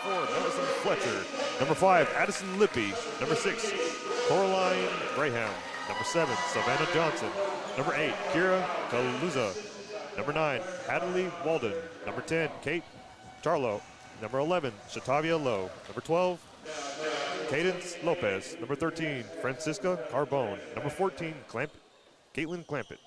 4, Madison Fletcher. Number 5, Addison Lippy. Number 6, Coraline Graham. Number 7, Savannah Johnson. Number 8, Kira Kaluza. Number 9, Adelie Walden. Number 10, Kate Charlo. Number 11, Shatavia Lowe. Number 12, Cadence Lopez. Number 13, Francisca Carbone. Number 14, Caitlin Clampett.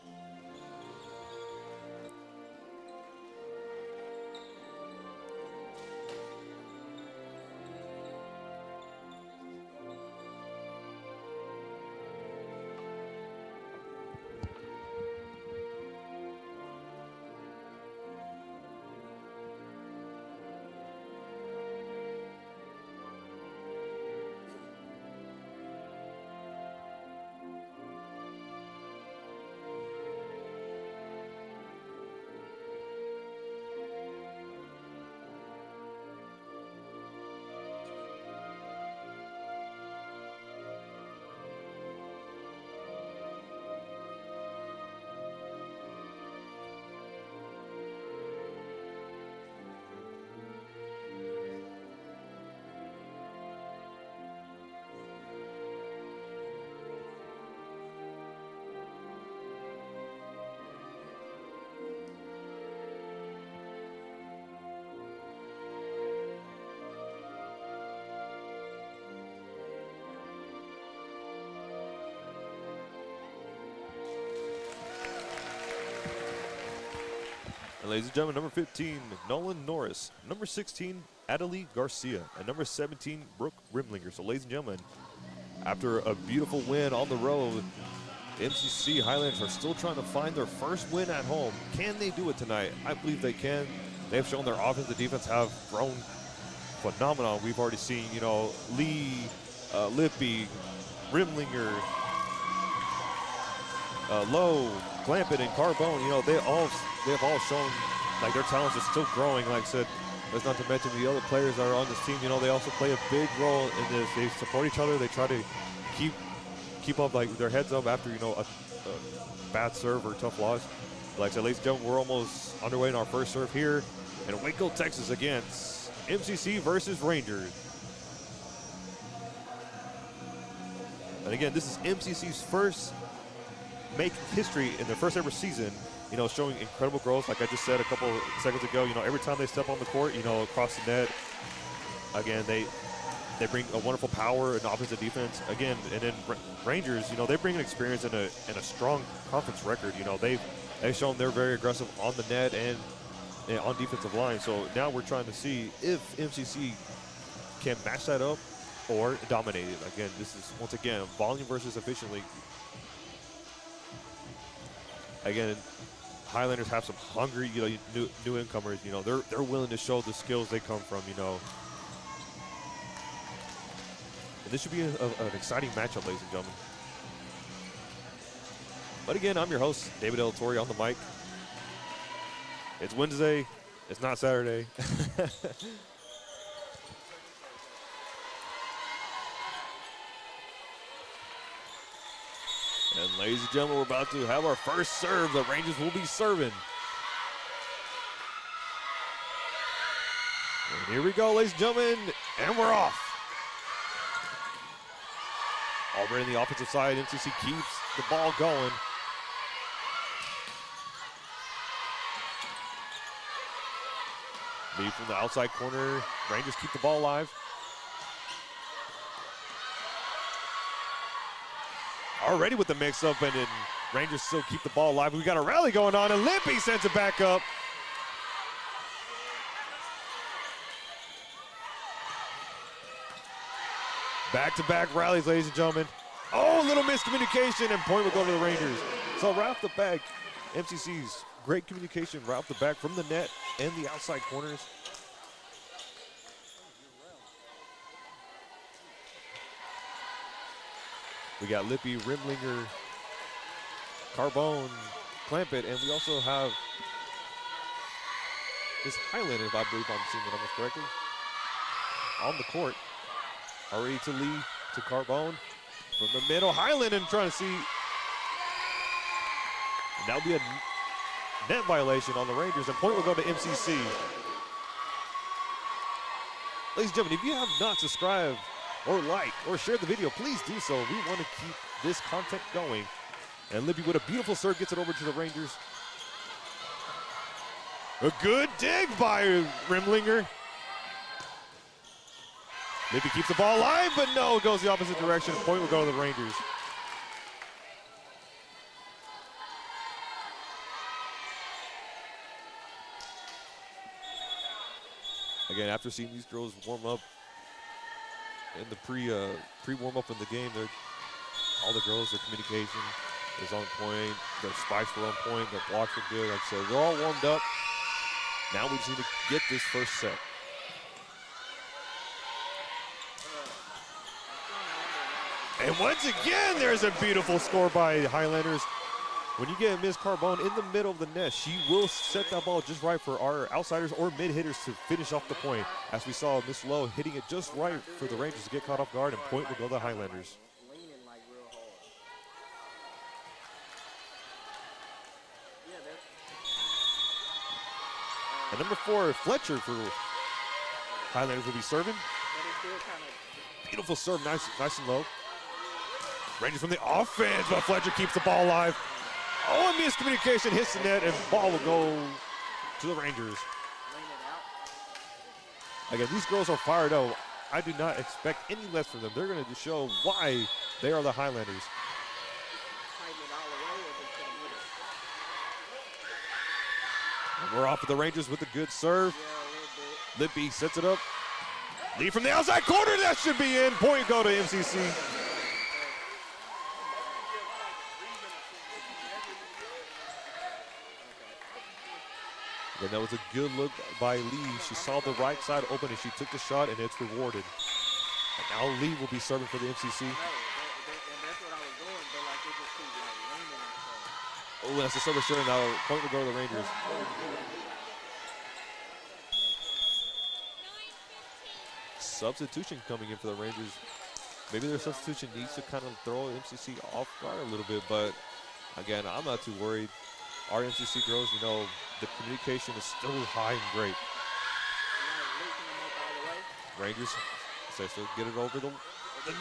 And ladies and gentlemen, number 15, Nolan Norris. Number 16, Adelie Garcia. And number 17, Brooke Rimlinger. So ladies and gentlemen, after a beautiful win on the road, the MCC Highlanders are still trying to find their first win at home. Can they do it tonight? I believe they can. They've shown their offense and defense have grown phenomenal. We've already seen, you know, Lee, Lippy, Rimlinger, Lowe, Clampett, and Carbone. You know, they've all shown like their talents are still growing. Like I said, that's not to mention the other players that are on this team. You know, they also play a big role in this. They support each other. They try to keep up like their heads up after, you know, a bad serve or tough loss. Like I said, ladies and gentlemen, we're almost underway in our first serve here in Waco, Texas against MCC versus Rangers. And again, this is MCC's first make history in their first ever season, you know, showing incredible growth. Like I just said a couple seconds ago, you know, every time they step on the court, you know, across the net, again, they bring a wonderful power and offensive defense. Again, and then Rangers, you know, they bring an experience and a strong conference record. You know, they've shown they're very aggressive on the net and on defensive line. So now we're trying to see if MCC can match that up or dominate it. Again, this is, once again, volume versus efficiently. Again, Highlanders have some hungry, you know, new incomers. You know, they're willing to show the skills they come from. You know, and this should be an exciting matchup, ladies and gentlemen. But again, I'm your host, David El Torre, on the mic. It's Wednesday. It's not Saturday. And ladies and gentlemen, we're about to have our first serve. The Rangers will be serving. And here we go, ladies and gentlemen, and we're off. Already on the offensive side, MCC keeps the ball going. Lead from the outside corner. Rangers keep the ball alive. Already with the mix-up, and then Rangers still keep the ball alive. We got a rally going on, and Lippy sends it back up. Back-to-back rallies, ladies and gentlemen. Oh, a little miscommunication, and point will go to the Rangers. So right off the back, MCC's great communication right off the back from the net and the outside corners. We got Lippy, Rimlinger, Carbone, Clampett, and we also have this Highlander, if I believe I'm seeing the numbers correctly, on the court. Already to Lee, to Carbone. From the middle, Highlander trying to see. And that'll be a net violation on the Rangers, and point will go to MCC. Ladies and gentlemen, if you have not subscribed or liked or shared the video, please do so. We want to keep this content going. And Libby with a beautiful serve gets it over to the Rangers. A good dig by Rimlinger. Libby keeps the ball alive, but no, it goes the opposite direction. Point will go to the Rangers. Again, after seeing these girls warm up in the pre-warm-up in the game, all the girls, their communication is on point. Their spikes were on point. Their blocks were good. Like I said, they're all warmed up. Now we just need to get this first set. And once again, there's a beautiful score by Highlanders. When you get Ms. Carbone in the middle of the net, she will set that ball just right for our outsiders or mid-hitters to finish off the point. As we saw Miss Lowe hitting it just right for the Rangers to get caught off guard, and point will go to the Highlanders. And number 4, Fletcher for Highlanders will be serving. Beautiful serve, nice and low. Rangers from the offense, but Fletcher keeps the ball alive. Oh, and miscommunication hits the net, and ball will go to the Rangers. Again, these girls are fired up. I do not expect any less from them. They're going to show why they are the Highlanders. And we're off with the Rangers with a good serve. Lippy sets it up. Lead from the outside corner, that should be in. Point go to MCC. And that was a good look by Lee. She saw the right side open and she took the shot, and it's rewarded. And now Lee will be serving for the MCC. Oh, that's the service shot. Now point will go to the Rangers. Substitution coming in for the Rangers. Maybe their substitution needs to kind of throw MCC off guard a little bit, but again, I'm not too worried. Our MCC girls, you know, the communication is still high and great. Rangers, so get it over the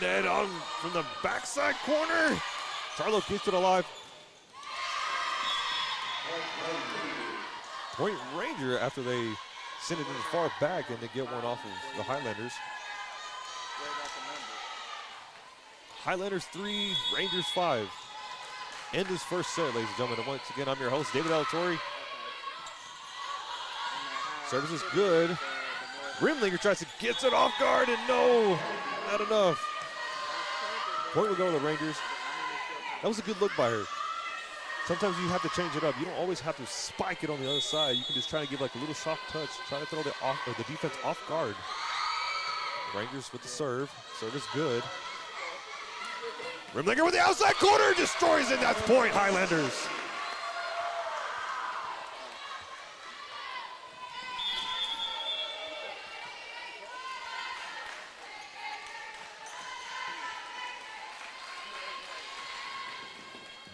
net on from the backside corner. Charlo keeps it alive. Point Ranger after they send it in the far back and they get one off of the Highlanders. Highlanders 3, Rangers 5. End this first set, ladies and gentlemen. And once again, I'm your host, David Alatorre. Service is good. Rimlinger tries to get it off guard, and no, not enough. Point will go to the Rangers. That was a good look by her. Sometimes you have to change it up. You don't always have to spike it on the other side. You can just try to give like a little soft touch, try to throw the defense off guard. Rangers with the serve. Serve is good. Rimlinger with the outside corner, destroys it. That's point, Highlanders.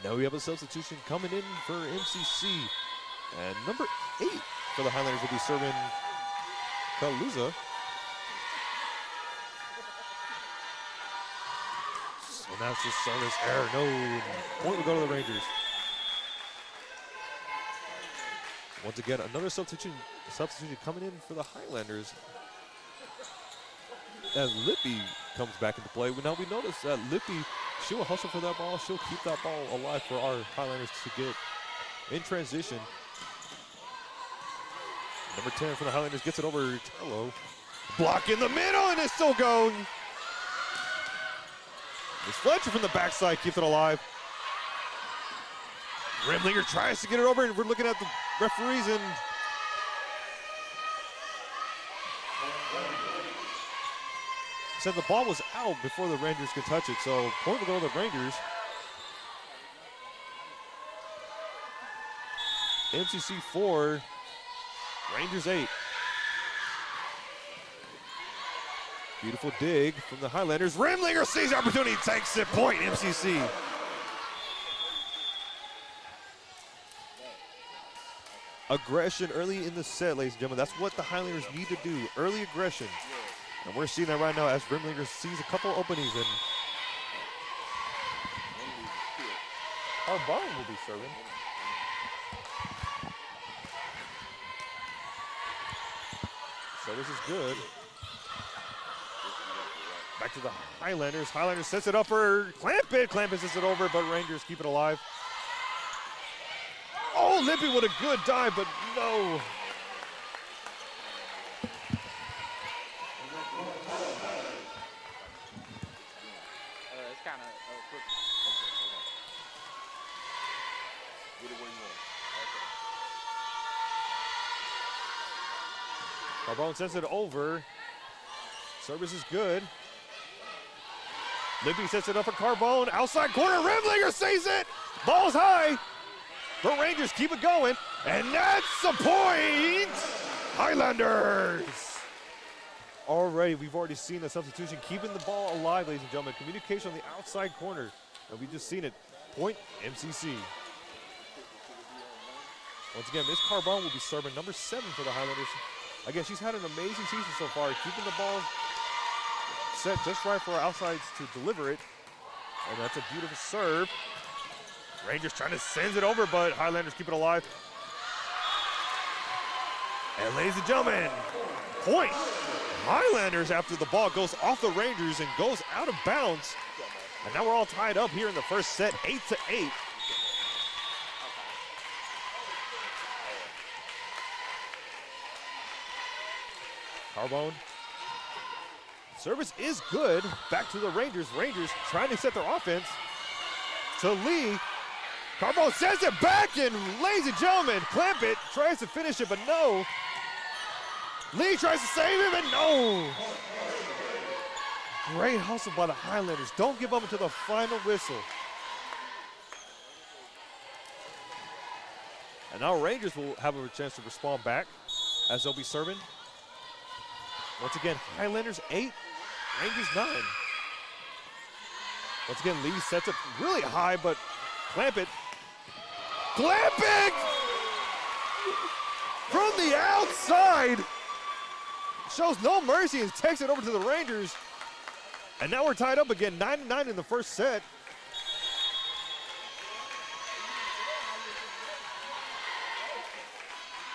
Now we have a substitution coming in for MCC. And number 8 for the Highlanders will be serving Kaluza. So that's just service error. No, point will go to the Rangers. Once again, another substitution coming in for the Highlanders. As Lippy comes back into play. Now we notice that Lippy, she'll hustle for that ball. She'll keep that ball alive for our Highlanders to get in transition. Number 10 for the Highlanders gets it over to Charlo. Block in the middle, and it's still going. It's Fletcher from the backside keeps it alive. Rimlinger tries to get it over, and we're looking at the referees, and said the ball was out before the Rangers could touch it, so point will go to the Rangers. MCC 4, Rangers 8. Beautiful dig from the Highlanders. Rimlinger sees the opportunity, takes it, point MCC. Aggression early in the set, ladies and gentlemen. That's what the Highlanders need to do, early aggression. And we're seeing that right now as Rimlinger sees a couple openings, and Carbone will be serving. Service is good. Back to the Highlanders. Highlanders sets it up for Clampett. Clampett sets it over, but Rangers keep it alive. Oh, Lippy with a good dive, but no. It's kind of quick. Get it where you want. Carbone sends it over. Service is good. Lippy sets it up for Carbone. Outside corner, Rimlinger sees it. Ball's high. The Rangers keep it going. And that's the point. Highlanders. Already, we've already seen the substitution keeping the ball alive, ladies and gentlemen. Communication on the outside corner. And we've just seen it. Point MCC. Once again, Miss Carbone will be serving number 7 for the Highlanders. Again, she's had an amazing season so far, keeping the ball set just right for our outsides to deliver it. And that's a beautiful serve. Rangers trying to send it over, but Highlanders keep it alive. And ladies and gentlemen, point Highlanders after the ball goes off the Rangers and goes out of bounds. And now we're all tied up here in the first set, 8-8. Carbone. Service is good. Back to the Rangers. Rangers trying to set their offense. To Lee. Carbone sends it back, and ladies and gentlemen, Clampett tries to finish it, but no. Lee tries to save him, and no. Great hustle by the Highlanders. Don't give up until the final whistle. And now Rangers will have a chance to respond back as they'll be serving. Once again, Highlanders 8, Rangers 9. Once again, Lee sets it really high, but Clampett. Clampett! From the outside! Shows no mercy and takes it over to the Rangers. And now we're tied up again, 9-9 in the first set.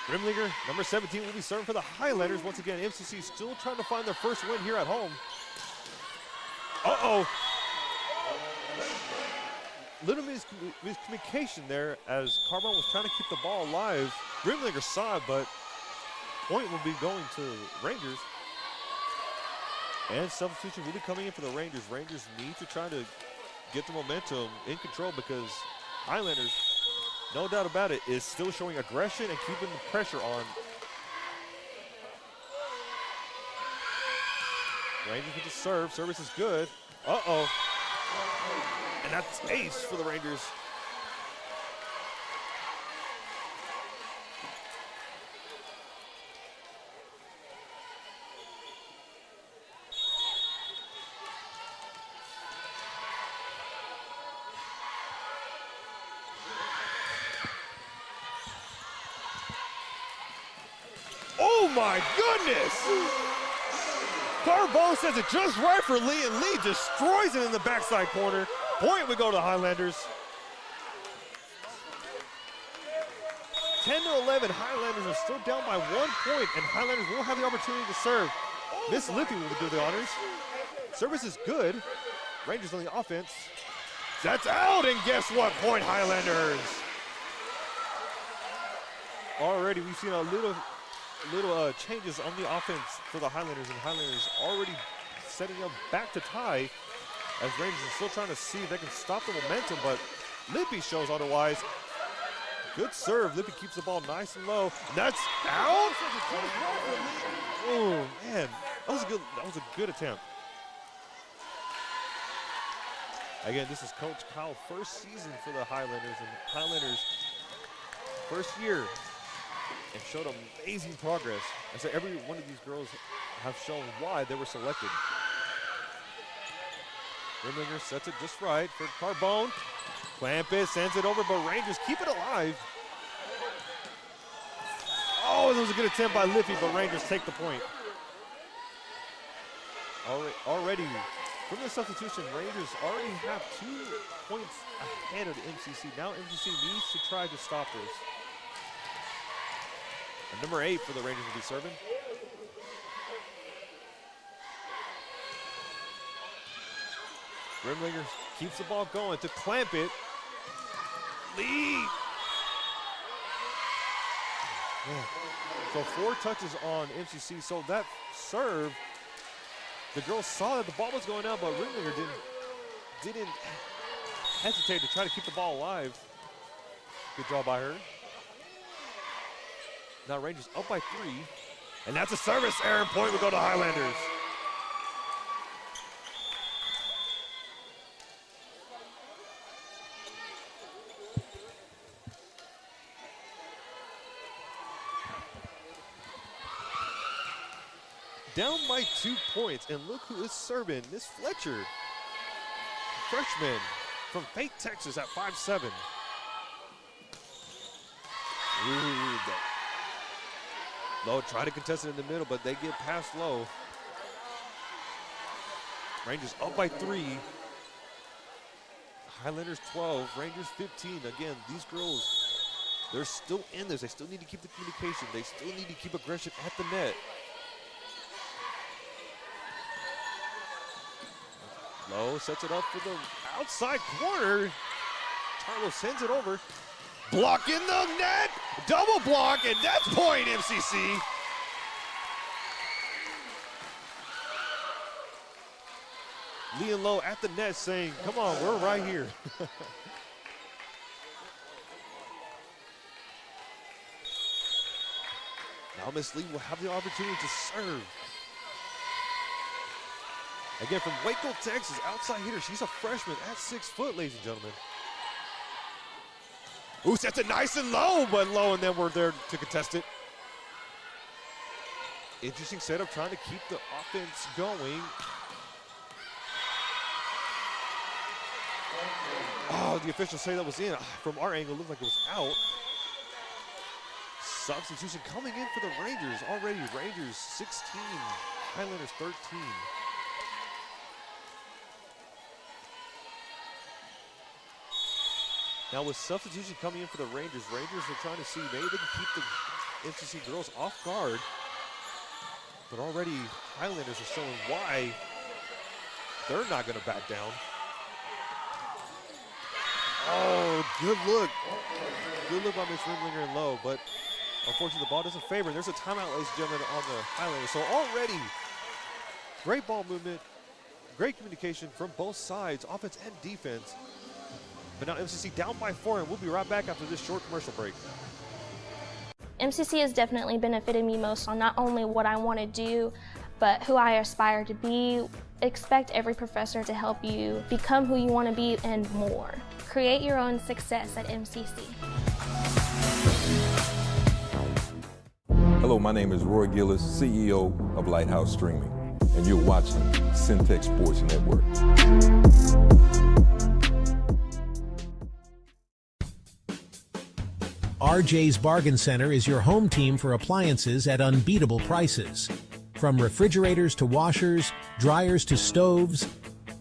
Rimlinger, number 17, will be serving for the Highlanders. Once again, MCC still trying to find their first win here at home. Uh-oh. Little miscommunication there as Carbone was trying to keep the ball alive. Rimlinger saw it, but point will be going to Rangers. And substitution will be coming in for the Rangers. Rangers need to try to get the momentum in control because Highlanders, no doubt about it, is still showing aggression and keeping the pressure on. Rangers with the serve. Service is good. Uh-oh. And that's ace for the Rangers. Oh my goodness! Carbone says it just right for Lee, and Lee destroys it in the backside corner. Point we go to the Highlanders. 10-11, Highlanders are still down by 1 point, and Highlanders will have the opportunity to serve. Miss Lippy will do the honors. Service is good. Rangers on the offense. That's out, and guess what? Point Highlanders. Already we've seen a little changes on the offense for the Highlanders, and Highlanders already setting up back to tie as Rangers are still trying to see if they can stop the momentum, but Lippy shows otherwise. Good serve. Lippy keeps the ball nice and low. That's out. Oh man, that was a good attempt. Again, this is Coach Kyle's first season for the Highlanders, and Highlanders first year, and showed amazing progress. I said every one of these girls have shown why they were selected. Rimlinger sets it just right for Carbone. Clampett sends it over, but Rangers keep it alive. Oh, that was a good attempt by Lippy, but Rangers take the point. Already from the substitution, Rangers already have 2 points ahead of the MCC. Now MCC needs to try to stop this. And number 8 for the Rangers will be serving. Rimlinger keeps the ball going to clamp it. Lead. Yeah. So 4 touches on MCC. So that serve, the girls saw that the ball was going out, but Rimlinger didn't hesitate to try to keep the ball alive. Good job by her. Now Rangers up by 3, and that's a service error. Point will go to Highlanders. Down by 2 points, and look who is serving. Miss Fletcher, freshman from Fate, Texas at 5'7". Low try to contest it in the middle, but they get past Low. Rangers up by 3. Highlanders 12, Rangers 15. Again, these girls, they're still in this. They still need to keep the communication. They still need to keep aggression at the net. Low sets it up for the outside corner. Tarlo sends it over. Block in the net. Double block, and that's point, MCC. Lee and Low at the net saying, come on, we're right here. Now Miss Lee will have the opportunity to serve. Again, from Waco, Texas, outside hitter. She's a freshman at 6 foot, ladies and gentlemen. Ooh, sets it nice and low, but Low and them were there to contest it. Interesting setup, trying to keep the offense going. Oh, the officials say that was in. From our angle, it looked like it was out. Substitution coming in for the Rangers. Already Rangers 16, Highlanders 13. Now with substitution coming in for the Rangers are trying to see maybe they can keep the MCC girls off guard. But already Highlanders are showing why they're not going to back down. Oh, good look. Good look by Miss Rimlinger and Low, but unfortunately the ball doesn't favor. There's a timeout, ladies and gentlemen, on the Highlanders. So already great ball movement, great communication from both sides, offense and defense. But now MCC down by 4, and we'll be right back after this short commercial break. MCC has definitely benefited me most on not only what I want to do, but who I aspire to be. Expect every professor to help you become who you want to be and more. Create your own success at MCC. Hello, my name is Roy Gillis, CEO of Lighthouse Streaming, and you're watching Centex Sports Network. RJ's Bargain Center is your home team for appliances at unbeatable prices. From refrigerators to washers, dryers to stoves,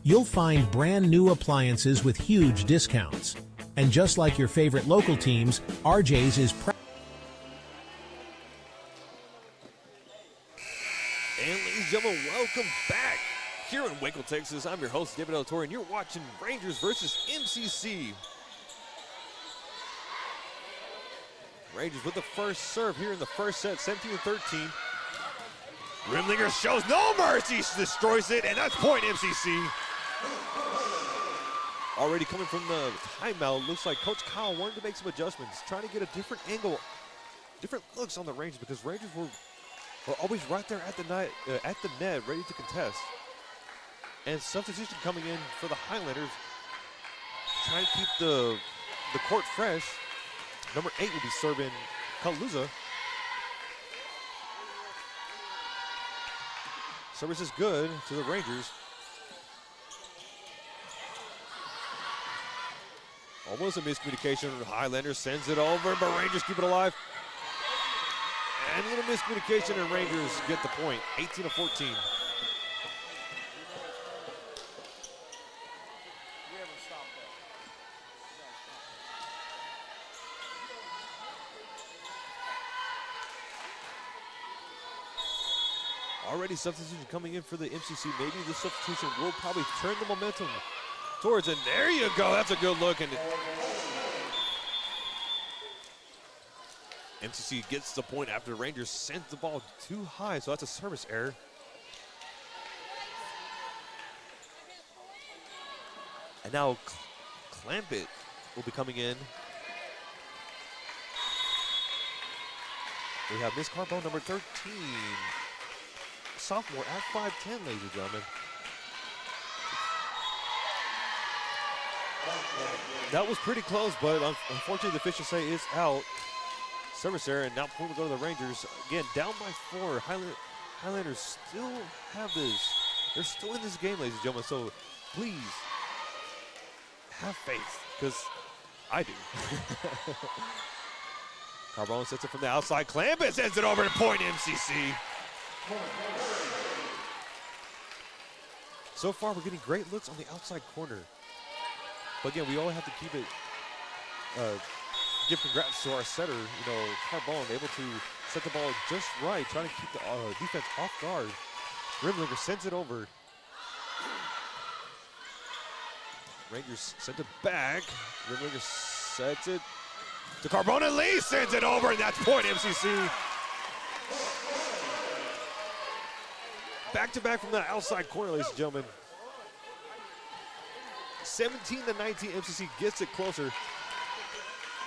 you'll find brand new appliances with huge discounts. And just like your favorite local teams, RJ's is proud. And ladies and gentlemen, welcome back here in Waco, Texas. I'm your host, David Del Toro, and you're watching Rangers versus MCC. Rangers with the first serve here in the first set, 17-13. Rimlinger shows no mercy, destroys it, and that's point MCC. Already coming from the timeout, looks like Coach Kyle wanted to make some adjustments, trying to get a different angle, different looks on the Rangers, because Rangers were always right there at the net, ready to contest. And substitution coming in for the Highlanders, trying to keep the court fresh. Number 8 will be serving Kaluza. Service is good to the Rangers. Almost a miscommunication. Highlanders sends it over, but Rangers keep it alive. And a little miscommunication, and Rangers get the point, 18-14. Already substitution coming in for the MCC. Maybe this substitution will probably turn the momentum towards, and there you go. That's a good look. And MCC gets the point after Rangers sent the ball too high, so that's a service error. And now Clampett will be coming in. We have Miss Carbone, number 13. Sophomore at 5'10", ladies and gentlemen. That was pretty close, but unfortunately the officials say it's out. Service error, and now point will go to the Rangers. Again, down by 4. Highlanders still have this. They're still in this game, ladies and gentlemen, so please have faith, because I do. Carbone sets it from the outside. Clampett sends it over to point MCC. So far, we're getting great looks on the outside corner. But again, we all have to keep it, give congrats to our setter, Carbone, able to set the ball just right, trying to keep the defense off guard. Rimlinger sends it over. Rangers sent it back. Rimlinger sets it to Carbone, and Lee sends it over, and that's point MCC. Back-to-back from the outside corner, ladies and gentlemen. 17-19, MCC gets it closer.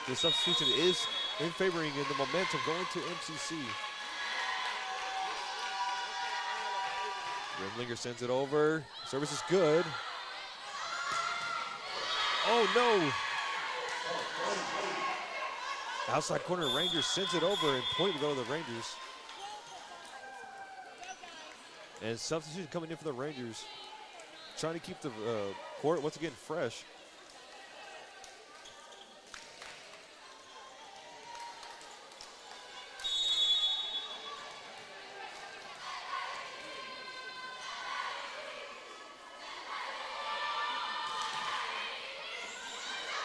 The substitution is in favoring in the momentum going to MCC. Rimlinger sends it over. Service is good. Oh no! Outside corner, Rangers sends it over, and point will go to the Rangers. And substitution coming in for the Rangers, trying to keep the court once again fresh.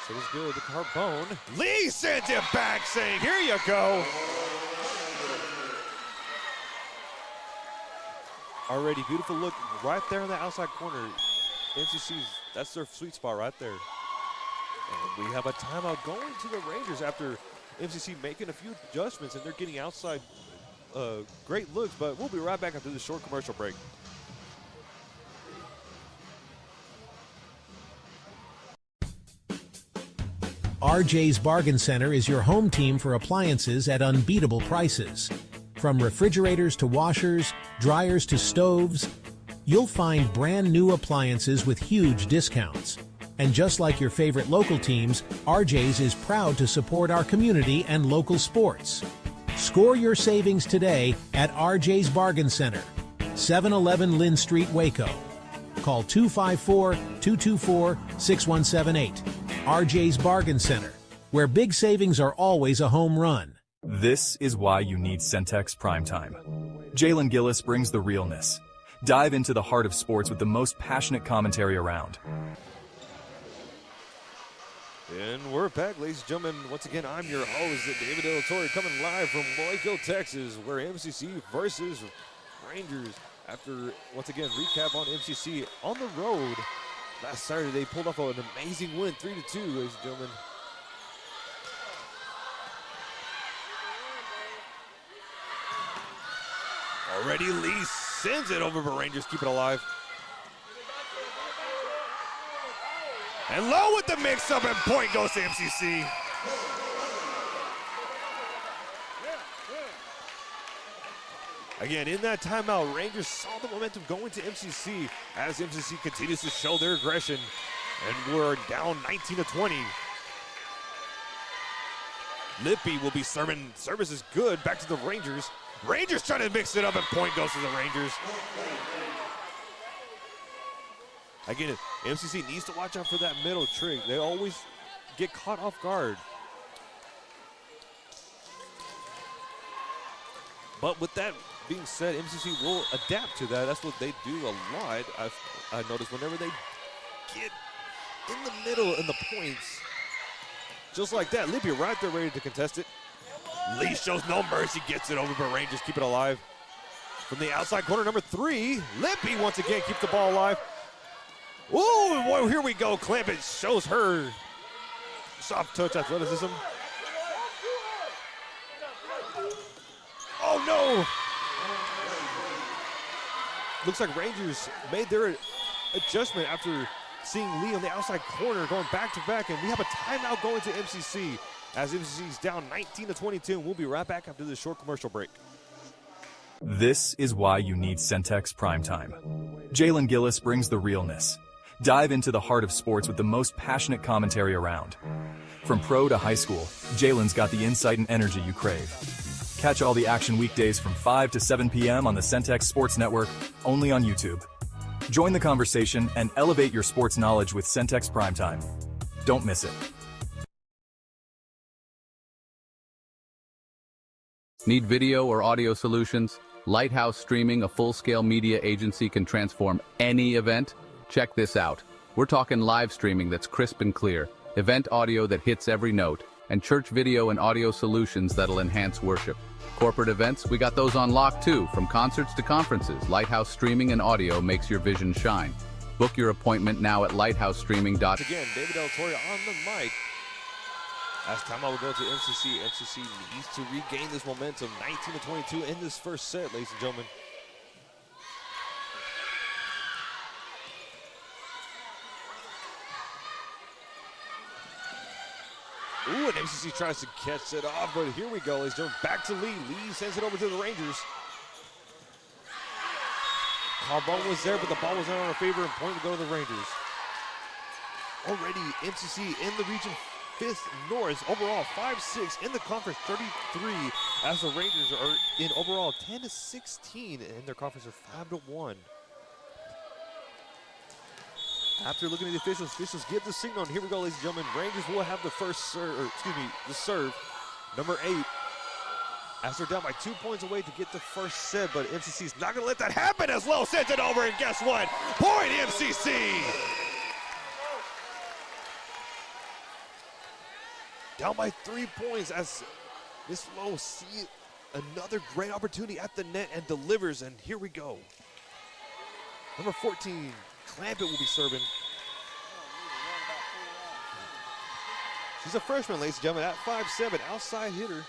So it's good to Carbone. Lee sends it back, saying, "Here you go." Already beautiful look right there in the outside corner. MCC's, that's their sweet spot right there. And we have a timeout going to the Rangers after MCC making a few adjustments, and they're getting outside great looks, but we'll be right back after this short commercial break. RJ's Bargain Center is your home team for appliances at unbeatable prices. From refrigerators to washers, dryers to stoves, you'll find brand new appliances with huge discounts. And just like your favorite local teams, RJ's is proud to support our community and local sports. Score your savings today at RJ's Bargain Center, 711 Lynn Street, Waco. Call 254-224-6178. RJ's Bargain Center, where big savings are always a home run. This is why you need Centex Primetime. Jalen Gillis brings the realness. Dive into the heart of sports with the most passionate commentary around. And we're back, ladies and gentlemen. Once again, I'm your host, David De La Torre, coming live from Waco, Texas, where MCC versus Rangers. After, once again, recap on MCC on the road. Last Saturday, they pulled off an amazing win, 3-2, ladies and gentlemen. Already Lee sends it over, but Rangers keep it alive. And low with the mix-up, and point goes to MCC. Again, in that timeout, Rangers saw the momentum going to MCC as MCC continues to show their aggression. And we're down 19-20. Lippy will be serving. Service is good. Back to the Rangers. Rangers trying to mix it up, and point goes to the Rangers. Again, MCC needs to watch out for that middle trick. They always get caught off guard. But with that being said, MCC will adapt to that. That's what they do a lot. I noticed whenever they get in the middle in the points. Just like that, Lippy right there ready to contest it. Lee shows no mercy, gets it over, but Rangers keep it alive. From the outside corner, number 3, Lippy once again keeps the ball alive. Ooh, boy, here we go. Clampett shows her soft touch athleticism. Oh no! Looks like Rangers made their adjustment after seeing Lee on the outside corner going back to back, and we have a timeout going to MCC as MCC's down 19-22, and we'll be right back after this short commercial break. This is why you need Centex Primetime. Jalen Gillis brings the realness. Dive into the heart of sports with the most passionate commentary around. From pro to high school, Jalen's got the insight and energy you crave. Catch all the action weekdays from 5 to 7 p.m. on the Centex Sports Network, only on YouTube. Join the conversation and elevate your sports knowledge with Centex Primetime. Don't miss it. Need video or audio solutions? Lighthouse Streaming, a full-scale media agency, can transform any event. Check this out. We're talking live streaming that's crisp and clear, event audio that hits every note, and church video and audio solutions that'll enhance worship. Corporate events, we got those on lock too. From concerts to conferences, Lighthouse Streaming and Audio makes your vision shine. Book your appointment now at lighthousestreaming.com. Again, David Del Torre on the mic. As timeout will go to MCC. MCC needs to regain this momentum. 19-22 in this first set, ladies and gentlemen. Ooh, and MCC tries to catch it off, but here we go, ladies and gentlemen. Back to Lee. Lee sends it over to the Rangers. Carbone was there, but the ball was not in our favor, and point will go to the Rangers. Already, MCC in the region 5th North, overall 5-6 in the conference, 33, as the Rangers are in overall 10-16, and their conference are 5-1. After looking at the officials give the signal, and here we go, ladies and gentlemen. Rangers will have the first serve, or excuse me, the serve, number 8, as they're down by 2 points away to get the first set, but MCC's not gonna let that happen as Lowe sends it over, and guess what? Point MCC! Down by 3 points as Miss Lowe sees another great opportunity at the net and delivers, and here we go. Number 14, Clampett will be serving. She's a freshman, ladies and gentlemen, at 5'7", outside hitter.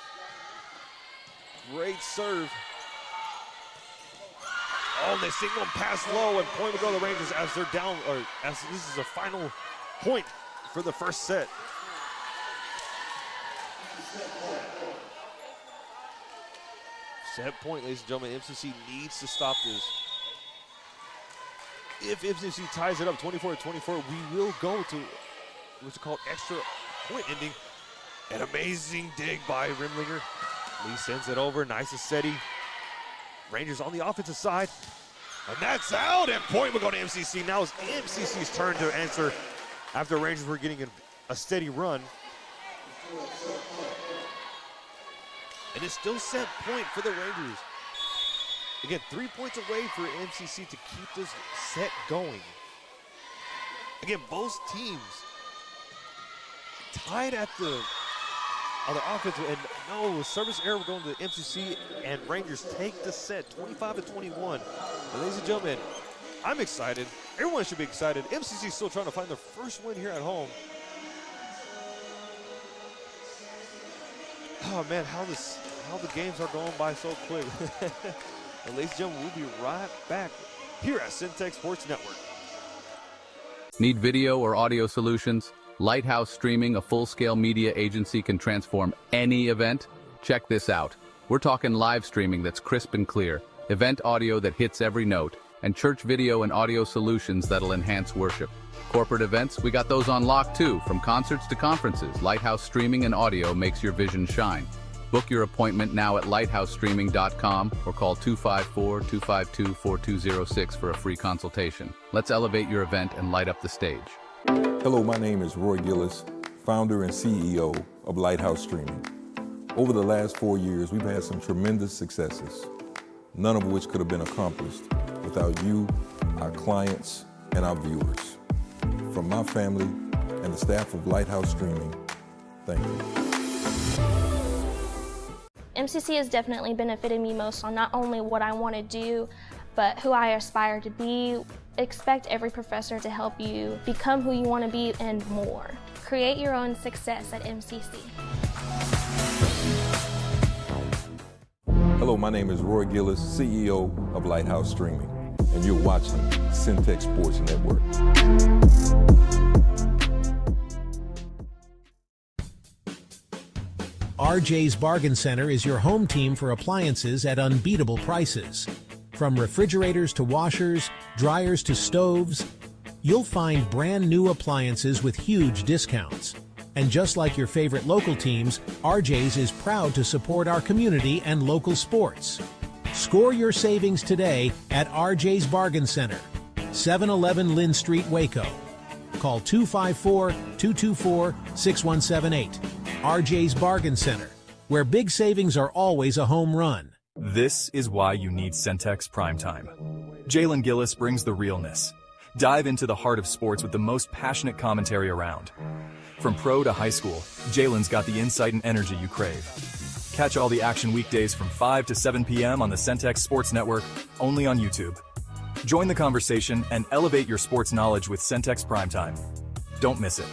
Great serve. Oh, they signal pass low, and point will go to the Rangers as they're down, or as this is a final point for the first set. Set point, ladies and gentlemen. MCC needs to stop this. If MCC ties it up 24-24, we will go to what's called extra point ending. An amazing dig by Rimlinger. Lee sends it over, nice and steady. Rangers on the offensive side, and that's out, and point will go to MCC. Now it's MCC's turn to answer after Rangers were getting a steady run. And it's still set point for the Rangers. Again, 3 points away for MCC to keep this set going. Again, both teams tied at the on the offense, and no service error going to MCC, and Rangers take the set 25-21. And ladies and gentlemen, I'm excited. Everyone should be excited. MCC is still trying to find their first win here at home. Oh man, how the games are going by so quick. And ladies and gentlemen, we'll be right back here at Centex Sports Network. Need video or audio solutions? Lighthouse Streaming, a full-scale media agency, can transform any event. Check this out. We're talking live streaming that's crisp and clear, event audio that hits every note, and church video and audio solutions that'll enhance worship. Corporate events, we got those on lock too. From concerts to conferences, Lighthouse Streaming and Audio makes your vision shine. Book your appointment now at lighthousestreaming.com or call 254-252-4206 for a free consultation. Let's elevate your event and light up the stage. Hello, my name is Roy Gillis, founder and CEO of Lighthouse Streaming. Over the last 4 years, we've had some tremendous successes, none of which could have been accomplished without you, our clients, and our viewers. From my family and the staff of Lighthouse Streaming, thank you. MCC has definitely benefited me most on not only what I want to do, but who I aspire to be. Expect every professor to help you become who you want to be and more. Create your own success at MCC. Hello, my name is Roy Gillis, CEO of Lighthouse Streaming, and you're watching Centex Sports Network. RJ's Bargain Center is your home team for appliances at unbeatable prices. From refrigerators to washers, dryers to stoves, you'll find brand new appliances with huge discounts. And just like your favorite local teams, RJ's is proud to support our community and local sports. Score your savings today at RJ's Bargain Center, 711 Lynn Street, Waco. Call 254-224-6178. RJ's Bargain Center, where big savings are always a home run. This is why you need Centex Primetime. Jalen Gillis brings the realness. Dive into the heart of sports with the most passionate commentary around. From pro to high school, Jalen's got the insight and energy you crave. Catch all the action weekdays from 5 to 7 p.m. on the Centex Sports Network, only on YouTube. Join the conversation and elevate your sports knowledge with Centex Primetime. Don't miss it.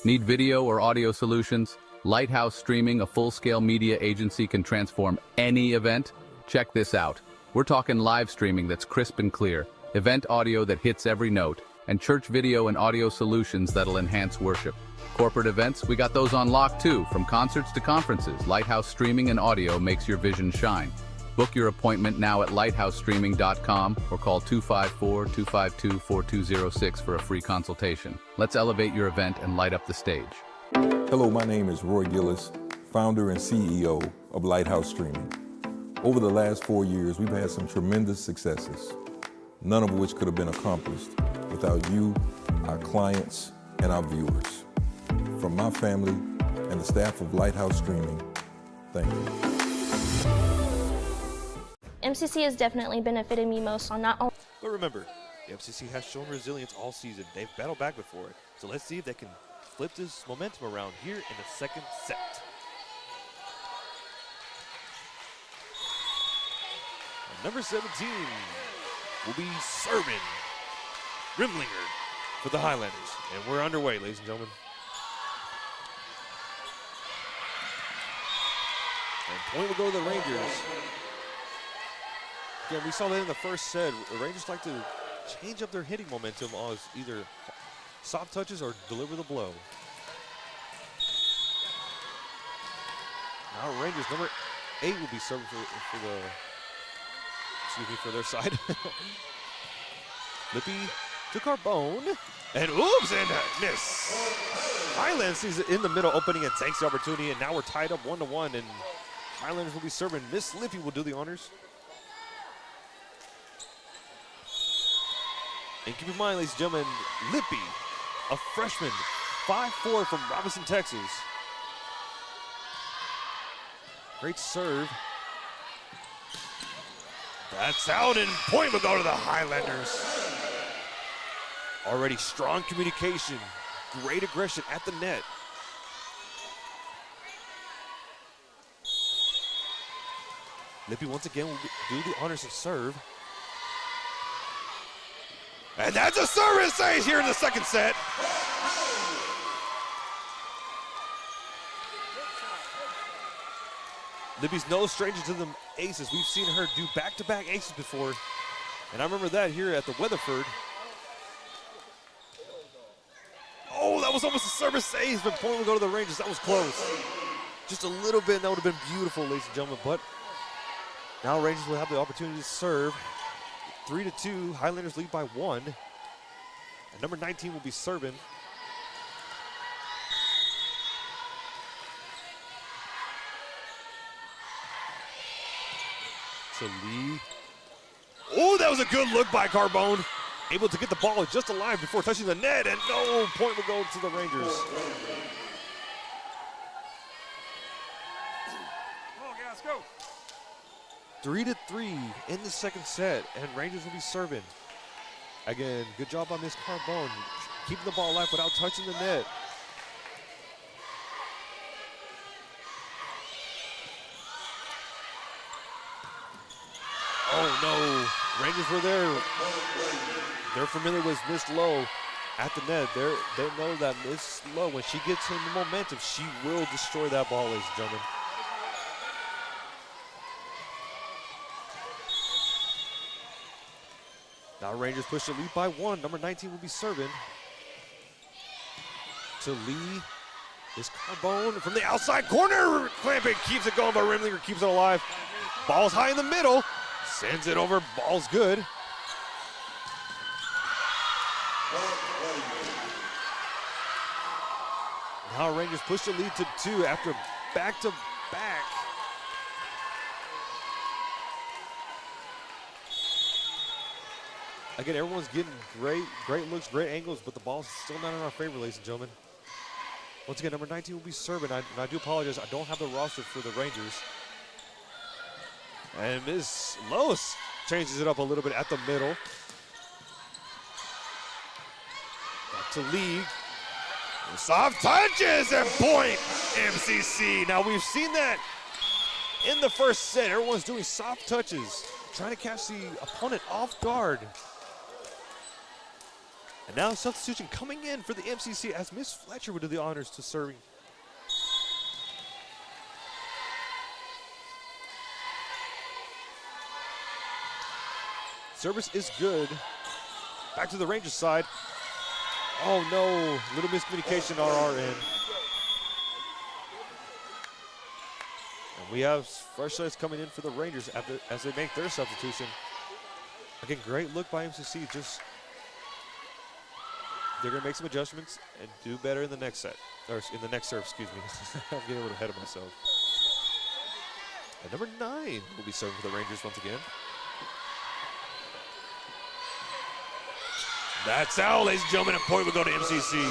Need video or audio solutions? Lighthouse Streaming, a full-scale media agency, can transform any event. Check this out. We're talking live streaming that's crisp and clear, event audio that hits every note, and church video and audio solutions that'll enhance worship. Corporate events, we got those on lock too. From concerts to conferences, Lighthouse Streaming and audio makes your vision shine. Book your appointment now at lighthousestreaming.com or call 254-252-4206 for a free consultation. Let's elevate your event and light up the stage. Hello, my name is Roy Gillis, founder and CEO of Lighthouse Streaming. Over the last 4 years, we've had some tremendous successes, none of which could have been accomplished without you, our clients, and our viewers. From my family and the staff of Lighthouse Streaming, thank you. MCC has definitely benefited me most on not only. But remember, the MCC has shown resilience all season. They've battled back before. So let's see if they can flip this momentum around here in the second set. And number 17 will be serving Rimlinger for the Highlanders. And we're underway, ladies and gentlemen. And point will go to the Rangers. Again, we saw that in the first set. The Rangers like to change up their hitting momentum on either soft touches or deliver the blow. Now Rangers number 8 will be serving for their side. Lippy to Carbone, and oops, and miss. Highlands sees it in the middle opening and takes the opportunity, and now we're tied up 1-1, and Highlanders will be serving. Miss Lippy will do the honors. And keep in mind, ladies and gentlemen, Lippy, a freshman, 5'4" from Robinson, Texas. Great serve. That's out, and point will go to the Highlanders. Already strong communication, great aggression at the net. Lippy once again will do the honors of serve. And that's a service ace here in the second set. Libby's no stranger to them aces. We've seen her do back-to-back aces before. And I remember that here at the Weatherford. Oh, that was almost a service ace, but point will go to the Rangers. That was close. Just a little bit, and that would have been beautiful, ladies and gentlemen. But now Rangers will have the opportunity to serve. 3-2, Highlanders lead by 1. And number 19 will be serving. To Lee. Oh, that was a good look by Carbone. Able to get the ball just alive before touching the net, and no point will go to the Rangers. Come on, guys, go. 3-3 in the second set, and Rangers will be serving. Again, good job on Miss Carbone, keeping the ball alive without touching the net. Oh no, Rangers were there. They're familiar with Miss Lowe at the net. They know that Miss Lowe, when she gets in the momentum, she will destroy that ball, ladies and gentlemen. Now Rangers push the lead by 1. Number 19 will be serving. To Lee is Carbone from the outside corner. Clamping keeps it going, but Rimlinger keeps it alive. Ball's high in the middle. Sends it over. Ball's good. Now Rangers push the lead to 2 after back-to-back. Again, everyone's getting great looks, great angles, but the ball's still not in our favor, ladies and gentlemen. Once again, number 19 will be serving. I do apologize. I don't have the roster for the Rangers. And Ms. Lois changes it up a little bit at the middle. Back to Lee. Soft touches and point, MCC. Now, we've seen that in the first set. Everyone's doing soft touches, trying to catch the opponent off guard. And now substitution coming in for the MCC as Miss Fletcher would do the honors to serving. Service is good. Back to the Rangers side. Oh no, little miscommunication on our end. And we have fresh sets coming in for the Rangers as they make their substitution. Again, great look by MCC. They're gonna make some adjustments and do better in the next set, or in the next serve, excuse me. I'm getting a little ahead of myself. And number 9 will be serving for the Rangers once again. That's out, ladies and gentlemen. A point will go to MCC.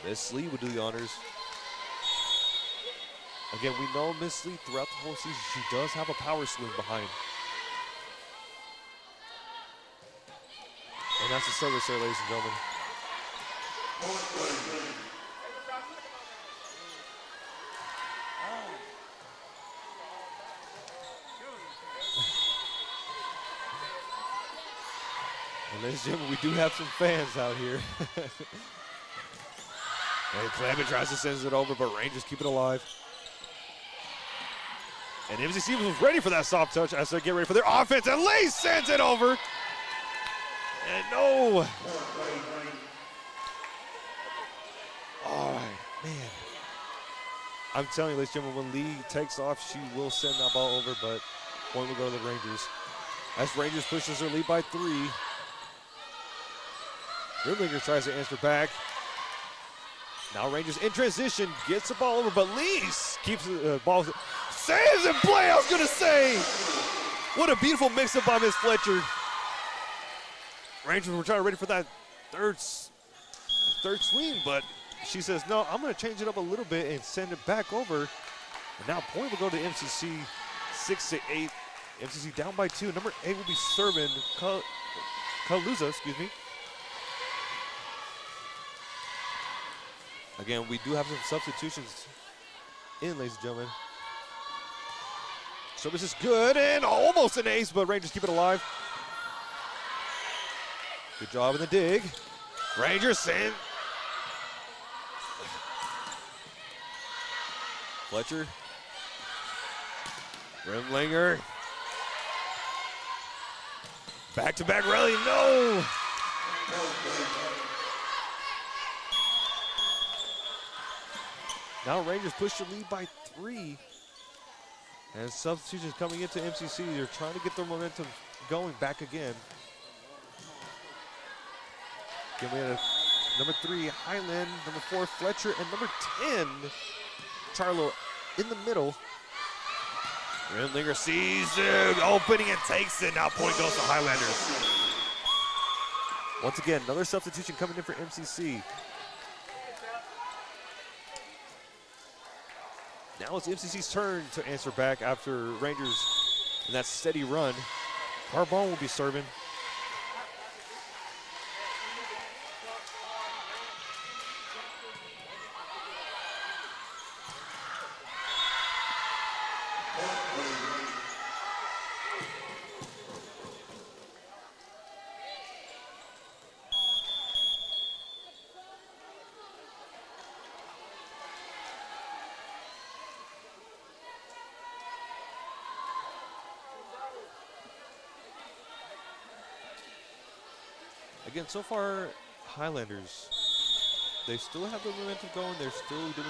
Miss Lee will do the honors. Again, we know Miss Lee throughout the whole season, she does have a power swing behind. And that's the service there, ladies and gentlemen. And ladies and gentlemen, we do have some fans out here. And Clement tries to send it over, but Rangers keep it alive. And MCC was ready for that soft touch as they get ready for their offense, and Lee sends it over. And no. All right, man. I'm telling you, ladies and gentlemen, when Lee takes off, she will send that ball over, but point will go to the Rangers. As Rangers pushes their lead by 3. Rimlinger tries to answer back. Now Rangers in transition, gets the ball over, but Lee keeps the ball, saves and play, I was gonna say. What a beautiful mix-up by Miss Fletcher. Rangers were trying to ready for that third swing, but she says, no, I'm gonna change it up a little bit and send it back over. And now point will go to MCC, 6-8. MCC down by 2. Number 8 will be serving Kaluza, excuse me. Again, we do have some substitutions in, ladies and gentlemen. Service is good and almost an ace, but Rangers keep it alive. Good job in the dig. Rangers send. Fletcher. Rimlinger. Back-to-back rally, no! Now Rangers push the lead by 3. And substitutions coming into MCC. They're trying to get their momentum going back again. Again, we had number 3, Highland, number 4, Fletcher, and number 10, Charlo in the middle. Rimlinger sees the opening and takes it. Now point goes to Highlanders. Once again, another substitution coming in for MCC. Now it's MCC's turn to answer back after Rangers in that steady run. Carbone will be serving. Again, so far, Highlanders, they still have the momentum going. They're still doing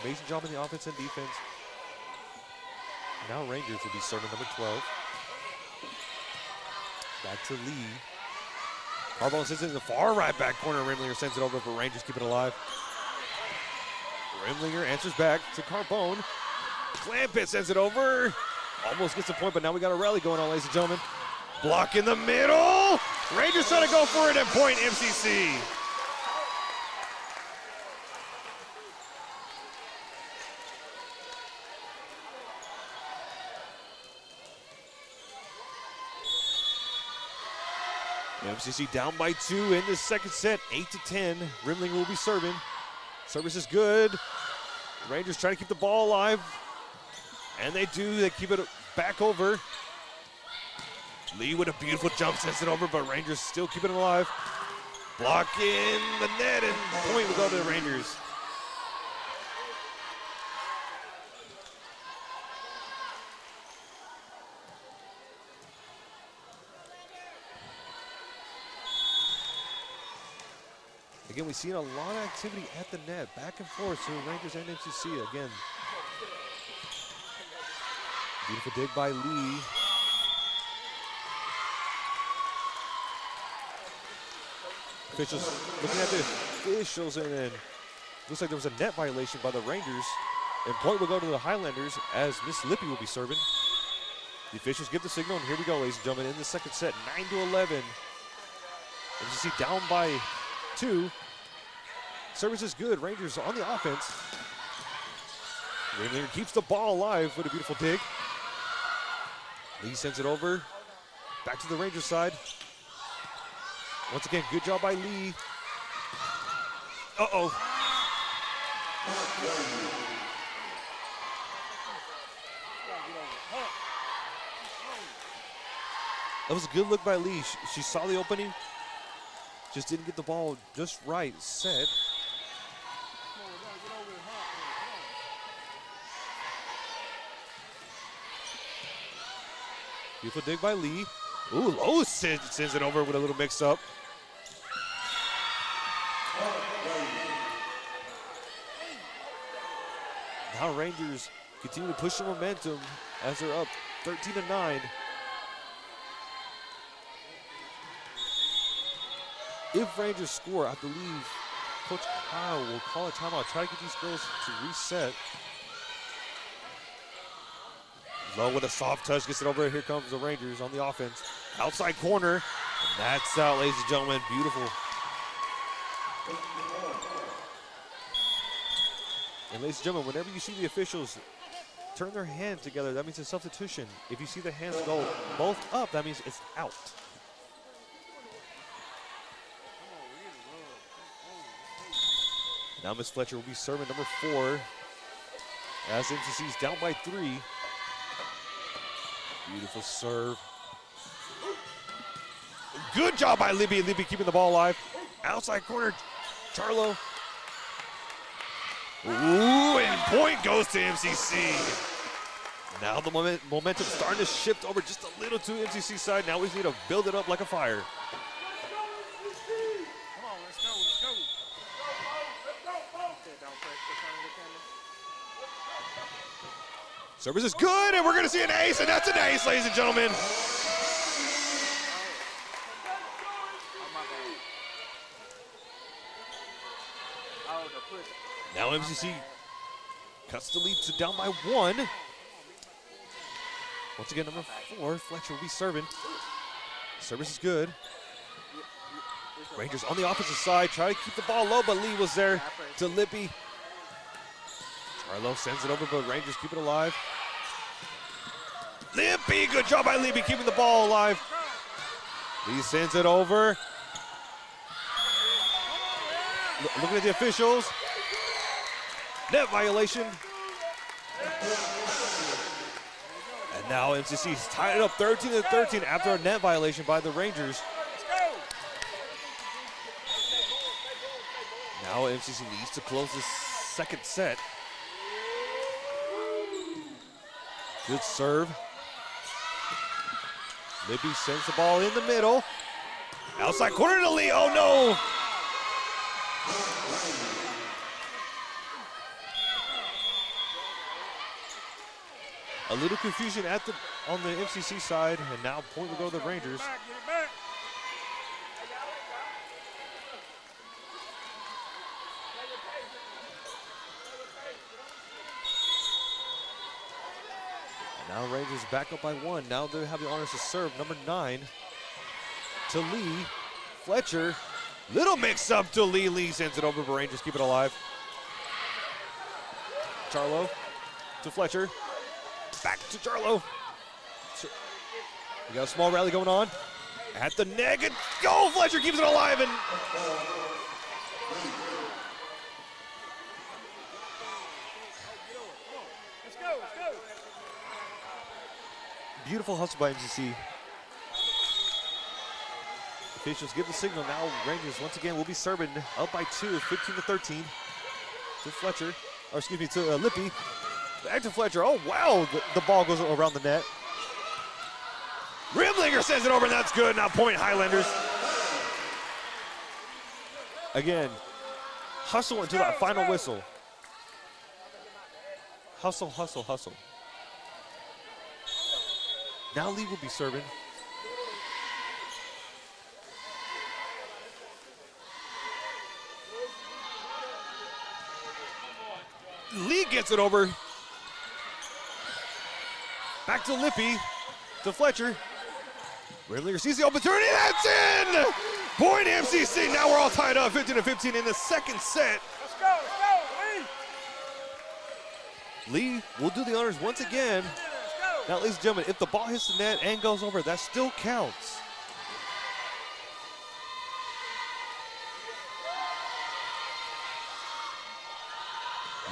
amazing job in the offense and defense. Now Rangers will be serving number 12. Back to Lee. Carbone sends it in the far right back corner. Rimlinger sends it over, but Rangers keep it alive. Rimlinger answers back to Carbone. Clampett sends it over. Almost gets the point, but now we got a rally going on, ladies and gentlemen. Block in the middle. Rangers trying to go for it at point, MCC. MCC down by 2 in the second set, 8-10. Rimlinger will be serving. Service is good. Rangers try to keep the ball alive. And they do, they keep it back over. Lee with a beautiful jump sends it over, but Rangers still keeping it alive. Block in the net, and point will go to the Rangers. Again, we've seen a lot of activity at the net, back and forth to Rangers and MCC. Again, beautiful dig by Lee. Officials looking at the officials, and then looks like there was a net violation by the Rangers. And point will go to the Highlanders as Miss Lippy will be serving. The officials give the signal, and here we go, ladies and gentlemen, in the second set, 9-11. MCC down by 2. Service is good. Rangers on the offense. Rimlinger keeps the ball alive with a beautiful dig. Lee sends it over. Back to the Rangers side. Once again, good job by Lee. Uh-oh. That was a good look by Lee. She saw the opening. Just didn't get the ball just right. Set. Beautiful dig by Lee. Ooh, Lowe sends it over with a little mix-up. Now Rangers continue to push the momentum as they're up 13-9. If Rangers score, I believe Coach Kyle will call a timeout, try to get these girls to reset. Lowe with a soft touch, gets it over. Here comes the Rangers on the offense. Outside corner, and that's out, ladies and gentlemen. Beautiful. And ladies and gentlemen, whenever you see the officials turn their hand together, that means a substitution. If you see the hands go both up, that means it's out. Now Miss Fletcher will be serving number 4 as MCC's down by 3. Beautiful serve. Good job by Libby. Libby keeping the ball alive. Outside corner, Charlo. Ooh, and point goes to MCC. Now the momentum starting to shift over just a little to MCC side. Now we need to build it up like a fire. Come on, let's go, let's go. Don't press the front of the camera. Service is good, and we're going to see an ace, and that's an ace, ladies and gentlemen. Now MCC cuts the lead to down by 1. Once again, number 4, Fletcher will be serving. Service is good. Rangers on the offensive side, try to keep the ball low, but Lee was there to Lippy. Charlo sends it over, but Rangers keep it alive. Lippy, good job by Lippy keeping the ball alive. Lee sends it over. Looking at the officials. Net violation. And now MCC's tied it up 13-13 after a net violation by the Rangers. Now MCC needs to close this second set. Good serve. Libby sends the ball in the middle. Outside corner to Lee. Oh no! A little confusion on the MCC side, and now point will go to the Rangers. Now Rangers back up by one. Now they have the honors to serve. Number 9 to Lee. Fletcher. Little mix up to Lee. Lee sends it over, but Rangers keep it alive. Charlo to Fletcher. Back to Charlo. We got a small rally going on. At the neck and go! Fletcher keeps it alive and beautiful hustle by MCC. Officials give the signal. Now Rangers once again will be serving up by 2, 15-13 to Fletcher, or excuse me, to Lippy. Back to Fletcher. Oh wow, the ball goes around the net. Rimlinger sends it over and that's good. Now point Highlanders. Again, hustle until that final whistle. Hustle, hustle, hustle. Now Lee will be serving. Lee gets it over. Back to Lippy, to Fletcher. Ridley sees the opportunity, that's in! Point MCC, now we're all tied up, 15-15 in the second set. Let's go, Lee! Lee will do the honors once again. Now, ladies and gentlemen, if the ball hits the net and goes over, that still counts.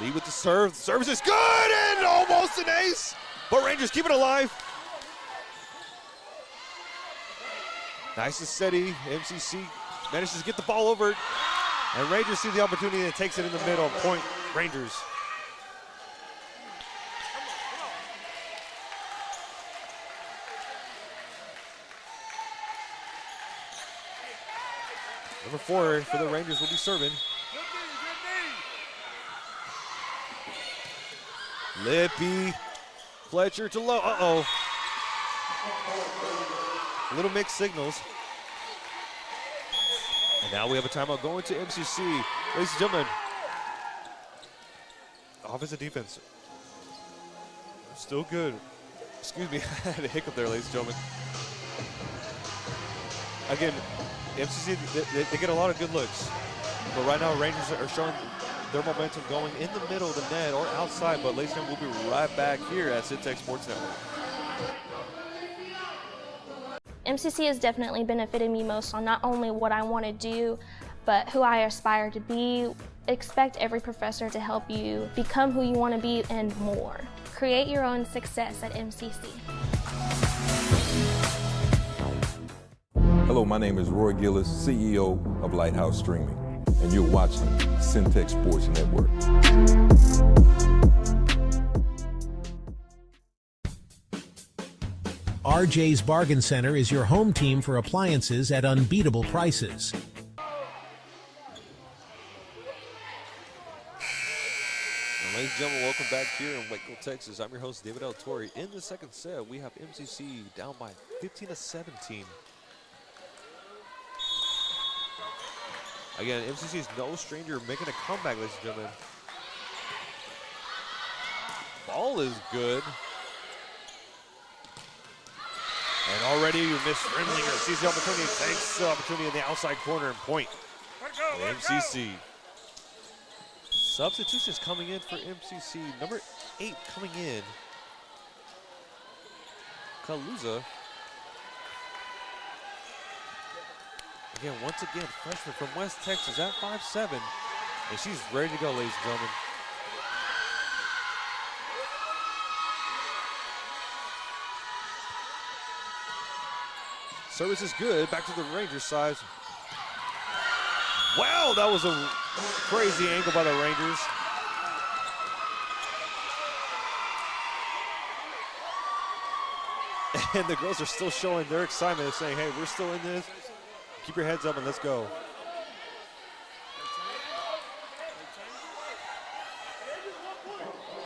Lee with the serve. The service is good and almost an ace, but Rangers keep it alive. Nice and steady. MCC manages to get the ball over, and Rangers see the opportunity and takes it in the middle. Point Rangers. Number 4 for the Rangers will be serving. Lippy, Fletcher to low. Uh-oh. Little mixed signals. And now we have a timeout going to MCC. Ladies and gentlemen, offense and defense. Still good. Excuse me, I had a hiccup there, ladies and gentlemen. Again, MCC, they get a lot of good looks. But right now, Rangers are showing their momentum going in the middle of the net or outside. But ladies and gentlemen, we'll be right back here at Centex Sports Network. MCC has definitely benefited me most on not only what I want to do, but who I aspire to be. Expect every professor to help you become who you want to be and more. Create your own success at MCC. Hello, my name is Roy Gillis, CEO of Lighthouse Streaming, and you're watching Centex Sports Network. RJ's Bargain Center is your home team for appliances at unbeatable prices. Ladies and gentlemen, welcome back here in Waco, Texas. I'm your host, David L. Torrey. In the second set, we have MCC down by 15-17. Again, MCC is no stranger making a comeback, ladies and gentlemen. Ball is good. And already Miss Rimlinger sees the opportunity, takes the opportunity in the outside corner and point. MCC. Substitutions coming in for MCC. Number 8 coming in. Kaluza. Again, once again, freshman from West Texas at 5'7", and she's ready to go, ladies and gentlemen. Service is good. Back to the Rangers side. Wow, that was a crazy angle by the Rangers. And the girls are still showing their excitement of saying, hey, we're still in this. Keep your heads up and let's go.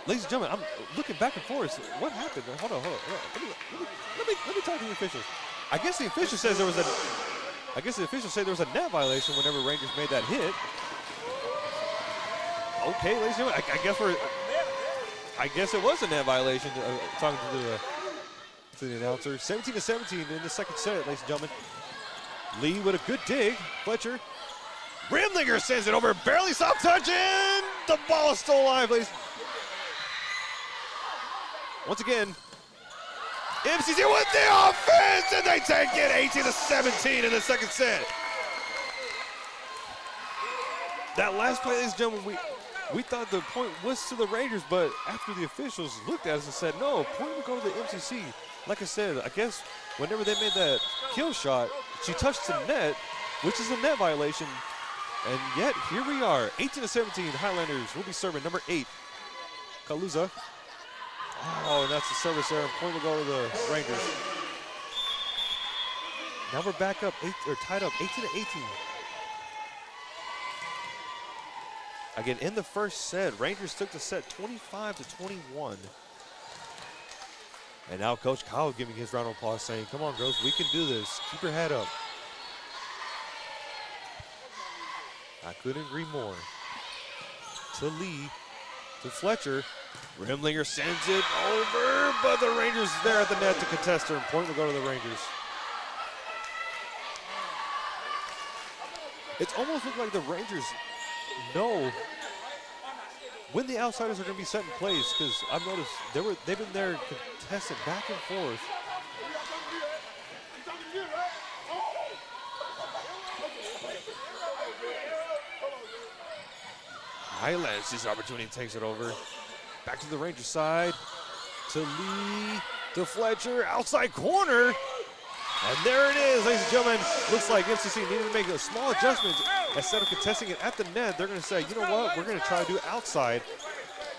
Ladies and gentlemen, I'm looking back and forth. What happened? Hold on. Let me talk to the officials. I guess the official says there was a net violation whenever Rangers made that hit. Okay, ladies and gentlemen, I guess it was a net violation. Talking to the announcer. 17-17 in the second set, ladies and gentlemen. Lee with a good dig. Fletcher. Rimlinger sends it over. Barely soft touch, and the ball is still alive, ladies. Once again, MCC with the offense, and they take it 18-17 in the second set. That last play, ladies and gentlemen, we thought the point was to the Rangers, but after the officials looked at us and said, no, point will go to the MCC. Like I said, I guess whenever they made that kill shot, she touched the net, which is a net violation. And yet, here we are, 18-17, Highlanders will be serving number 8, Kaluza. Oh, and that's the service there, and point will go to the Rangers. Now we're back up, tied up 18-18. Again, in the first set, Rangers took the set 25-21. And now Coach Kyle giving his round of applause, saying, come on, girls, we can do this. Keep your head up. I couldn't agree more. To Lee, to Fletcher. Rimlinger sends it over, but the Rangers there at the net to contest her, and point will go to the Rangers. It's almost looked like the Rangers know when the outsiders are going to be set in place, because I've noticed they've been there contested back and forth. Highlands, this opportunity takes it over. Back to the Rangers side, to Lee, to Fletcher, outside corner. And there it is, ladies and gentlemen. Looks like MCC needed to make a small adjustment. Instead of contesting it at the net, they're going to say, you know what, we're going to try to do it outside.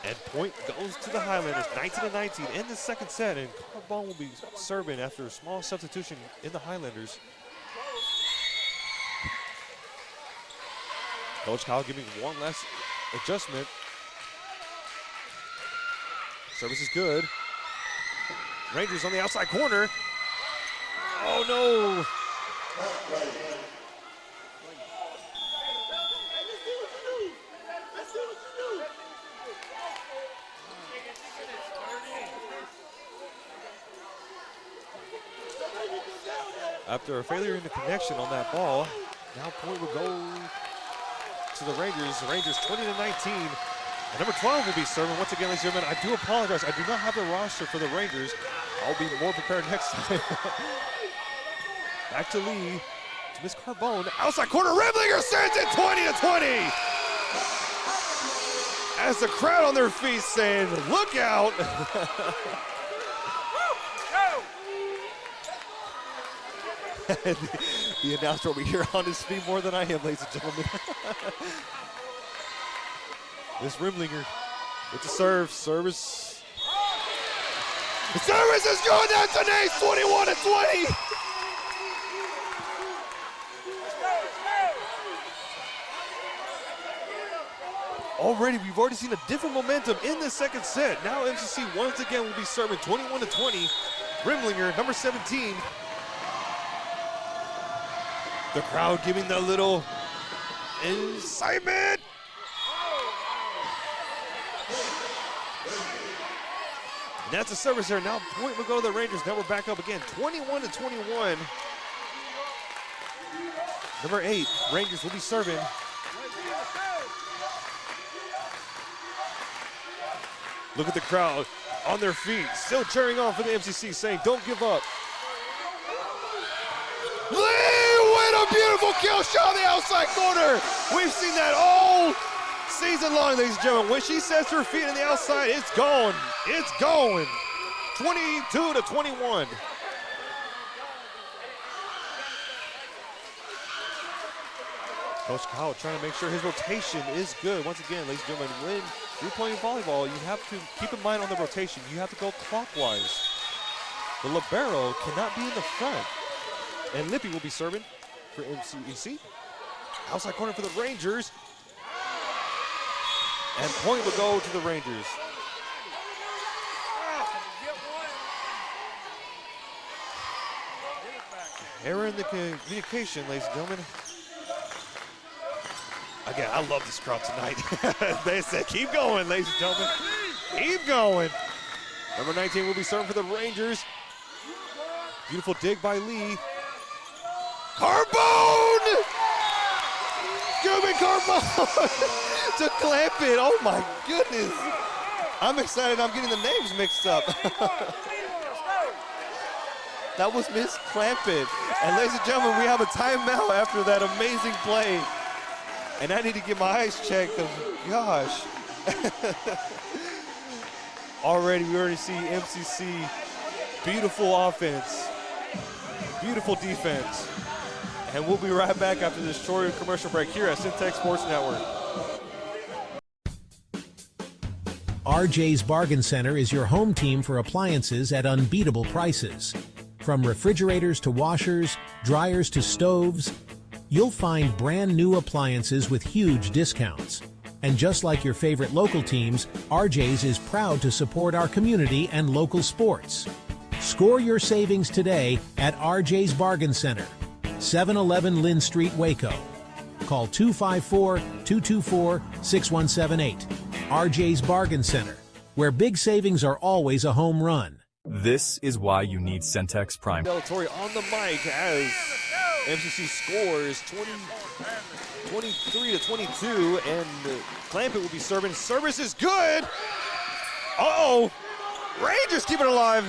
And point goes to the Highlanders, 19-19 in the second set. And Carbone will be serving after a small substitution in the Highlanders. Coach Kyle giving one last adjustment. Service is good. Rangers on the outside corner. Oh no! After a failure in the connection on that ball, now point will go to the Rangers. The Rangers 20-19. And number 12 will be serving. Once again, ladies and gentlemen, I do apologize. I do not have the roster for the Rangers. I'll be more prepared next time. Back to Lee, to Miss Carbone. Outside corner, Rimlinger sends it 20-20. As the crowd on their feet saying, look out. The announcer will be here on his feet more than I am, ladies and gentlemen. This Rimlinger with the serve. Service. The service is going. That's an ace, 21-20. Already, we've already seen a different momentum in the second set. Now MCC once again will be serving 21-20. Rimlinger, number 17. The crowd giving the little incitement. And that's the service there. Now point will go to the Rangers. Now we're back up again, 21-21. Number 8, Rangers will be serving. Look at the crowd on their feet, still cheering on for the MCC, saying, don't give up. Lee with a beautiful kill shot on the outside corner. We've seen that all season long, ladies and gentlemen. When she sets her feet on the outside, it's going. It's going. 22-21. Coach Kyle trying to make sure his rotation is good. Once again, ladies and gentlemen, when you're playing volleyball, you have to keep in mind on the rotation, you have to go clockwise. The libero cannot be in the front. And Lippy will be serving for MCC. Outside corner for the Rangers. And point will go to the Rangers. Error in the communication, ladies and gentlemen. Again, I love this crowd tonight. They said, keep going, ladies and gentlemen. Keep going. Number 19 will be serving for the Rangers. Beautiful dig by Lee. Carbone! Cuban Carbone to clamp it. Oh my goodness. I'm excited I'm getting the names mixed up. That was Miss Clampett. And ladies and gentlemen, we have a timeout after that amazing play. And I need to get my eyes checked. Gosh. we already see MCC. Beautiful offense. Beautiful defense. And we'll be right back after this short commercial break here at Centex Sports Network. RJ's Bargain Center is your home team for appliances at unbeatable prices. From refrigerators to washers, dryers to stoves, you'll find brand new appliances with huge discounts. And just like your favorite local teams, RJ's is proud to support our community and local sports. Score your savings today at RJ's Bargain Center, 711 Lynn Street, Waco. Call 254-224-6178. RJ's Bargain Center, where big savings are always a home run. This is why you need Centex Prime. Delatorre on the mic as MCC scores 23-22, and Clampett will be serving. Service is good. Uh-oh. Rangers keep it alive.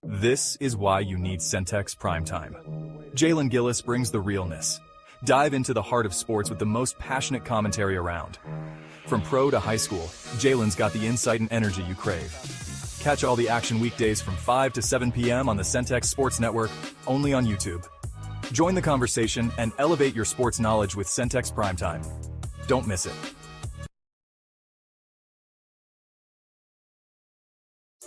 This is why you need Centex Primetime. Jalen Gillis brings the realness. Dive into the heart of sports with the most passionate commentary around. From pro to high school, Jalen's got the insight and energy you crave. Catch all the action weekdays from 5 to 7 p.m. on the Centex Sports Network, only on YouTube. Join the conversation and elevate your sports knowledge with Centex Primetime. Don't miss it.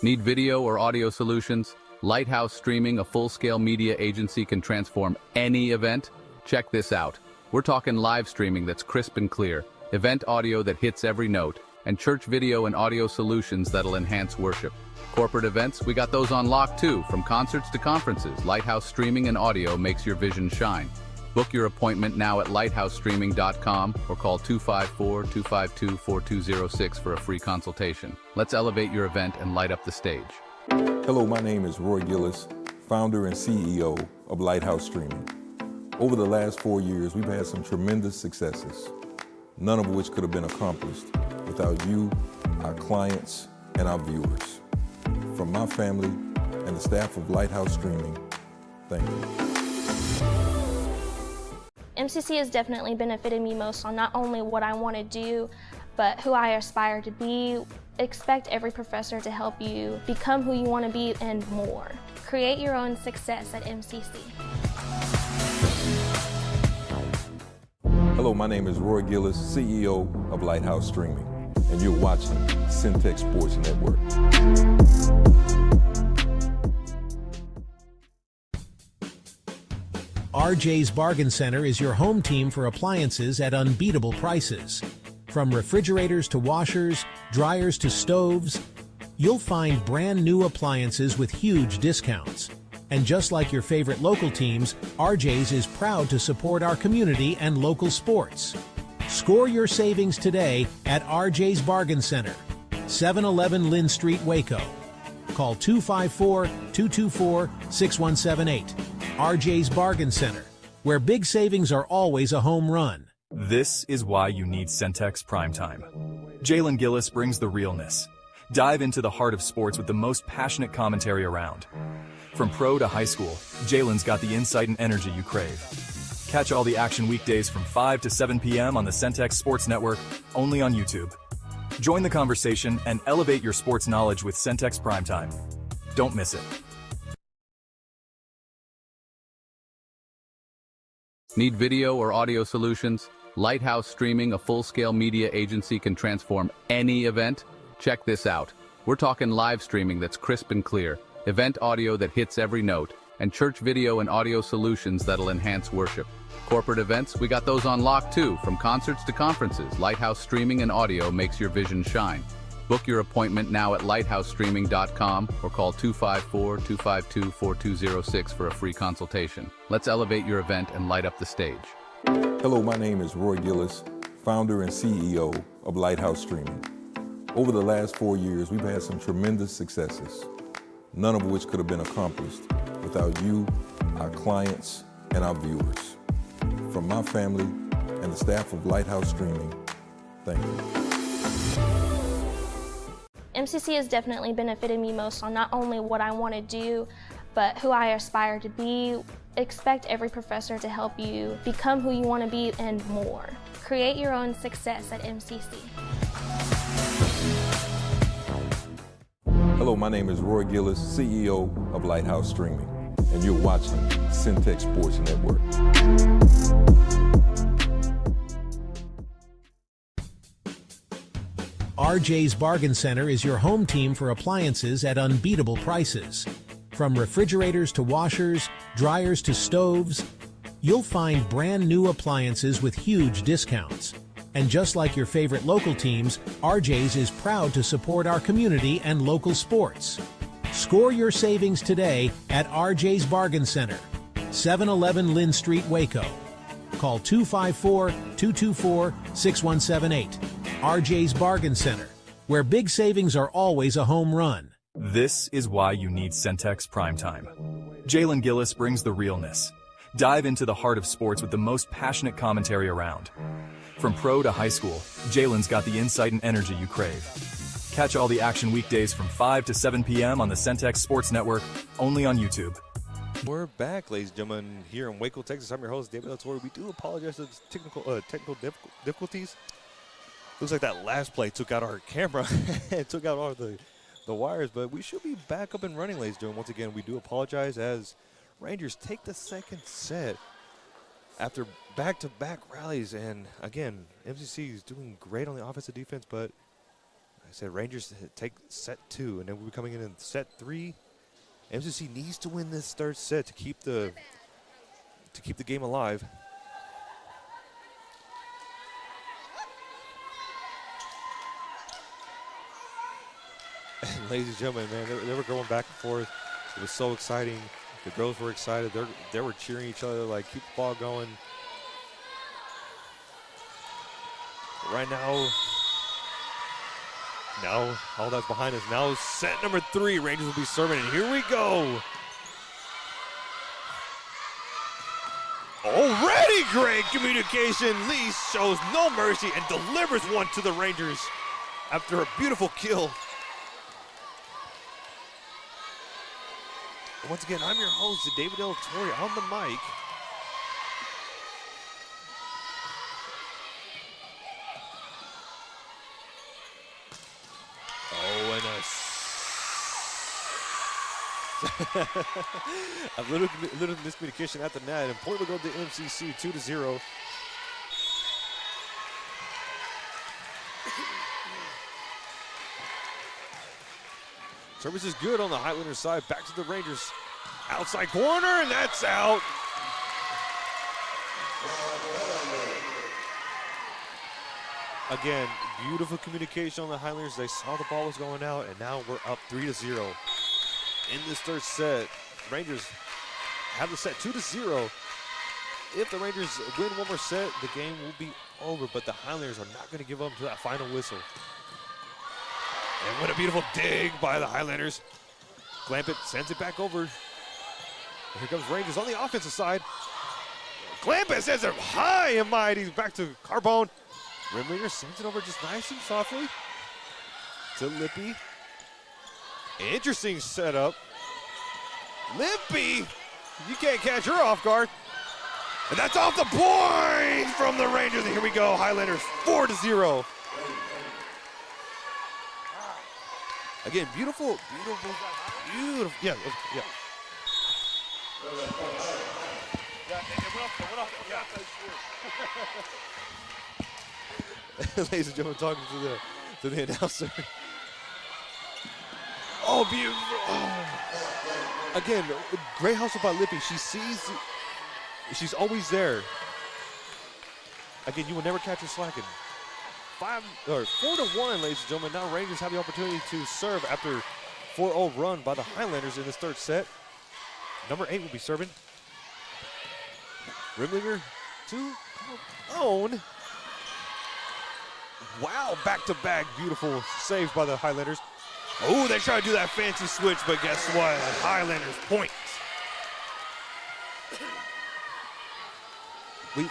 Need video or audio solutions? Lighthouse Streaming, a full-scale media agency, can transform any event. Check this out. We're talking live streaming that's crisp and clear, event audio that hits every note, and church video and audio solutions that'll enhance worship. Corporate events, we got those on lock too. From concerts to conferences, Lighthouse Streaming and audio makes your vision shine. Book your appointment now at lighthousestreaming.com or call 254-252-4206 for a free consultation. Let's elevate your event and light up the stage. Hello, my name is Roy Gillis, founder and CEO of Lighthouse Streaming. Over the last 4 years, we've had some tremendous successes. none of which could have been accomplished without you, our clients, and our viewers. From my family and the staff of Lighthouse Streaming, thank you. MCC has definitely benefited me most on not only what I want to do, but who I aspire to be. Expect every professor to help you become who you want to be and more. Create your own success at MCC. Hello, my name is Roy Gillis, CEO of Lighthouse Streaming, and you're watching Centex Sports Network. RJ's Bargain Center is your home team for appliances at unbeatable prices. From refrigerators to washers, dryers to stoves, you'll find brand new appliances with huge discounts. And just like your favorite local teams, RJ's is proud to support our community and local sports. Score your savings today at RJ's Bargain Center, 711 Lynn Street, Waco. Call 254-224-6178. RJ's Bargain Center, where big savings are always a home run. This is why you need Centex Primetime. Jalen Gillis brings the realness. Dive into the heart of sports with the most passionate commentary around. From pro to high school, Jalen's got the insight and energy you crave. Catch all the action weekdays from 5 to 7 p.m. on the Centex Sports Network, only on YouTube. Join the conversation and elevate your sports knowledge with Centex Primetime. Don't miss it. Need video or audio solutions? Lighthouse Streaming, a full-scale media agency, can transform any event. Check this out. We're talking live streaming that's crisp and clear, event audio that hits every note, and church video and audio solutions that'll enhance worship. Corporate events, we got those on lock too. From concerts to conferences, Lighthouse Streaming and audio makes your vision shine. Book your appointment now at lighthousestreaming.com or call 254-252-4206 for a free consultation. Let's elevate your event and light up the stage. Hello, my name is Roy Gillis, founder and CEO of Lighthouse Streaming. Over the last 4 years, we've had some tremendous successes, none of which could have been accomplished without you, our clients, and our viewers. From my family and the staff of Lighthouse Streaming, thank you. MCC has definitely benefited me most on not only what I want to do, but who I aspire to be. Expect every professor to help you become who you want to be and more. Create your own success at MCC. Hello, my name is Roy Gillis, CEO of Lighthouse Streaming, and you're watching Centex Sports Network. RJ's Bargain Center is your home team for appliances at unbeatable prices. From refrigerators to washers, dryers to stoves, you'll find brand new appliances with huge discounts. And just like your favorite local teams, RJ's is proud to support our community and local sports. Score your savings today at RJ's Bargain Center, 711 Lynn Street, Waco. Call 254-224-6178. RJ's Bargain Center, where big savings are always a home run. This is why you need Centex Primetime. Jalen Gillis brings the realness. Dive into the heart of sports with the most passionate commentary around. From pro to high school, Jalen's got the insight and energy you crave. Catch all the action weekdays from 5 to 7 p.m. on the Centex Sports Network, only on YouTube. We're back, ladies and gentlemen, here in Waco, Texas. I'm your host, David Latour. We do apologize for the technical difficulties. Looks like that last play took out our camera and took out all the wires, but we should be back up and running, ladies and gentlemen. Once again, we do apologize as Rangers take the second set after back-to-back rallies. And again, MCC is doing great on the offensive defense, but like I said, Rangers take set 2, and then we'll be coming in set 3. MCC needs to win this third set to keep the game alive. And ladies and gentlemen, man, they were going back and forth. It was so exciting. The girls were excited. They were cheering each other, like, keep the ball going. But right now, all that's behind us. Now set number 3, Rangers will be serving, and here we go. Already great communication. Lee shows no mercy and delivers one to the Rangers after a beautiful kill. Once again, I'm your host, David Del Torre, on the mic. Oh, and a little miscommunication at the net, and point will go to MCC 2-0. Service is good on the Highlanders side. Back to the Rangers. Outside corner, and that's out. Again, beautiful communication on the Highlanders. They saw the ball was going out, and now we're up 3-0. In this third set, Rangers have the set 2-0. If the Rangers win one more set, the game will be over, but the Highlanders are not going to give up to that final whistle. And what a beautiful dig by the Highlanders. Clampett sends it back over. And here comes Rangers on the offensive side. Clampett sends it high and mighty back to Carbone. Rimlinger sends it over just nice and softly to Lippy. Interesting setup. Lippy, you can't catch her off guard. And that's off the point from the Rangers. And here we go, Highlanders 4-0. Again, beautiful. Yeah. Ladies and gentlemen, talking to the announcer. Oh, beautiful. Oh. Again, great hustle by Lippy. She sees, she's always there. Again, you will never catch her slacking. 4-1, ladies and gentlemen. Now Rangers have the opportunity to serve after 4-0 run by the Highlanders in this third set. Number 8 will be serving. Rimlinger to own. Wow, back-to-back beautiful saves by the Highlanders. Oh, they try to do that fancy switch, but guess what? Highlanders point. We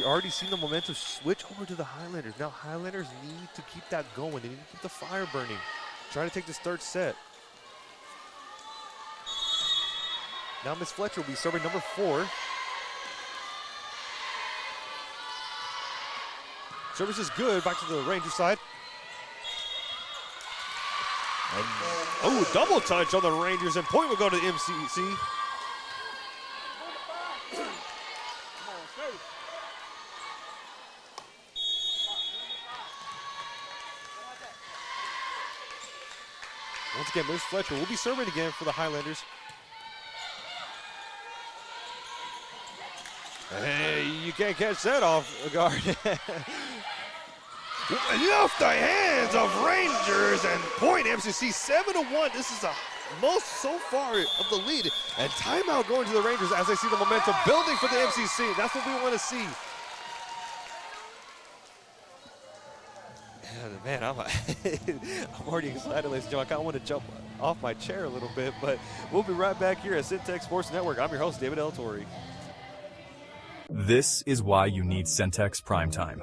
already seen the momentum switch over to the Highlanders. Now Highlanders need to keep that going. They need to keep the fire burning. Try to take this third set. Now Miss Fletcher will be serving number 4. Service is good, back to the Rangers side. And, oh, double touch on the Rangers, and point will go to the MCC. Once again, Miss Fletcher will be serving again for the Highlanders. Hey, you can't catch that off guard. Off the hands of Rangers, and point MCC 7-1. This is the most so far of the lead. And timeout going to the Rangers as they see the momentum building for the MCC. That's what we want to see. Man, I'm already excited, ladies and gentlemen. I kind of want to jump off my chair a little bit, but we'll be right back here at Centex Sports Network. I'm your host, David Del Torre. This is why you need Centex Primetime.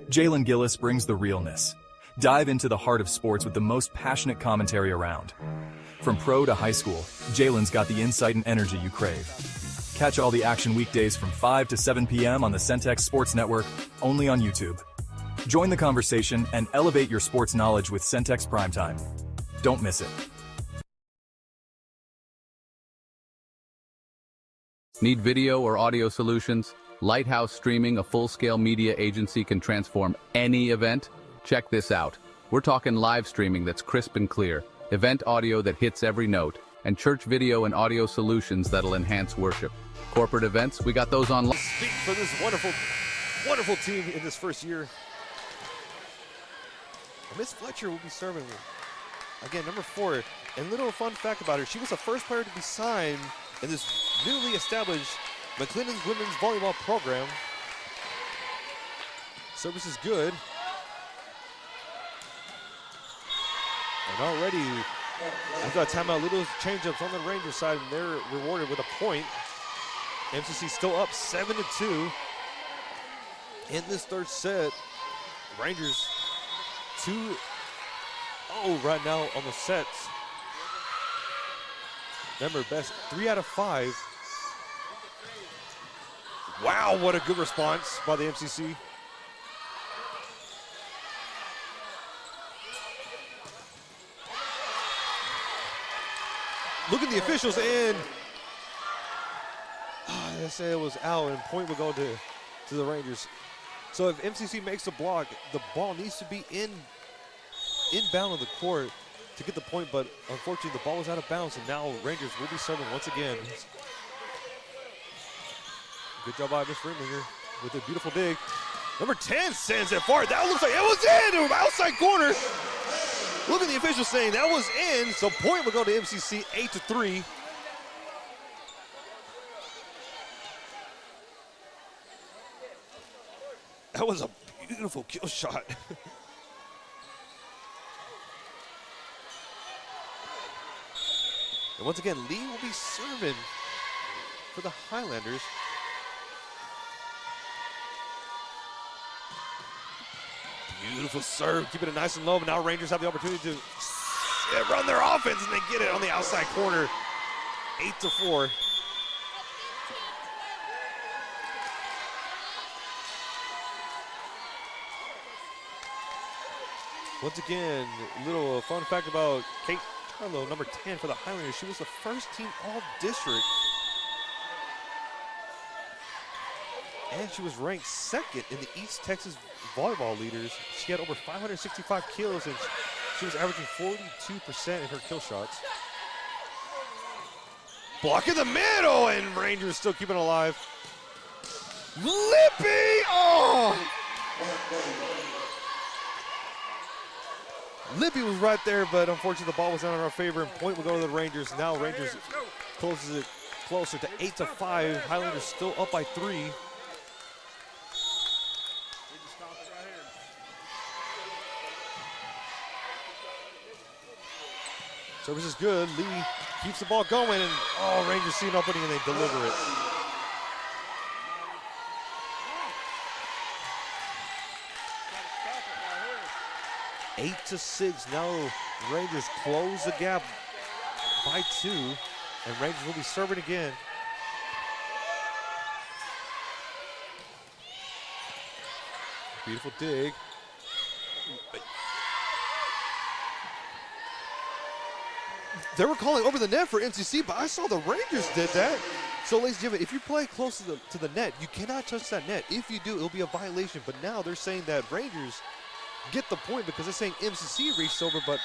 Jalen Gillis brings the realness. Dive into the heart of sports with the most passionate commentary around. From pro to high school, Jalen's got the insight and energy you crave. Catch all the action weekdays from 5 to 7 p.m. on the Centex Sports Network, only on YouTube. Join the conversation and elevate your sports knowledge with Centex Primetime. Don't miss it. Need video or audio solutions? Lighthouse Streaming, a full-scale media agency, can transform any event. Check this out. We're talking live streaming that's crisp and clear, event audio that hits every note, and church video and audio solutions that'll enhance worship. Corporate events, we got those online. Speak for this wonderful team in this first year. Miss Fletcher will be serving, again, number 4. And little fun fact about her, she was the first player to be signed in this newly established McLennan's women's volleyball program. Service is good. And already, after that timeout, little change-ups on the Rangers side, and they're rewarded with a point. MCC still up 7-2. in this third set. Rangers 2-0 right now on the sets. Remember, best 3 out of 5. Wow, what a good response by the MCC. Look at the officials, and they say it was out, and point will go to the Rangers. So if MCC makes the block, the ball needs to be inbound on the court to get the point, but unfortunately the ball was out of bounds, and now Rangers will be serving once again. Good job by Miss Rimlinger with a beautiful dig. Number 10 sends it far. That looks like it was in, outside corner. Look at the official saying that was in, so point will go to MCC 8-3. That was a beautiful kill shot. And once again, Lee will be serving for the Highlanders. Beautiful serve, keeping it nice and low, but now Rangers have the opportunity to run their offense, and they get it on the outside corner, 8-4. Once again, a little fun fact about Kate Carlo, number 10 for the Highlanders. She was the first team all-district, and she was ranked 2nd in the East Texas volleyball leaders. She had over 565 kills, and she was averaging 42% in her kill shots. Block in the middle, and Rangers still keeping it alive. Lippy! Oh! Lippy was right there, but unfortunately the ball was not in our favor, and point will go to the Rangers. Now Rangers closes it closer to 8-5. Highlanders still up by 3. Service is good. Lee keeps the ball going, and Rangers see an opening and they deliver it. Eight to 6. Now Rangers close the gap by 2, and Rangers will be serving again. Beautiful dig. They were calling over the net for MCC, but I saw the Rangers did that. So, ladies and gentlemen, if you play close to the net, you cannot touch that net. If you do, it'll be a violation. But now they're saying that Rangers get the point because they're saying MCC reached over, but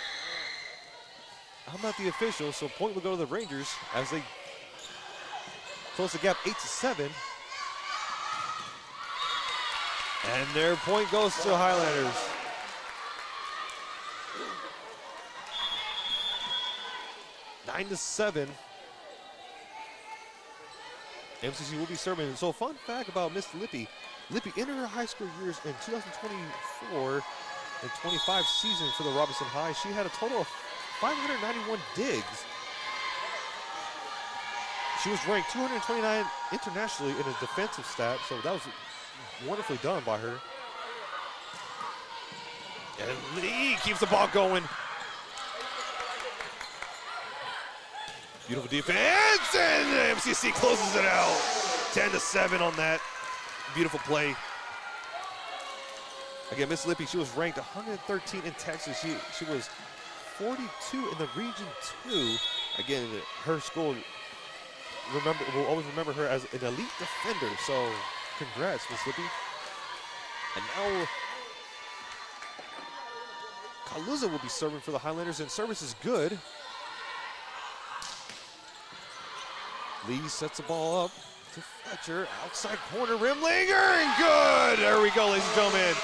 I'm not the official, so point will go to the Rangers as they close the gap 8-7. And their point goes to Highlanders. Nine to 7. MCC will be serving. So, fun fact about Miss Lippy. Lippy, in her high school years in 2024 and 25 season for the Robinson High, she had a total of 591 digs. She was ranked 229 internationally in a defensive stat, so that was wonderfully done by her. And Lee keeps the ball going. Beautiful defense, and MCC closes it out. 10-7 on that. Beautiful play. Again, Miss Lippy, she was ranked 113 in Texas. She was 42 in the region 2. Again, her school will always remember her as an elite defender. So, congrats, Miss Lippy. And now Kaluza will be serving for the Highlanders, and service is good. Lee sets the ball up to Fletcher, outside corner, Rimlinger, and good! There we go, ladies and gentlemen.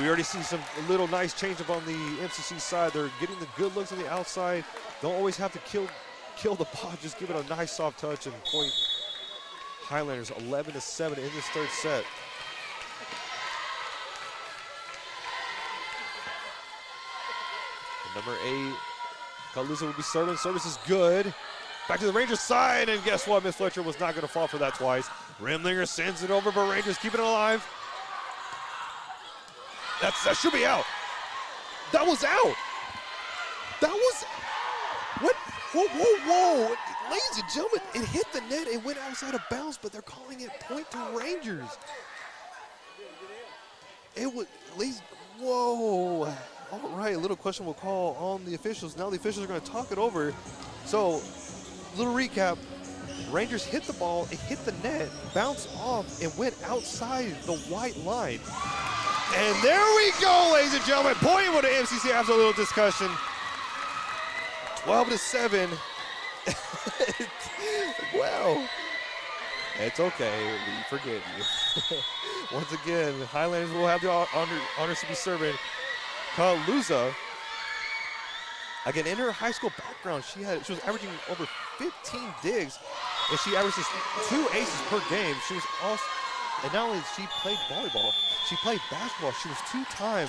We already see some little nice change up on the MCC side. They're getting the good looks on the outside. Don't always have to kill the ball, just give it a nice soft touch and point. Highlanders 11-7 in this third set. And number 8, Kaluza will be serving. Service is good. Back to the Rangers side, and guess what? Miss Fletcher was not going to fall for that twice. Rimlinger sends it over, but Rangers keeping it alive. That should be out. That was out. That was, what? Whoa, whoa, whoa. Ladies and gentlemen, it hit the net. It went outside of bounds, but they're calling it point to Rangers. It was, ladies, whoa. All right, a little questionable call on the officials. Now the officials are going to talk it over. So, little recap. Rangers hit the ball, it hit the net, bounced off, and went outside the white line. And there we go, ladies and gentlemen. Point with the MCC after a little discussion. 12-7. Well, it's okay. We forgive you. Once again, Highlanders will have the honors to be serving Kaluza. Again, in her high school background, she was averaging over 15 digs, and she averages 2 aces per game. She was also, and not only did she played volleyball, she played basketball. She was 2-time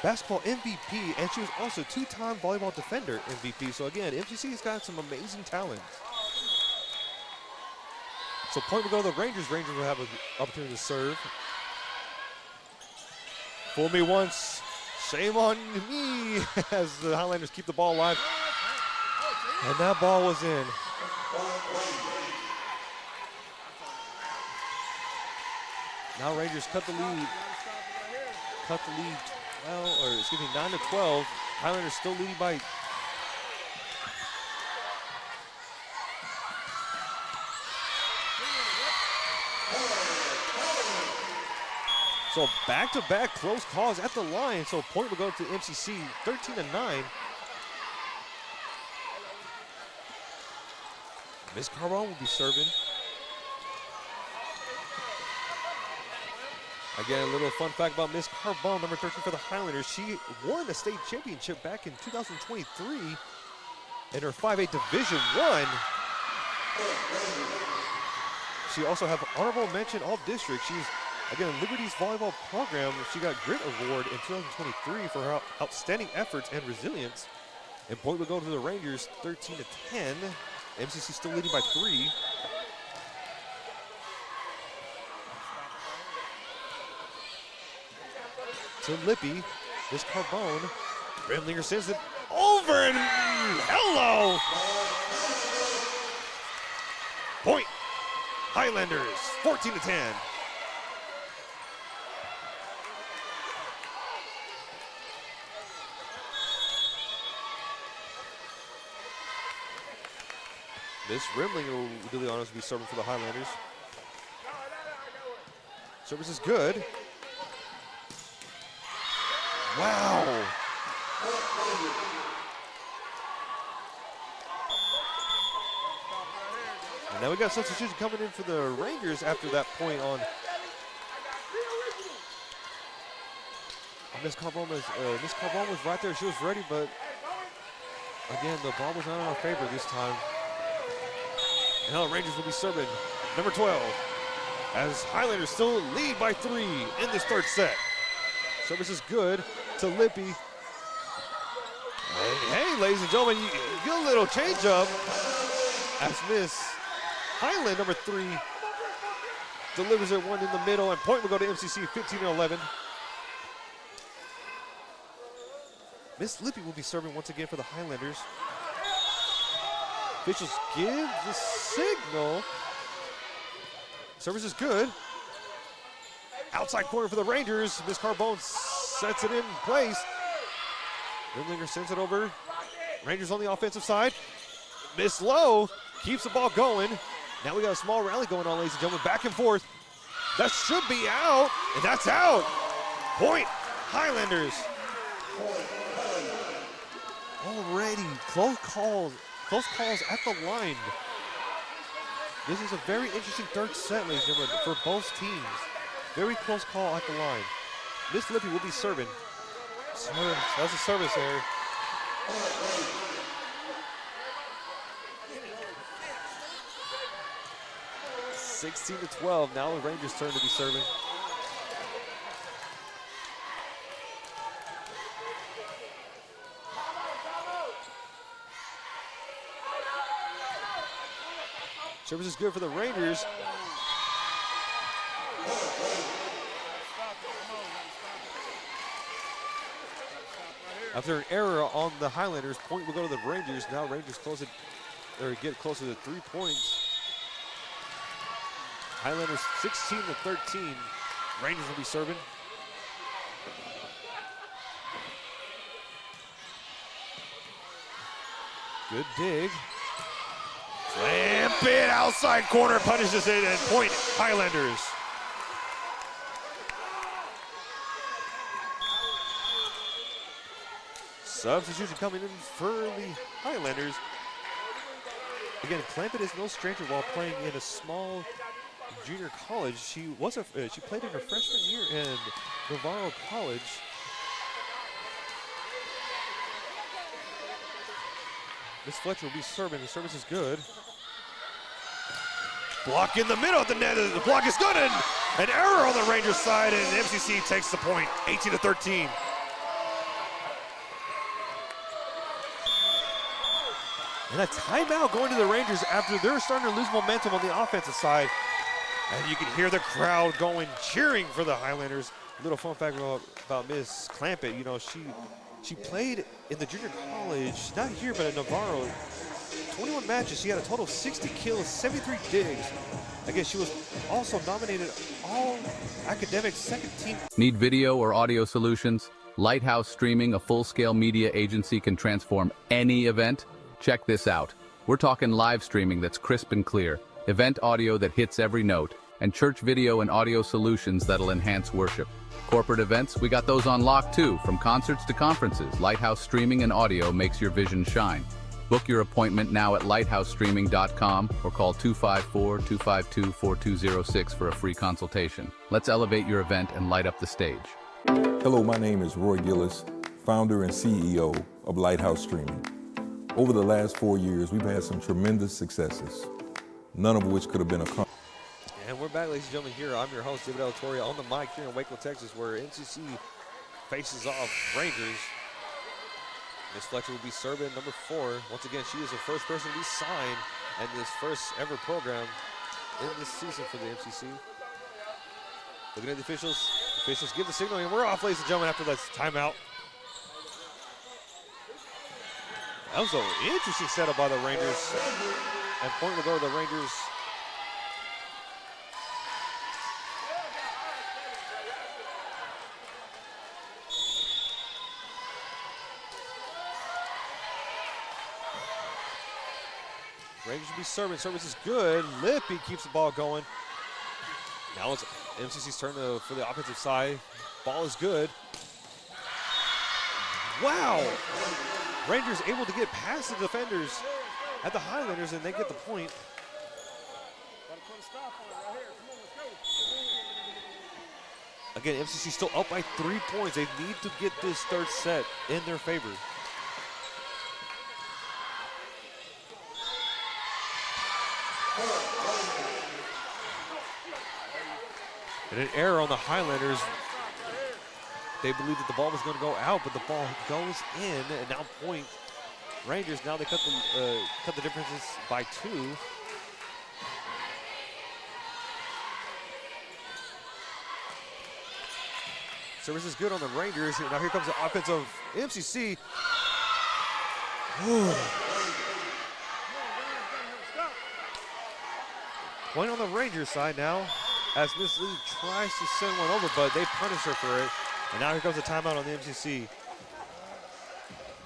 basketball MVP, and she was also 2-time volleyball defender MVP. So again, MCC's got some amazing talents. So point will go to the Rangers. Rangers will have an opportunity to serve. Fool me once, shame on me, as the Highlanders keep the ball alive. And that ball was in. Now Rangers cut the lead. 9-12. Highlanders still leading by. So back-to-back close calls at the line. So point will go to MCC, 13-9. Miss Carbone will be serving. Again, a little fun fact about Miss Carbone, number 13 for the Highlanders. She won the state championship back in 2023 in her 5A Division I. She also have honorable mention all district. She's, again, Liberty's volleyball program. She got Grit Award in 2023 for her outstanding efforts and resilience. And point will go to the Rangers, 13-10. MCC still leading by 3. To Lippy, Miss Carbone. Rimlinger sends it over, and hello! Point, Highlanders, 14-10. Miss Rimlinger will do the honors to be serving for the Highlanders. Service is good. Wow. And now we got substitution coming in for the Rangers after that point on. Miss Carbone was right there. She was ready, but again, the ball was not in our favor this time. And now the Rangers will be serving number 12 as Highlanders still lead by 3 in this third set. Service is good to Lippy. Hey, ladies and gentlemen, you get a little change up as Miss Highland, number 3, delivers it one in the middle, and point will go to MCC, 15-11. Miss Lippy will be serving once again for the Highlanders. Officials give the signal. Service is good. Outside corner for the Rangers. Miss Carbone sets it in place. Rimlinger sends it over. Rangers on the offensive side. Miss Lowe keeps the ball going. Now we got a small rally going on, ladies and gentlemen. Back and forth. That should be out, and that's out. Point, Highlanders. Already close calls at the line. This is a very interesting third set, ladies and gentlemen, for both teams. Very close call at the line. Miss Lippy will be serving. That's a service error. (16-12). Now the Rangers' turn to be serving. Service is good for the Rangers. After an error on the Highlanders, point will go to the Rangers. Now Rangers close it, or get closer to 3 points. Highlanders 16-13. Rangers will be serving. Good dig. Slamp it, outside corner, punishes it, and point Highlanders. Substitution coming in for the Highlanders. Again, Clampett is no stranger while playing in a small junior college. She played in her freshman year in Navarro College. Miss Fletcher will be serving. The service is good. Block in the middle of the net. The block is good, and an error on the Rangers side, and MCC takes the point, 18-13. And a timeout going to the Rangers after they're starting to lose momentum on the offensive side. And you can hear the crowd going, cheering for the Highlanders. A little fun fact about Miss Clampett, you know, she played in the junior college, not here, but at Navarro. 21 matches, she had a total of 60 kills, 73 digs. Again, she was also nominated All-Academic Second Team. Need video or audio solutions? Lighthouse Streaming, a full-scale media agency, can transform any event. Check this out. We're talking live streaming that's crisp and clear, event audio that hits every note, and church video and audio solutions that'll enhance worship. Corporate events, we got those on lock too. From concerts to conferences, Lighthouse Streaming and Audio makes your vision shine. Book your appointment now at lighthousestreaming.com or call 254-252-4206 for a free consultation. Let's elevate your event and light up the stage. Hello, my name is Roy Gillis, founder and CEO of Lighthouse Streaming. Over the last 4 years, we've had some tremendous successes, none of which could have been accomplished. And we're back, ladies and gentlemen, here. I'm your host, David Alatoria, on the mic here in Waco, Texas, where MCC faces off Rangers. Miss Fletcher will be serving number 4. Once again, she is the first person to be signed in this first ever program in this season for the MCC. Looking at the officials give the signal, and we're off, ladies and gentlemen, after that timeout. That was an interesting setup by the Rangers. And point will go to the Rangers. Rangers will be serving. Service is good. Lippy keeps the ball going. Now it's MCC's turn for the offensive side. Ball is good. Wow! Rangers able to get past the defenders at the Highlanders, and they get the point. Again, MCC still up by 3 points. They need to get this third set in their favor. And an error on the Highlanders. They believed that the ball was going to go out, but the ball goes in, and now point Rangers. Now they cut the differences by 2. Service is good on the Rangers. Now here comes the offense of MCC. Point on the Rangers side now, as Miss Lee tries to send one over, but they punish her for it. And now here comes a timeout on the MCC.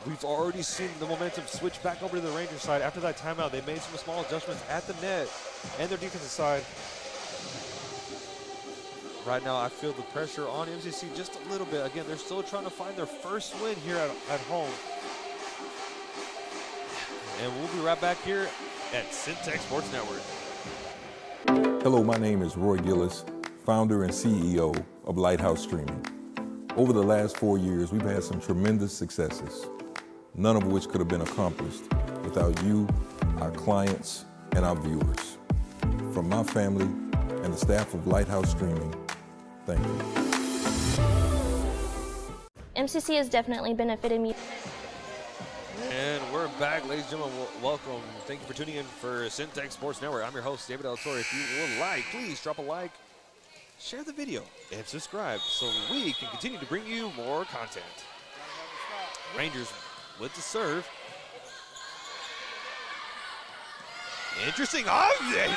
We've already seen the momentum switch back over to the Rangers side. After that timeout, they made some small adjustments at the net and their defensive side. Right now, I feel the pressure on MCC just a little bit. Again, they're still trying to find their first win here at home. And we'll be right back here at Centex Sports Network. Hello, my name is Roy Gillis, founder and CEO of Lighthouse Streaming. Over the last 4 years, we've had some tremendous successes, none of which could have been accomplished without you, our clients, and our viewers. From my family and the staff of Lighthouse Streaming, thank you. MCC has definitely benefited me. And we're back, ladies and gentlemen. Welcome. Thank you for tuning in for Centex Sports Network. I'm your host, David Del Toro. If you would like, please drop a like, share the video, and subscribe so we can continue to bring you more content. Rangers with the serve. Interesting object.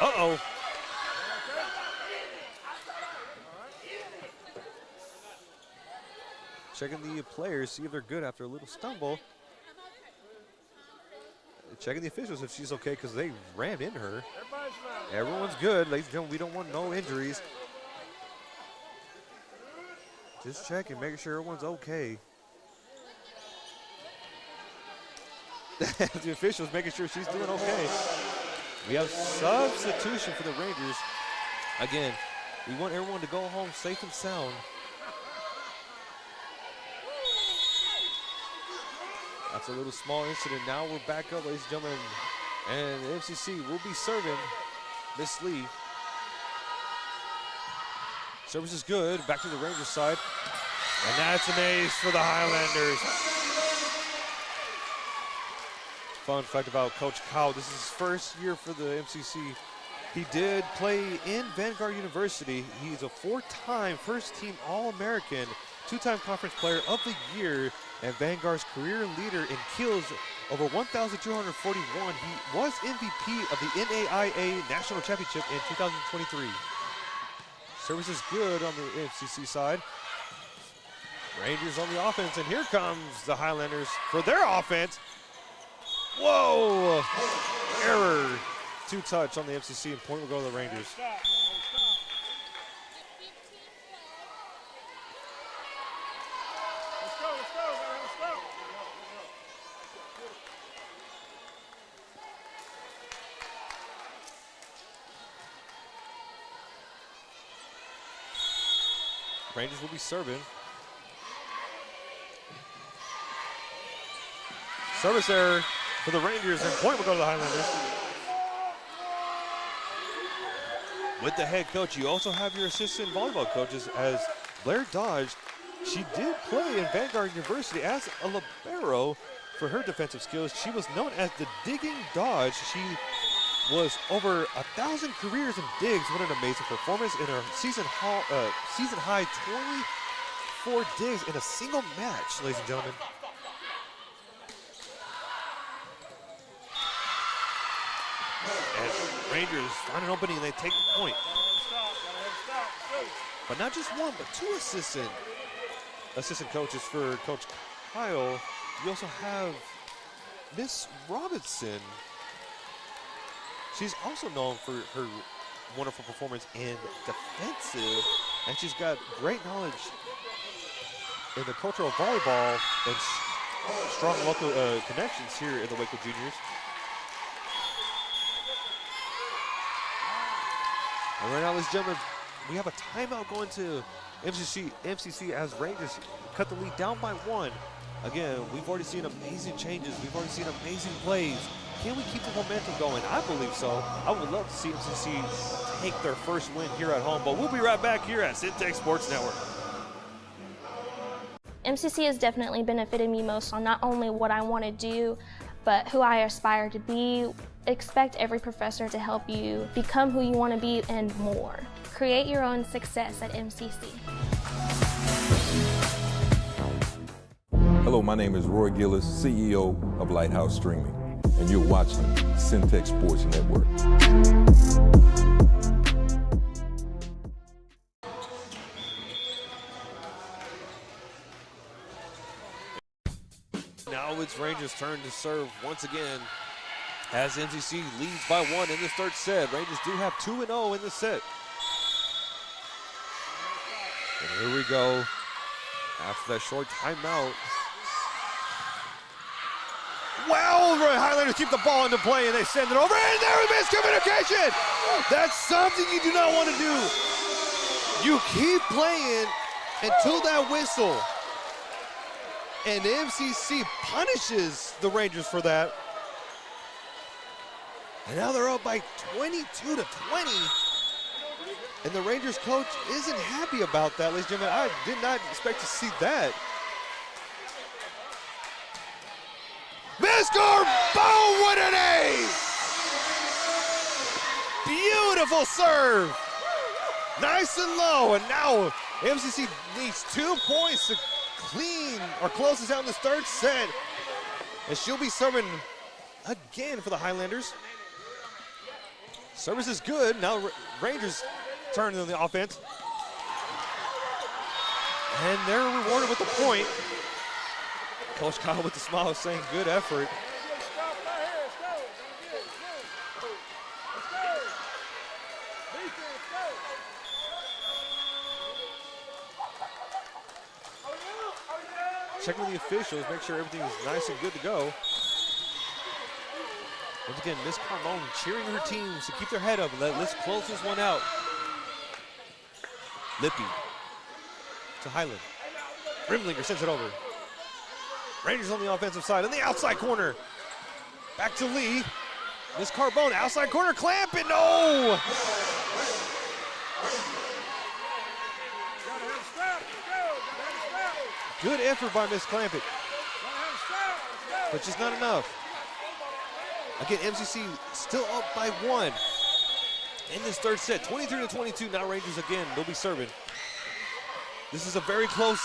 Uh-oh. Checking the players, see if they're good after a little stumble. Checking the officials if she's okay because they rammed into her. Everyone's good, ladies and gentlemen. We don't want no injuries. Just checking, making sure everyone's okay. The officials making sure she's doing okay. We have substitution for the Rangers. Again, we want everyone to go home safe and sound. That's a little small incident. Now we're back up, ladies and gentlemen. And the MCC will be serving Miss Lee. Service is good. Back to the Rangers side. And that's an ace for the Highlanders. Fun fact about Coach Kyle, this is his first year for the MCC. He did play in Vanguard University. He's a four-time first-team All-American, two-time Conference Player of the Year, and Vanguard's career leader in kills over 1,241. He was MVP of the NAIA National Championship in 2023. Service is good on the MCC side. Rangers on the offense, and here comes the Highlanders for their offense. Whoa! Error. Two touch on the MCC, and point will go to the Rangers. Rangers will be serving. Service error for the Rangers, and point will go to the Highlanders. With the head coach, you also have your assistant volleyball coaches, as Blair Dodge. She did play in Vanguard University as a libero for her defensive skills. She was known as the Digging Dodge. She was over 1,000 careers in digs. What an amazing performance in her season high 24 digs in a single match, ladies and gentlemen. And Rangers find an opening and they take the point. But not just one, but two assistant coaches for Coach Kyle. You also have Miss Robinson. She's also known for her wonderful performance in defensive, and she's got great knowledge in the culture of volleyball and strong local connections here in the Waco Juniors. And right now, ladies and gentlemen, we have a timeout going to MCC as Rangers cut the lead down by one. Again, we've already seen amazing changes. We've already seen amazing plays. Can we keep the momentum going? I believe so. I would love to see MCC take their first win here at home, but we'll be right back here at Centex Sports Network. MCC has definitely benefited me most on not only what I want to do, but who I aspire to be. Expect every professor to help you become who you want to be and more. Create your own success at MCC. Hello, my name is Roy Gillis, CEO of Lighthouse Streaming, and you're watching Centex Sports Network. Now it's Rangers' turn to serve once again as MCC leads by one in this third set. Rangers do have 2-0 in this set. And here we go. After that short timeout. Well, Highlanders keep the ball into play and they send it over, and there is miscommunication. That's something you do not want to do. You keep playing until that whistle. And MCC punishes the Rangers for that. And now they're up by 22-20. And the Rangers coach isn't happy about that, ladies and gentlemen. I did not expect to see that. Miss Carbone with an ace! Beautiful serve. Nice and low, and now MCC needs 2 points to clean or close this out in this third set. And she'll be serving again for the Highlanders. Service is good. Now Rangers turn on the offense. And they're rewarded with the point. Coach Kyle with the smile saying good effort. Check with the officials, make sure everything is nice and good to go. Once again, Miss Carbone cheering her teams to keep their head up. Let's close this one out. Lippy to Highland. Rimlinger sends it over. Rangers on the offensive side, in the outside corner. Back to Lee. Miss Carbone, outside corner, clamp it, no! Good effort by Miss Clampett, but just not enough. Again, MCC still up by 1 in this third set, 23-22. Now Rangers again, they'll be serving. This is a very close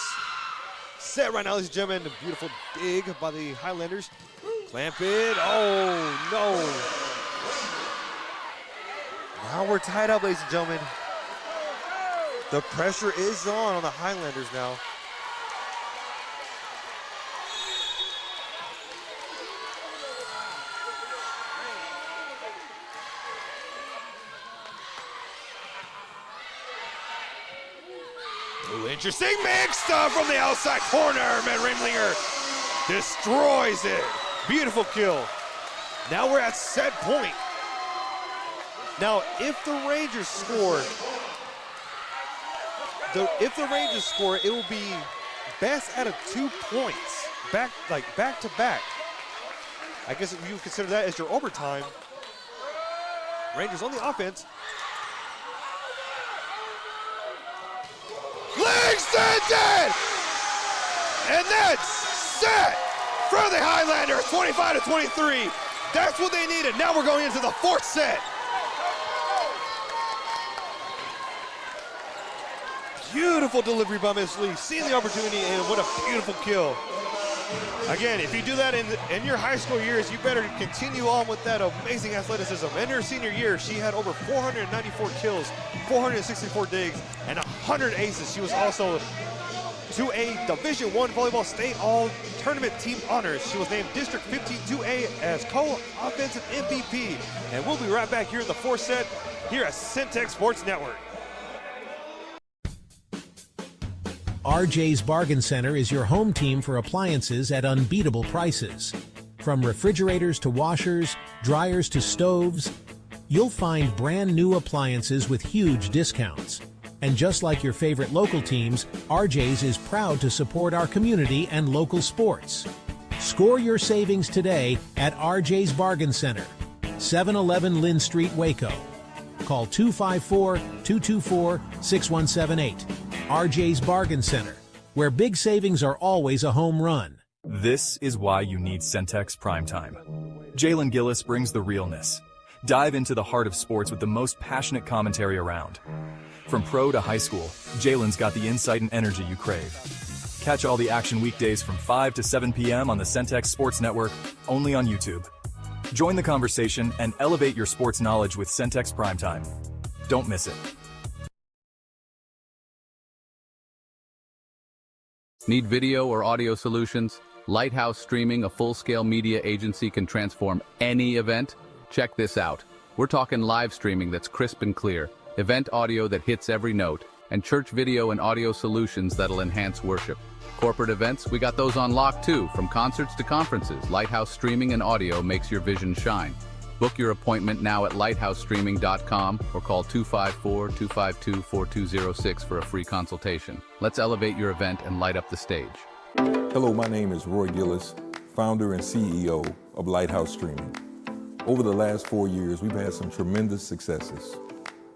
set right now, ladies and gentlemen. A beautiful dig by the Highlanders. Clamp it, oh no. Now we're tied up, ladies and gentlemen. The pressure is on the Highlanders now. Ooh, interesting mix from the outside corner. Man, Rimlinger destroys it. Beautiful kill. Now we're at set point. Now, if the Rangers score, it will be best out of 2 points, back to back. I guess if you consider that as your overtime. Rangers on the offense. Leg sends it! And that's set for the Highlanders, 25-23. That's what they needed. Now we're going into the fourth set. Beautiful delivery by Miss Lee, seeing the opportunity, and what a beautiful kill. Again, if you do that in your high school years, you better continue on with that amazing athleticism. In her senior year, she had over 494 kills, 464 digs, and 100 aces. She was also to a Division I volleyball state all-tournament team honors. She was named District 15-2A as co-offensive MVP. And we'll be right back here in the fourth set here at Centex Sports Network. RJ's Bargain Center is your home team for appliances at unbeatable prices. From refrigerators to washers, dryers to stoves, you'll find brand new appliances with huge discounts. And just like your favorite local teams, RJ's is proud to support our community and local sports. Score your savings today at RJ's Bargain Center, 711 Lynn Street, Waco. Call 254-224-6178. RJ's Bargain Center, where big savings are always a home run. This is why you need Centex Primetime. Jalen Gillis brings the realness. Dive into the heart of sports with the most passionate commentary around. From pro to high school, Jalen's got the insight and energy you crave. Catch all the action weekdays from 5 to 7 p.m. on the Centex Sports Network, only on YouTube. Join the conversation and elevate your sports knowledge with Centex Primetime. Don't miss it. Need video or audio solutions? Lighthouse Streaming, a full-scale media agency, can transform any event. Check this out. We're talking live streaming that's crisp and clear, event audio that hits every note, and church video and audio solutions that'll enhance worship. Corporate events, we got those on lock too. From concerts to conferences, Lighthouse Streaming and Audio makes your vision shine. Book your appointment now at lighthousestreaming.com or call 254-252-4206 for a free consultation. Let's elevate your event and light up the stage. Hello, my name is Roy Gillis, founder and CEO of Lighthouse Streaming. Over the last 4 years, we've had some tremendous successes,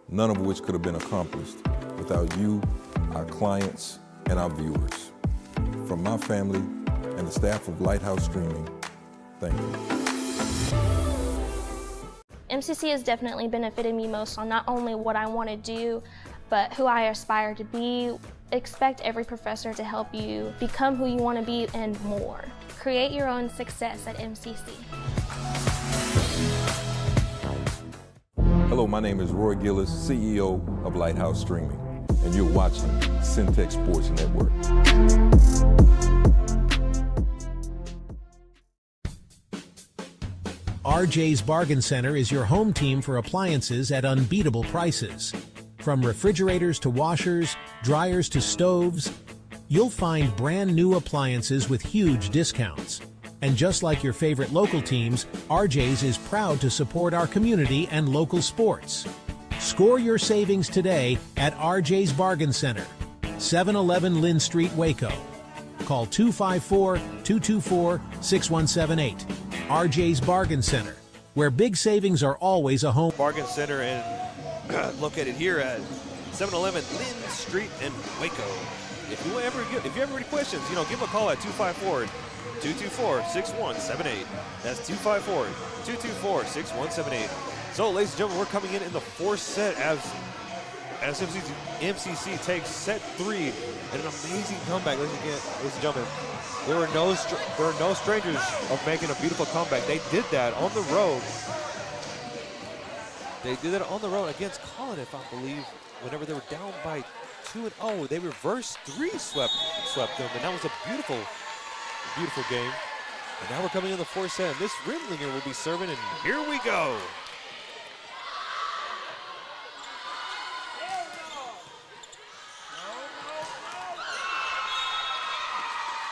none of which could have been accomplished without you, our clients, and our viewers. From my family and the staff of Lighthouse Streaming, Thank you. MCC has definitely benefited me most on not only what I want to do, but who I aspire to be. Expect every professor to help you become who you want to be and more. Create your own success at MCC. Hello, my name is Roy Gillis, CEO of Lighthouse Streaming, and you're watching Centex Sports Network. RJ's Bargain Center is your home team for appliances at unbeatable prices. From refrigerators to washers, dryers to stoves, you'll find brand new appliances with huge discounts. And just like your favorite local teams, RJ's is proud to support our community and local sports. Score your savings today at RJ's Bargain Center, 711 Lynn Street, Waco. Call 254-224-6178. RJ's Bargain Center, where big savings are always a home. Bargain Center, and located here at 711 Lynn Street in Waco. If you ever have any questions, give them a call at 254-224-6178. That's 254-224-6178. So, ladies and gentlemen, we're coming in the fourth set as MCC takes set 3 and an amazing comeback, ladies and gentlemen. There are no strangers of making a beautiful comeback. They did that on the road. They did that on the road against Colin, if I believe, whenever they were down by 2-0. They reversed 3, swept them, and that was a beautiful game. And now we're coming in the fourth set, and Miss Rimlinger will be serving, and here we go.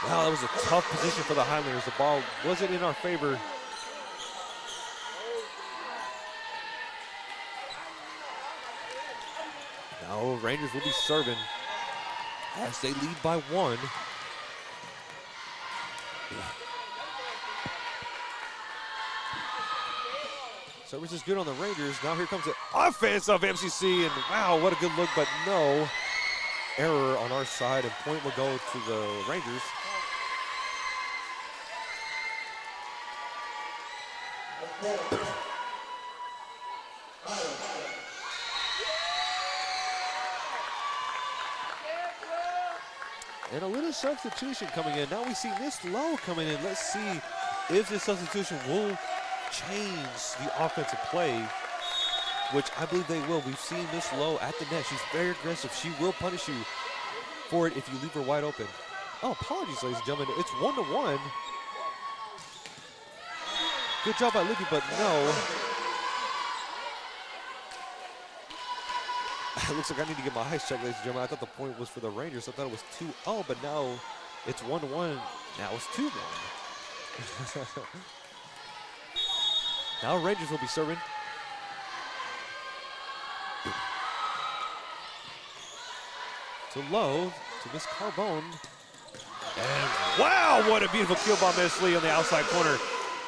Wow, that was a tough position for the Highlanders. The ball wasn't in our favor. Now Rangers will be serving as they lead by 1. Service is good on the Rangers. Now here comes the offense of MCC, and wow, what a good look, but no error on our side, and point will go to the Rangers. And a little substitution coming in. Now we see Miss Lowe coming in. Let's see if this substitution will change the offensive play, which I believe they will. We've seen Miss Lowe at the net. She's very aggressive. She will punish you for it if you leave her wide open. Oh, apologies, ladies and gentlemen. It's 1-1. Good job by Libby, but no. It looks like I need to get my eyes checked, ladies and gentlemen. I thought the point was for the Rangers. I thought it was 2-0, but now it's 1-1. Now it's 2-1. Now Rangers will be serving. To Lowe, to Miss Carbone. And wow, what a beautiful kill by Miss Lee on the outside corner.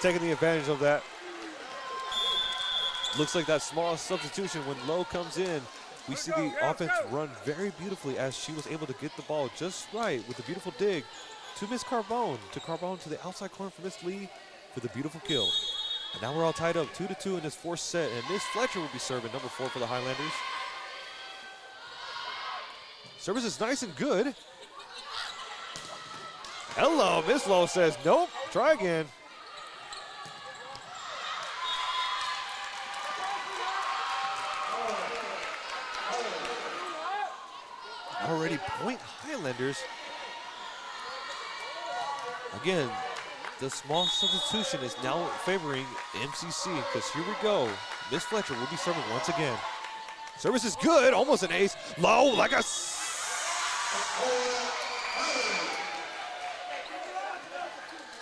Taking the advantage of that. Looks like that small substitution when Lowe comes in. We see the offense run very beautifully as she was able to get the ball just right with a beautiful dig to Miss Carbone. To Carbone to the outside corner for Miss Lee for the beautiful kill. And now we're all tied up 2-2 in this fourth set. And Miss Fletcher will be serving, number 4 for the Highlanders. Service is nice and good. Hello, Miss Lowe says, nope, try again. Already point Highlanders. Again, the small substitution is now favoring MCC because here we go. Miss Fletcher will be serving once again. Service is good, almost an ace. Low, like a...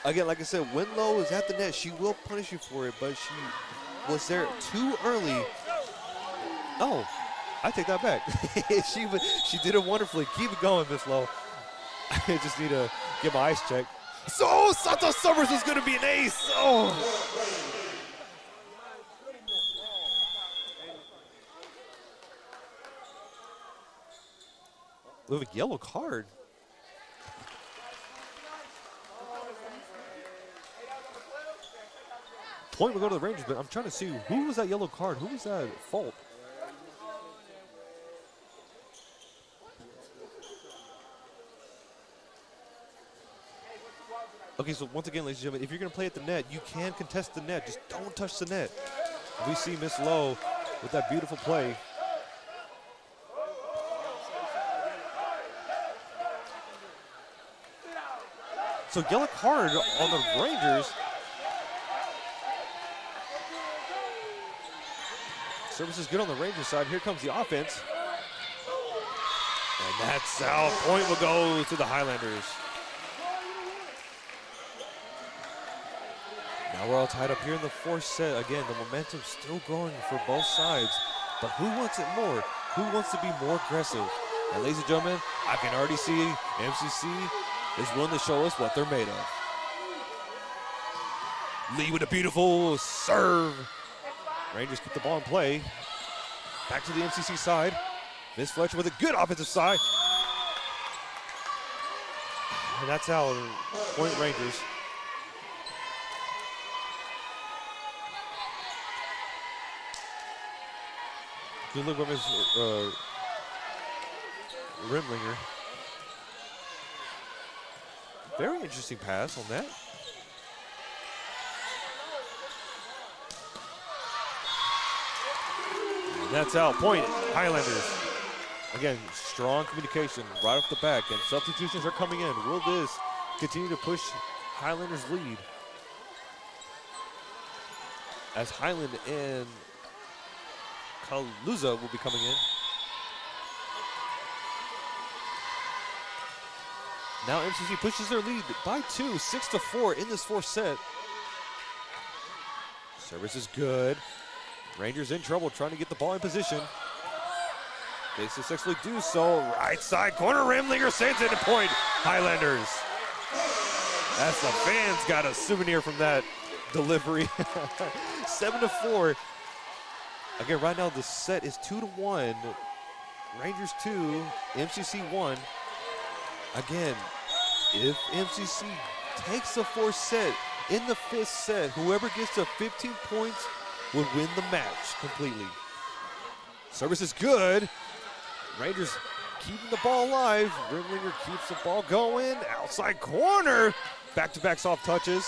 Again, like I said, when Lowe is at the net, she will punish you for it, but she was there too early. Oh. I take that back. she did it wonderfully. Keep it going, Miss Lowe. I just need to get my eyes checked. So Santos Summers is going to be an ace. Oh. We have a yellow card. Point will go to the Rangers, but I'm trying to see who was that yellow card? Who was that fault? Okay, so once again, ladies and gentlemen, if you're going to play at the net, you can contest the net. Just don't touch the net. We see Miss Lowe with that beautiful play. So yellow card on the Rangers. Service is good on the Rangers side. Here comes the offense. And that's how point will go to the Highlanders. Now we're all tied up here in the fourth set. Again, the momentum's still growing for both sides. But who wants it more? Who wants to be more aggressive? And ladies and gentlemen, I can already see MCC is willing to show us what they're made of. Lee with a beautiful serve. Rangers keep the ball in play. Back to the MCC side. Miss Fletcher with a good offensive side. And that's how point Rangers. Good look by Miss Rimlinger. Very interesting pass on that. And that's out. Point Highlanders. Again, strong communication right off the back, and substitutions are coming in. Will this continue to push Highlanders' lead? As Highland and Kaluza will be coming in. Now MCC pushes their lead by 2, 6-4 in this fourth set. Service is good. Rangers in trouble trying to get the ball in position. They successfully do so. Right side corner, Rimlinger sends it to point. Highlanders. That's the fans got a souvenir from that delivery. 7-4. Again, right now the set is 2-1. Rangers 2, MCC 1. Again, if MCC takes the fourth set in the fifth set, whoever gets to 15 points would win the match completely. Service is good. Rangers keeping the ball alive. Rimlinger keeps the ball going. Outside corner. Back-to-back soft touches.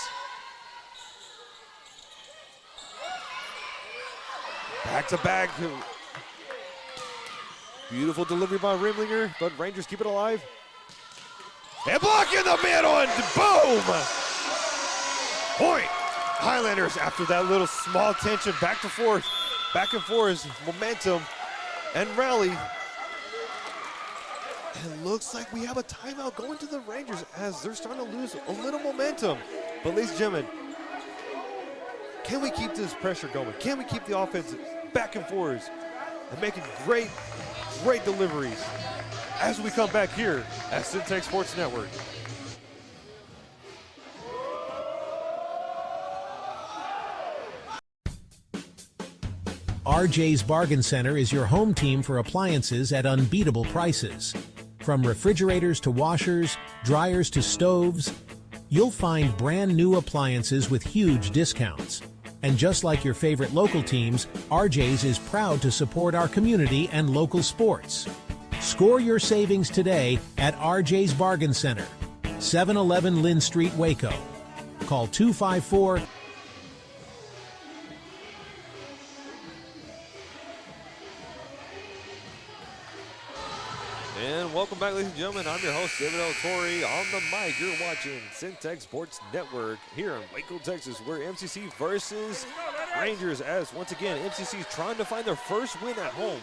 Back-to-back. Beautiful delivery by Rimlinger, but Rangers keep it alive. And block in the middle, and boom! Point. Highlanders after that little small tension, back and forth, momentum, and rally. And it looks like we have a timeout going to the Rangers as they're starting to lose a little momentum. But ladies and gentlemen, can we keep this pressure going? Can we keep the offense back and forth and making great deliveries as we come back here at Centex Sports Network? RJ's Bargain Center is your home team for appliances at unbeatable prices. From refrigerators to washers, dryers to stoves, you'll find brand new appliances with huge discounts. And just like your favorite local teams, RJ's is proud to support our community and local sports. Score your savings today at RJ's Bargain Center, 711 Lynn Street, Waco. Call 254 And welcome back, ladies and gentlemen. I'm your host, David L. Torrey. On the mic, you're watching Centex Sports Network here in Waco, Texas, where MCC versus Rangers, as once again, MCC is trying to find their first win at home.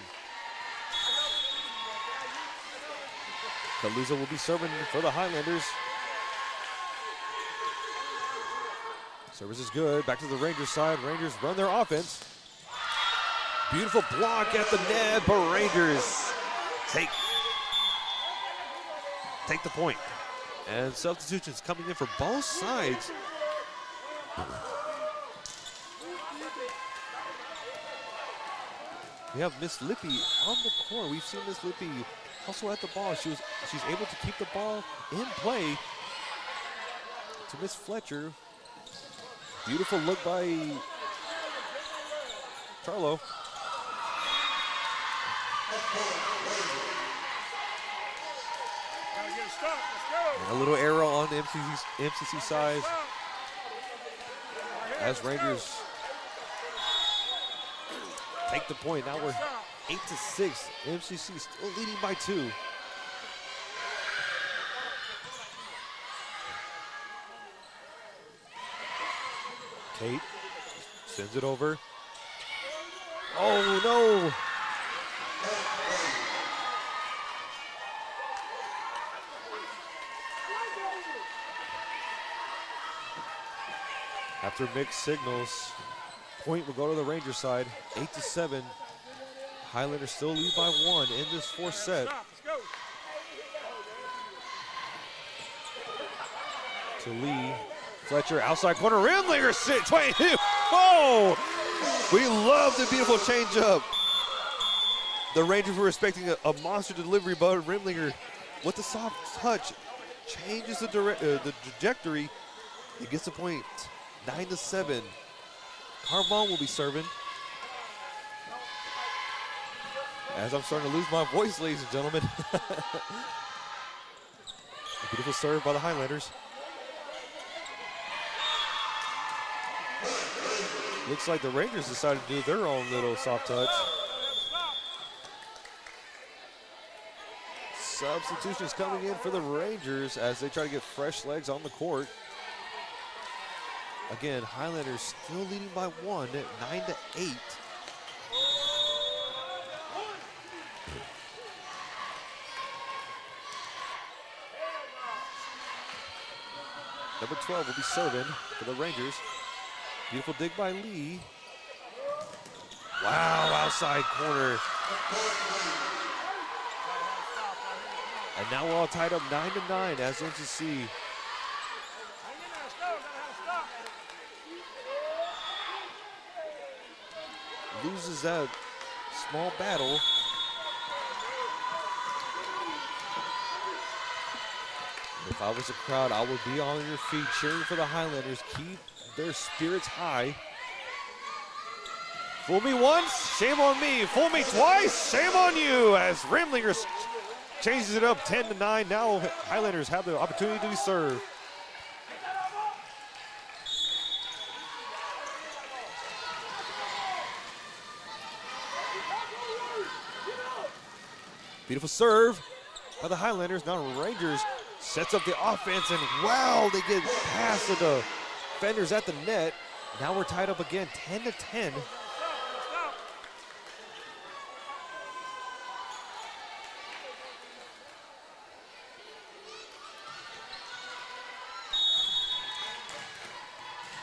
Kaluza will be serving for the Highlanders. Service is good. Back to the Rangers side. Rangers run their offense. Beautiful block at the net, but Rangers take the point. And substitutions coming in for both sides. We have Miss Lippy on the court. We've seen Miss Lippy hustle at the ball. She's able to keep the ball in play to Miss Fletcher. Beautiful look by Charlo. Gotta get a stop. Let's go. A little arrow on the MCC side as Rangers take the point. Now we're 8-6. MCC still leading by 2. Kate sends it over. Oh no! After mixed signals, point will go to the Rangers side, 8-7. Highlanders still lead by 1 in this 4th set. Stop. Let's go. To Lee. Fletcher, outside corner, Rimlinger, 22. Oh! We love the beautiful changeup. The Rangers were expecting a monster delivery, but Rimlinger, with the soft touch, changes the trajectory. He gets the point, 9-7. Carbon will be serving. As I'm starting to lose my voice, ladies and gentlemen. A beautiful serve by the Highlanders. Looks like the Rangers decided to do their own little soft touch. Substitutions coming in for the Rangers as they try to get fresh legs on the court. Again, Highlanders still leading by 1 at 9-8. Number 12 will be serving for the Rangers. Beautiful dig by Lee. Wow, outside corner. And now we're all tied up 9-9 as MCC loses that small battle. If I was a crowd, I would be on your feet cheering for the Highlanders. Keep their spirits high. Fool me once, shame on me. Fool me twice, shame on you. As Rimlinger changes it up 10-9. Now Highlanders have the opportunity to serve. Beautiful serve by the Highlanders. Now Rangers sets up the offense, and wow, they get past the defenders at the net. Now we're tied up again, 10-10.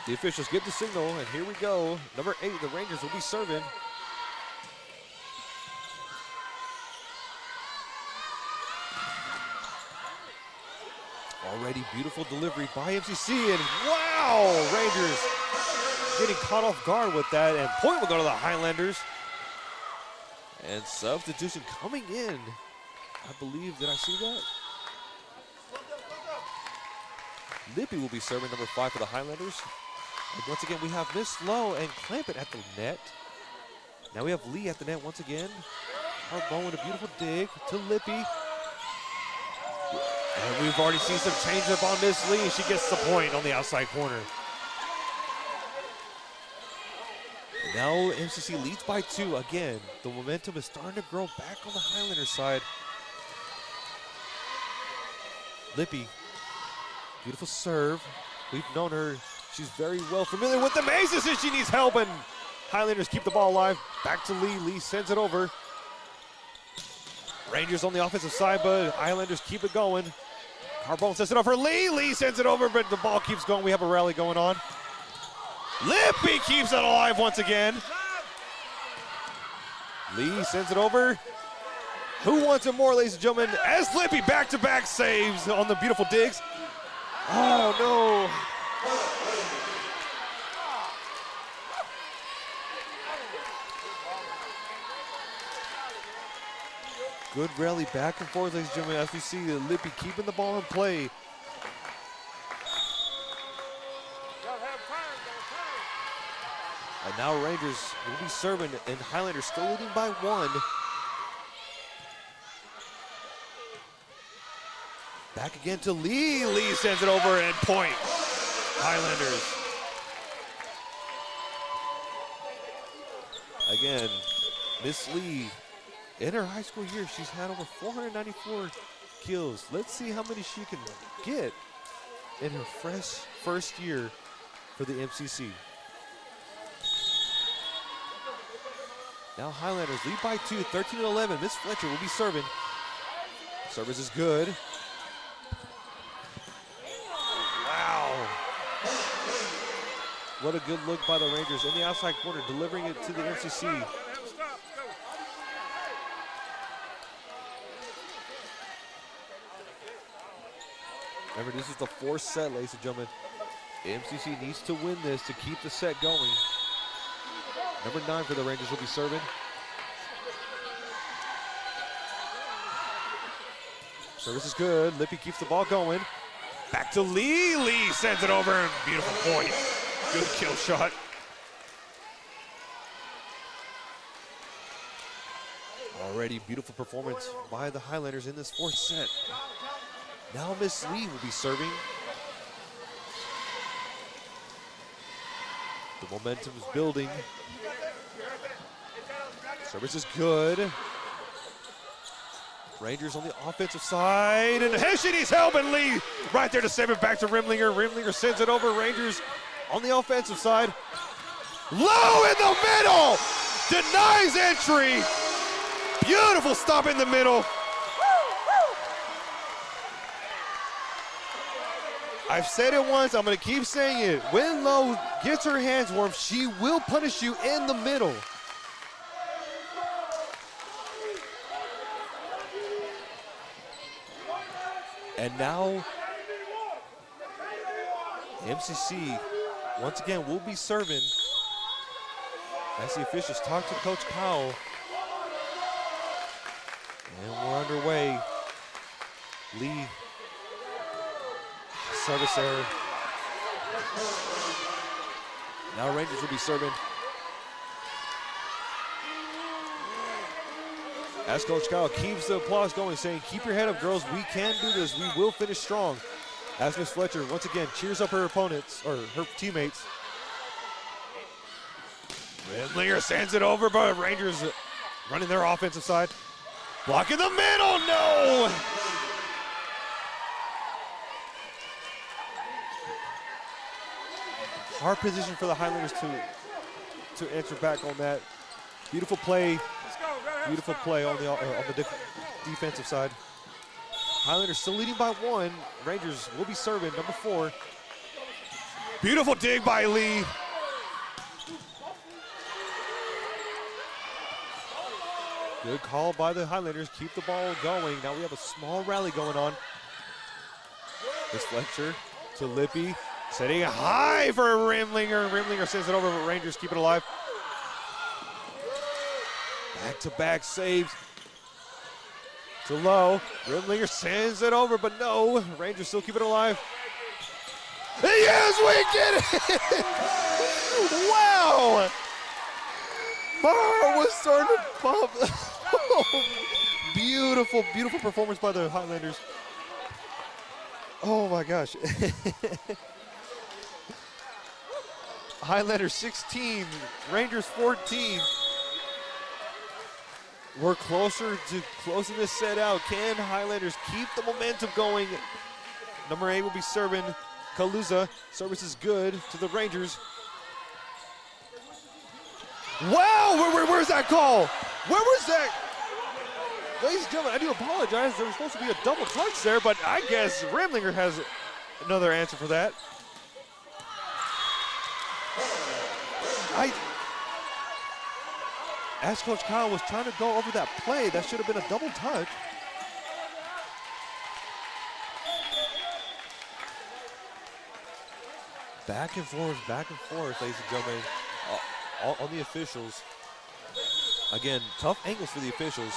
The officials get the signal, and here we go. Number 8, the Rangers will be serving. Already beautiful delivery by MCC, and wow, Rangers getting caught off guard with that, and point will go to the Highlanders. And substitution coming in. I believe, did I see that? Lippy will be serving, number 5 for the Highlanders. And once again, we have Miss Lowe and Clampett at the net. Now we have Lee at the net once again. Harbone with a beautiful dig to Lippy. And we've already seen some change up on Miss Lee, and she gets the point on the outside corner. And now MCC leads by 2 again. The momentum is starting to grow back on the Highlander side. Lippy, beautiful serve. We've known her. She's very well familiar with the mazes, and she needs help, and Highlanders keep the ball alive. Back to Lee. Lee sends it over. Rangers on the offensive side, but Highlanders keep it going. Carbone sends it over. Lee sends it over, but the ball keeps going. We have a rally going on. Lippy keeps it alive once again. Lee sends it over. Who wants it more, ladies and gentlemen? As Lippy back-to-back saves on the beautiful digs. Oh, no. Good rally back and forth, ladies and gentlemen, as we see Lippy keeping the ball in play. And now Rangers will be serving, and Highlanders still leading by 1. Back again to Lee. Lee sends it over and point. Highlanders. Again, Miss Lee, in her high school year, she's had over 494 kills. Let's see how many she can get in her first year for the MCC. Now Highlanders lead by 2, 13-11. Miss Fletcher will be serving. Service is good. Wow. What a good look by the Rangers in the outside corner, delivering it to the MCC. Remember, this is the 4th set, ladies and gentlemen. MCC needs to win this to keep the set going. Number 9 for the Rangers will be serving. Service is good. Lippy keeps the ball going. Back to Lee. Lee sends it over. Beautiful point. Good kill shot. Already beautiful performance by the Highlanders in this 4th set. Now Miss Lee will be serving. The momentum is building. Service is good. Rangers on the offensive side, and hey, she needs help, and Lee right there to save it back to Rimlinger. Rimlinger sends it over. Rangers on the offensive side. Low in the middle! Denies entry. Beautiful stop in the middle. I've said it once, I'm gonna keep saying it. When Lowe gets her hands warm, she will punish you in the middle. And now, MCC, once again, will be serving as the officials talk to Coach Powell. And we're underway. Lee, service error. Now Rangers will be serving. As Coach Kyle keeps the applause going, saying, keep your head up, girls. We can do this. We will finish strong. As Miss Fletcher, once again, cheers up her opponents, or her teammates. Ridlinger sends it over, but Rangers running their offensive side. Block in the middle, no! Hard position for the Highlanders to answer back on that. Beautiful play. Beautiful play on the defensive side. Highlanders still leading by 1. Rangers will be serving, number 4. Beautiful dig by Lee. Good call by the Highlanders. Keep the ball going. Now we have a small rally going on. Miss Fletcher to Lippy. Setting it high for Rimlinger. Rimlinger sends it over, but Rangers keep it alive. Back-to-back saves to Lowe. Rimlinger sends it over, but no. Rangers still keep it alive. Yes, we get it! Wow! My heart was starting to pump. Beautiful, beautiful performance by the Highlanders. Oh my gosh. Highlanders 16, Rangers 14. We're closer to closing this set out. Can Highlanders keep the momentum going? Number 8 will be serving Kaluza. Service is good to the Rangers. Wow, where's that call? Where was that? Ladies and gentlemen, I do apologize. There was supposed to be a double touch there, but I guess Rimlinger has another answer for that. As Coach Kyle was trying to go over that play, that should have been a double touch. Back and forth, ladies and gentlemen, on the officials. Again, tough angles for the officials.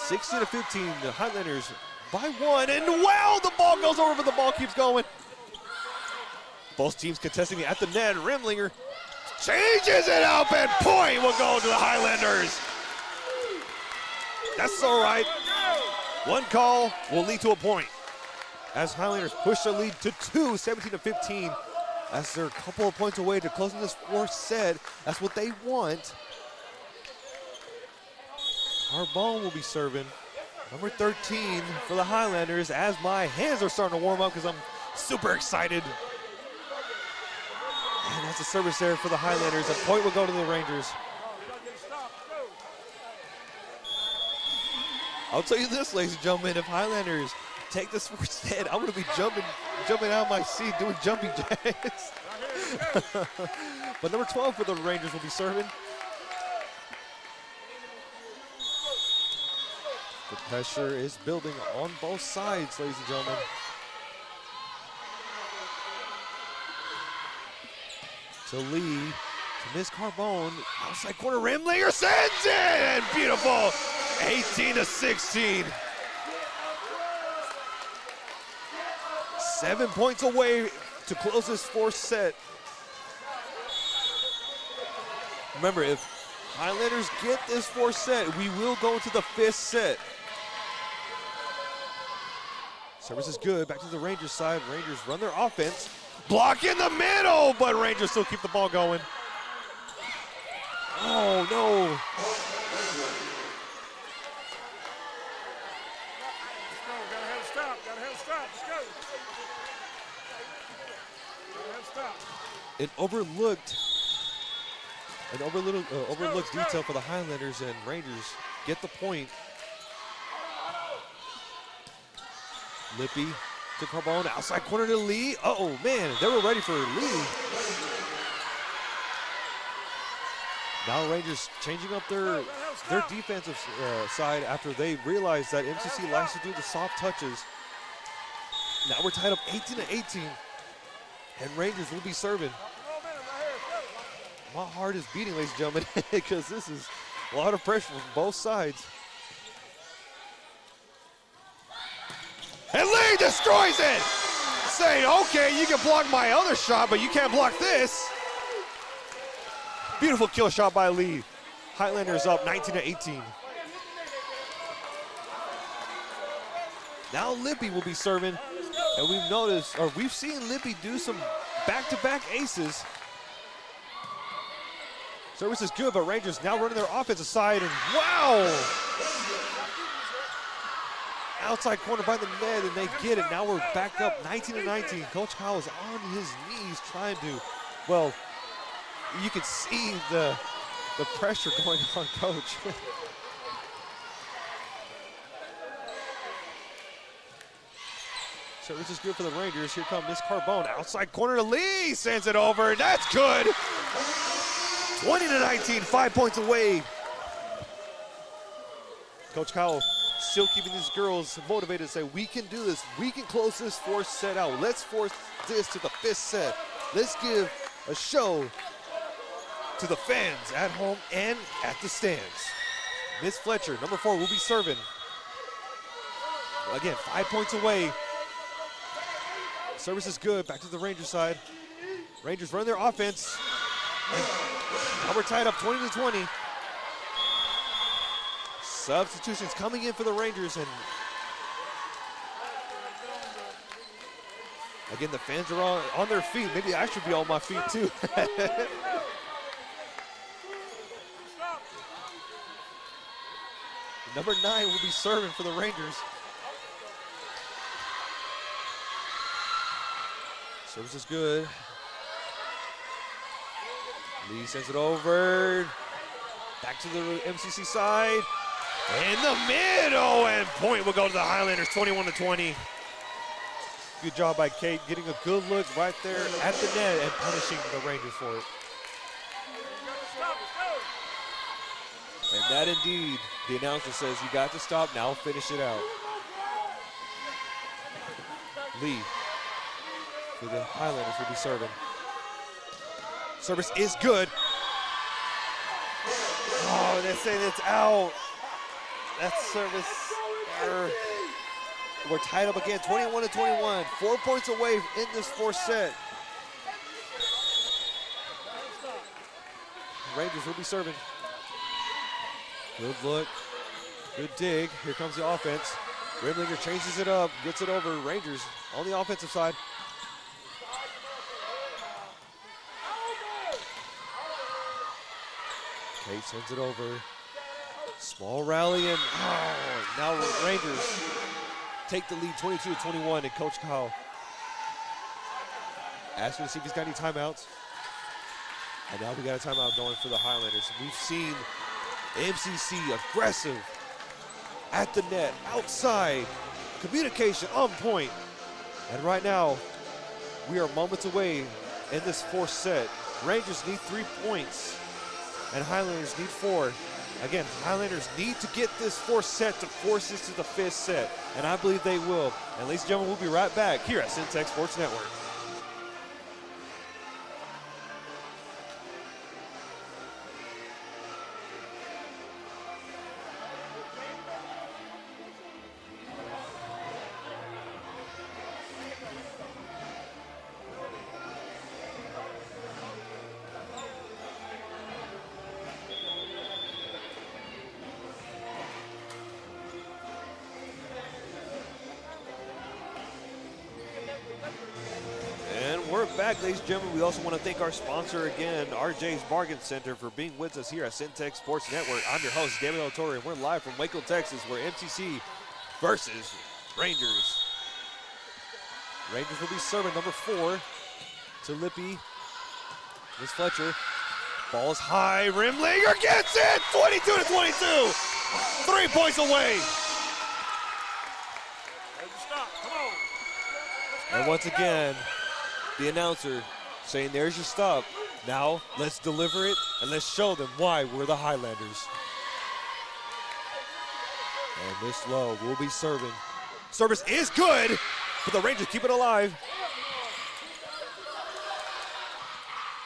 16-15, the Highlanders by 1, and wow, the ball goes over, but the ball keeps going. Both teams contesting at the net. Rimlinger changes it up, and point will go to the Highlanders. That's all right. One call will lead to a point as Highlanders push their lead to 2, 17-15. As they're a couple of points away to closing this fourth set. That's what they want. Carbone will be serving. Number 13 for the Highlanders, as my hands are starting to warm up because I'm super excited. And that's a service there for the Highlanders. A point will go to the Rangers. I'll tell you this, ladies and gentlemen, if Highlanders take this fourth set, I'm going to be jumping out of my seat doing jumping jacks. But number 12 for the Rangers will be serving. The pressure is building on both sides, ladies and gentlemen. To Lee, to Miss Carbone, outside corner, Rimlinger sends it, and beautiful, 18-16. 7 points away to close this fourth set. Remember, if Highlanders get this fourth set, we will go to the fifth set. Service is good, back to the Rangers side. Rangers run their offense. Block in the middle, but Rangers still keep the ball going. Oh, no. Let's go. Gotta have a stop. Gotta have a stop. Let's go. Gotta have a stop. An overlooked detail for the Highlanders, and Rangers get the point. Lippy to Carbone, outside corner to Lee. Oh man, they were ready for Lee. Now Rangers changing up their defensive side after they realized that MCC likes to do the soft touches. Now we're tied up 18-18, and Rangers will be serving. My heart is beating, ladies and gentlemen, because this is a lot of pressure from both sides. And Lee destroys it! Saying, okay, you can block my other shot, but you can't block this. Beautiful kill shot by Lee. Highlanders up 19-18. Now Lippy will be serving, and we've seen Lippy do some back-to-back aces. Service is good, but Rangers now running their offensive side, and wow! Outside corner by the net, and they get it. Now we're back up 19-19. Coach Kyle is on his knees trying to, well, you can see the pressure going on Coach. Service is good for the Rangers. Here comes Miss Carbone. Outside corner to Lee, sends it over. That's good. 20-19, 5 points away. Coach Kyle still keeping these girls motivated to say, we can do this. We can close this fourth set out. Let's force this to the fifth set. Let's give a show to the fans at home and at the stands. Miss Fletcher, number 4, will be serving. Again, 5 points away. Service is good. Back to the Rangers side. Rangers run their offense. Now we're tied up 20-20. Substitutions coming in for the Rangers, and again, the fans are on their feet. Maybe I should be on my feet too. Number 9 will be serving for the Rangers. Service is good. Lee sends it over. Back to the MCC side. In the middle, and point will go to the Highlanders, 21-20. Good job by Kate, getting a good look right there at the net and punishing the Rangers for it. And that indeed, the announcer says, you got to stop, now finish it out. Lee for the Highlanders will be serving. Service is good. Oh, they're saying it's out. That service error. We're tied up again, 21-21. 4 points away in this fourth set. Rangers will be serving. Good look. Good dig. Here comes the offense. Rimlinger changes it up, gets it over. Rangers on the offensive side. Kate sends it over. Small rally, and now Rangers take the lead 22-21, and Coach Kyle asking to see if he's got any timeouts. And now we got a timeout going for the Highlanders. We've seen MCC aggressive at the net, outside, communication on point. And right now, we are moments away in this fourth set. Rangers need 3 points, and Highlanders need 4. Again, Highlanders need to get this fourth set to force this to the fifth set, and I believe they will. And ladies and gentlemen, we'll be right back here at Centex Sports Network. Back, ladies and gentlemen. We also want to thank our sponsor again, RJ's Bargain Center, for being with us here at Centex Sports Network. I'm your host, Damian Torre, and we're live from Waco, Texas, where MCC versus Rangers. Rangers will be serving number 4 to Lippy. Miss Fletcher. Ball is high. Rimlinger gets it! 22-22. 3 points away. Stop. Come on. And once again, the announcer saying, there's your stop. Now, let's deliver it, and let's show them why we're the Highlanders. And Miss Lowe will be serving. Service is good, but the Rangers keep it alive.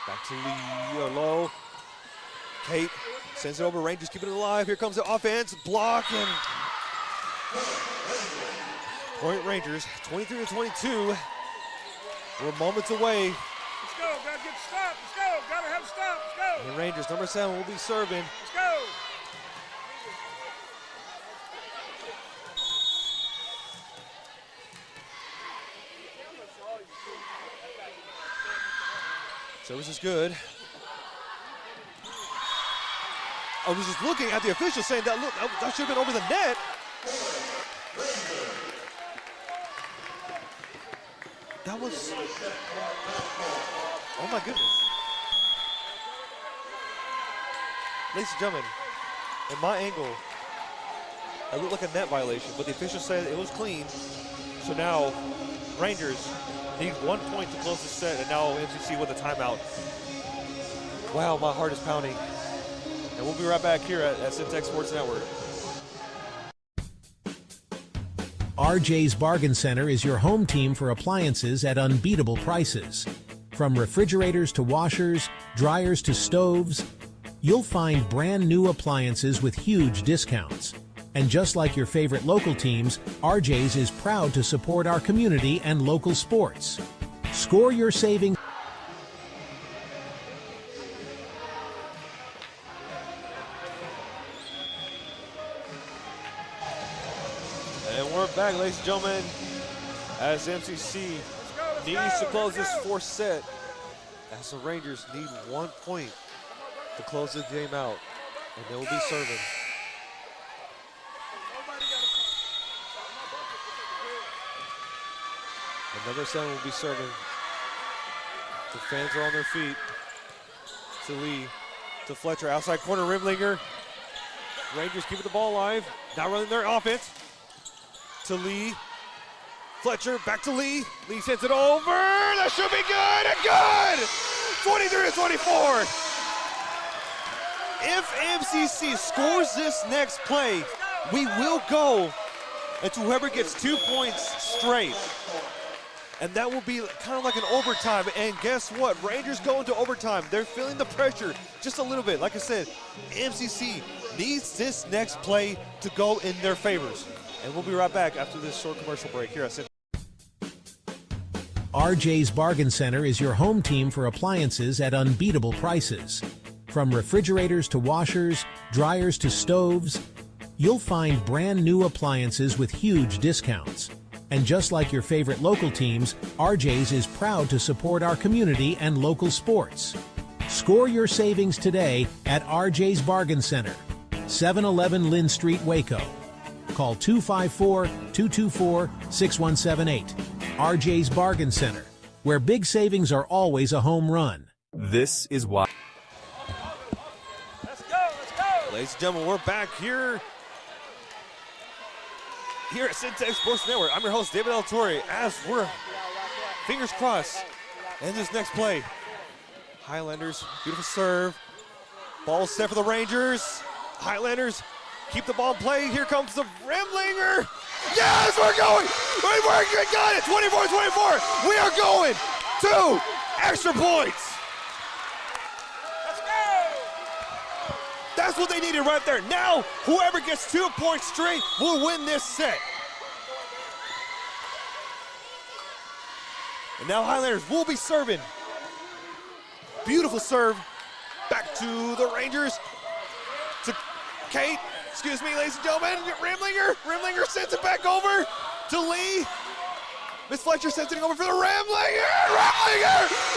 Back to Lee, Lowe. Kate sends it over. Rangers keeping it alive. Here comes the offense. Block, and point Rangers, 23-22. We're moments away. Let's go. Gotta get stopped. Let's go. Gotta have a stop. Let's go. The Rangers, number 7, will be serving. Let's go. Service is good. I was just looking at the official saying that, look, that should have been over the net. That was, oh my goodness. Ladies and gentlemen, in my angle, it looked like a net violation, but the official said it was clean. So now, Rangers need 1 point to close the set, and now MCC with a timeout. Wow, my heart is pounding. And we'll be right back here at Centex Sports Network. RJ's Bargain Center is your home team for appliances at unbeatable prices. From refrigerators to washers, dryers to stoves, you'll find brand new appliances with huge discounts. And just like your favorite local teams, RJ's is proud to support our community and local sports. Score your savings. And we're back, ladies and gentlemen, as MCC needs to close this fourth set, as the Rangers need 1 point to close the game out, and they will be serving. And number 7 will be serving. The fans are on their feet. To Lee, to Fletcher, outside corner, Rimlinger. Rangers keeping the ball alive, now running their offense. To Lee. Fletcher, back to Lee. Lee sends it over. That should be good, and good! 23-24. If MCC scores this next play, we will go into whoever gets 2 points straight. And that will be kind of like an overtime. And guess what? Rangers go into overtime. They're feeling the pressure just a little bit. Like I said, MCC needs this next play to go in their favors. And we'll be right back after this short commercial break here at Centex. RJ's Bargain Center is your home team for appliances at unbeatable prices. From refrigerators to washers, dryers to stoves, you'll find brand new appliances with huge discounts. And just like your favorite local teams, RJ's is proud to support our community and local sports. Score your savings today at RJ's Bargain Center, 711 Lynn Street, Waco. Call 254-224-6178. RJ's Bargain Center, where big savings are always a home run. This is why. Let's go, let's go. Ladies and gentlemen, we're back here at Centex Sports Network. I'm your host, David El Torre, as we're fingers crossed in this next play. Highlanders, beautiful serve. Ball set for the Rangers. Highlanders keep the ball in play. Here comes the Remlinger. Yes, we're going. We got it. 24-24. We are going to extra points. Let's go. That's what they needed right there. Now, whoever gets 2 points straight will win this set. And now Highlanders will be serving. Beautiful serve. Back to the Rangers. To Kate. Excuse me, ladies and gentlemen. Remlinger sends it back over to Lee. Miss Fletcher sends it over for the Remlinger.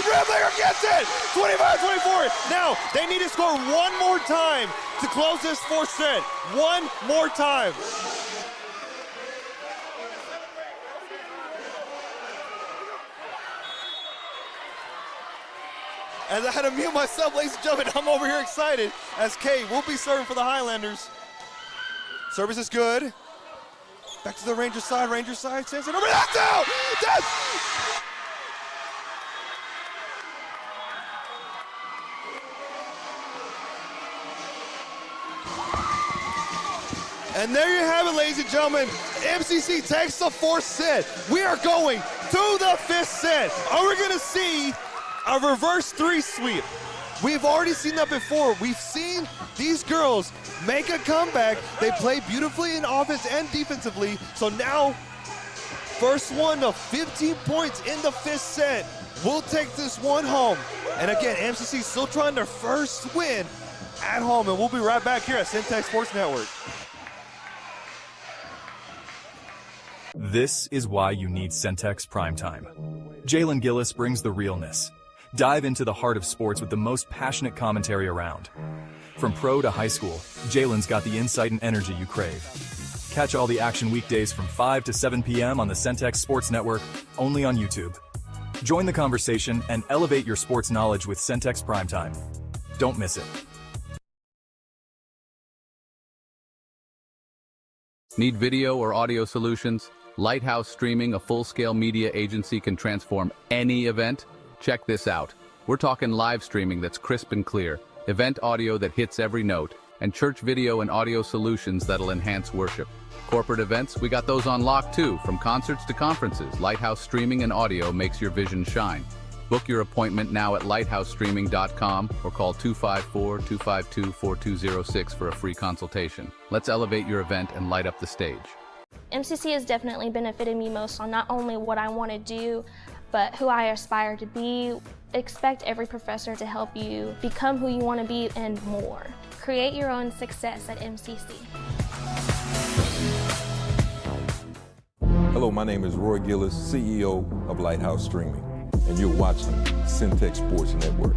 Remlinger gets it. 25-24. Now, they need to score one more time to close this fourth set. One more time. As I had to mute myself, ladies and gentlemen, I'm over here excited as Kay will be serving for the Highlanders. Service is good. Back to the Rangers side, sends it over, that's out! And there you have it, ladies and gentlemen. MCC takes the fourth set. We are going to the fifth set. Are we gonna see a reverse three sweep? We've already seen that before. We've seen these girls make a comeback. They play beautifully in offense and defensively. So now, first one to 15 points in the fifth set. We'll take this one home. And again, MCC still trying their first win at home. And we'll be right back here at Centex Sports Network. This is why you need Centex Primetime. Jalen Gillis brings the realness. Dive into the heart of sports with the most passionate commentary around. From pro to high school, Jalen's got the insight and energy you crave. Catch all the action weekdays from 5 to 7 p.m. on the Centex Sports Network, only on YouTube. Join the conversation and elevate your sports knowledge with Centex Primetime. Don't miss it. Need video or audio solutions? Lighthouse Streaming, a full-scale media agency, can transform any event. Check this out. We're talking live streaming that's crisp and clear, event audio that hits every note, and church video and audio solutions that'll enhance worship. Corporate events, we got those on lock too. From concerts to conferences, Lighthouse Streaming and Audio makes your vision shine. Book your appointment now at lighthousestreaming.com or call 254-252-4206 for a free consultation. Let's elevate your event and light up the stage. MCC has definitely benefited me most on not only what I want to do, but who I aspire to be. Expect every professor to help you become who you want to be and more. Create your own success at MCC. Hello, my name is Roy Gillis, CEO of Lighthouse Streaming, and you're watching Centex Sports Network.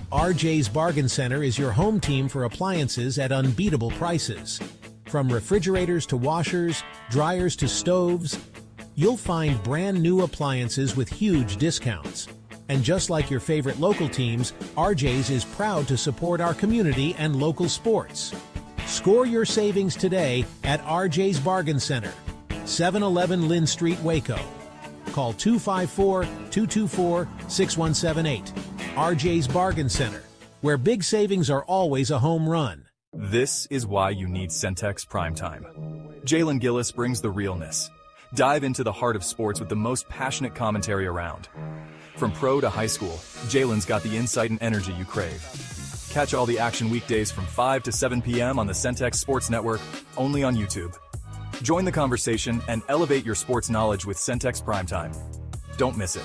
RJ's Bargain Center is your home team for appliances at unbeatable prices. From refrigerators to washers, dryers to stoves, you'll find brand new appliances with huge discounts. And just like your favorite local teams, RJ's is proud to support our community and local sports. Score your savings today at RJ's Bargain Center, 711 Lynn Street, Waco. Call 254-224-6178. RJ's Bargain Center, where big savings are always a home run. This is why you need Centex Primetime. Jalen Gillis brings the realness. Dive into the heart of sports with the most passionate commentary around. From pro to high school, Jalen's got the insight and energy you crave. Catch all the action weekdays from 5 to 7 p.m. on the Centex Sports Network, only on YouTube. Join the conversation and elevate your sports knowledge with Centex Primetime. Don't miss it.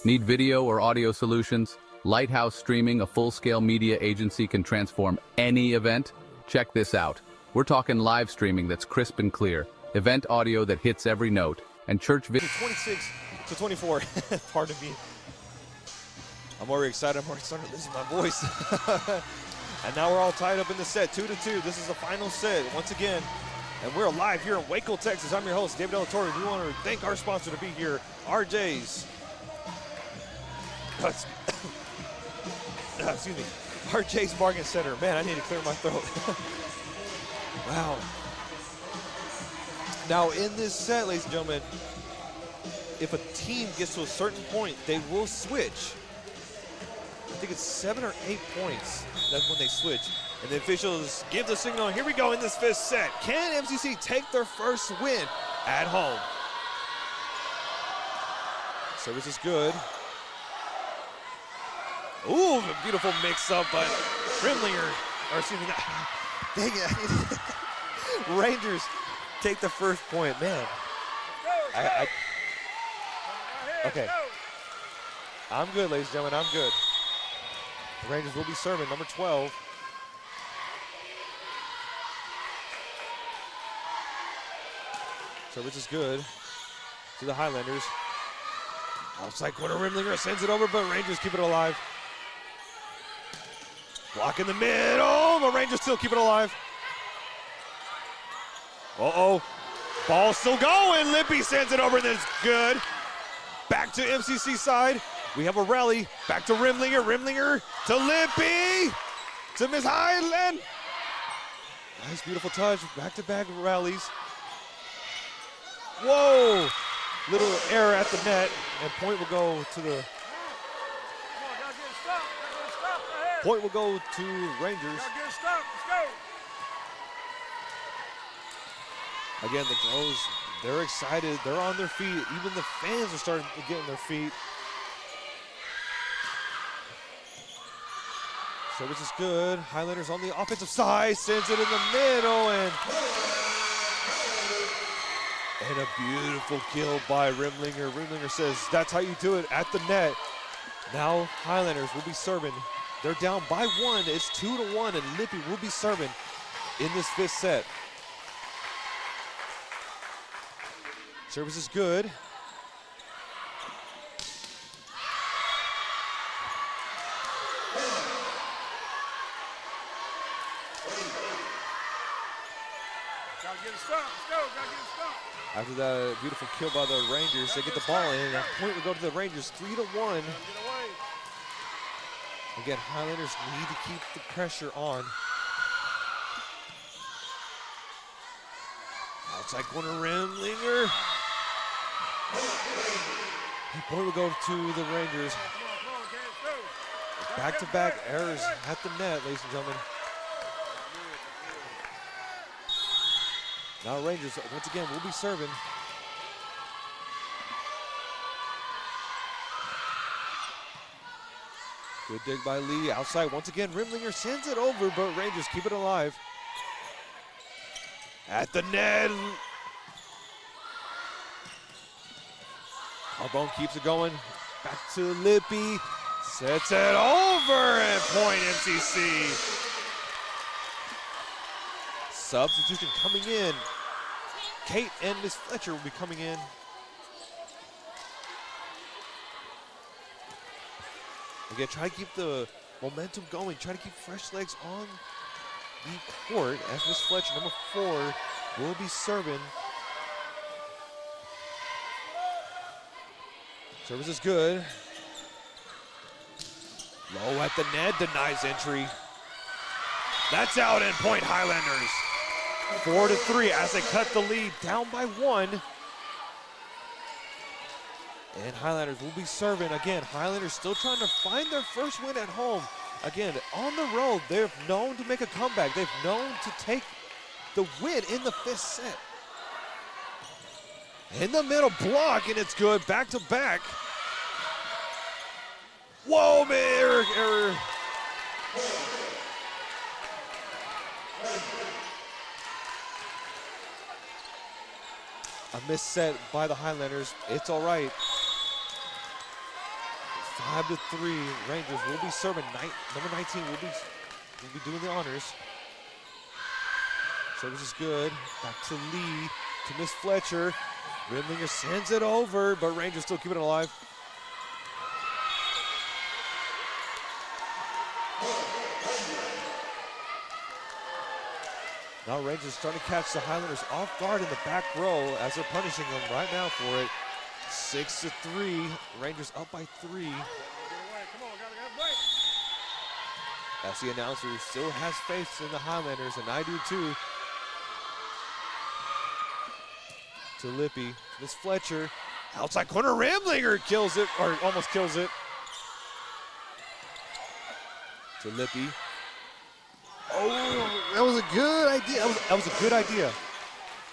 Need video or audio solutions? Lighthouse Streaming, a full-scale media agency, can transform any event. Check this out. We're talking live streaming that's crisp and clear, event audio that hits every note, and church video. 26 to 24. Pardon me. I'm already excited. I'm already starting to lose my voice. And now we're all tied up in the set, 2-2. This is the final set once again. And we're live here in Waco, Texas. I'm your host, David Della Torre. We want to thank our sponsor to be here, RJ's. Excuse me. RJ's Bargain Center. Man, I need to clear my throat. Wow. Now, in this set, ladies and gentlemen, if a team gets to a certain point, they will switch. I think it's 7 or 8 points. That's when they switch. And the officials give the signal. Here we go in this 5th set. Can MCC take their first win at home? Service is good. Ooh, a beautiful mix-up, but Rimlinger, or excuse me, dang it. Rangers take the first point. Man, okay. I'm good, ladies and gentlemen, I'm good. The Rangers will be serving, number 12. Service is good to the Highlanders. Outside corner, Rimlinger sends it over, but Rangers keep it alive. Block in the middle, but Rangers still keep it alive. Uh-oh, ball still going. Lippy sends it over, and then it's good. Back to MCC side. We have a rally. Back to Rimlinger. Rimlinger to Lippy. To Miss Highland. Nice, beautiful touch. Back-to-back rallies. Whoa. Little error at the net, and point will go to the... Point will go to Rangers. Again, the girls, they're excited. They're on their feet. Even the fans are starting to get on their feet. Service is good. Highlanders on the offensive side. Sends it in the middle. And a beautiful kill by Rimlinger. Rimlinger says, that's how you do it at the net. Now Highlanders will be serving. They're down by 1. It's 2-1, and Lippy will be serving in this 5th set. Service is good. Gotta get a stop. Let's go. Gotta get a stop. After that beautiful kill by the Rangers, they get the ball in. That point will go to the Rangers, 3-1. Again, Highlanders need to keep the pressure on. Outside corner, Rimlinger. The point will go to the Rangers. Back-to-back errors at the net, ladies and gentlemen. Now Rangers, once again, will be serving. Good dig by Lee. Outside, once again, Rimlinger sends it over, but Rangers keep it alive. At the net. Carbone keeps it going. Back to Lippy. Sets it over, and point MCC. Substitution coming in. Kate and Miss Fletcher will be coming in. Again, try to keep the momentum going. Try to keep fresh legs on the court as Miss Fletcher, number 4, will be serving. Service is good. Low at the net, denies entry. That's out, and point Highlanders. 4-3 as they cut the lead, down by 1. And Highlanders will be serving. Again, Highlanders still trying to find their first win at home. Again, on the road, they're known to make a comeback. They've known to take the win in the 5th set. In the middle block, and it's good. Back to back. Whoa, man, error. A missed set by the Highlanders. It's all right. 5-3. Rangers will be serving. Number 19 will be doing the honors. Service is good. Back to Lee, to Miss Fletcher. Rimlinger sends it over, but Rangers still keep it alive. Now Rangers starting to catch the Highlanders off guard in the back row as they're punishing them right now for it. 6-3. Rangers up by 3. As the announcer still has faith in the Highlanders, and I do too. To Lippy, Miss Fletcher, outside corner, Rimlinger kills it, or almost kills it. To Lippy. Oh, that was a good idea. That was a good idea.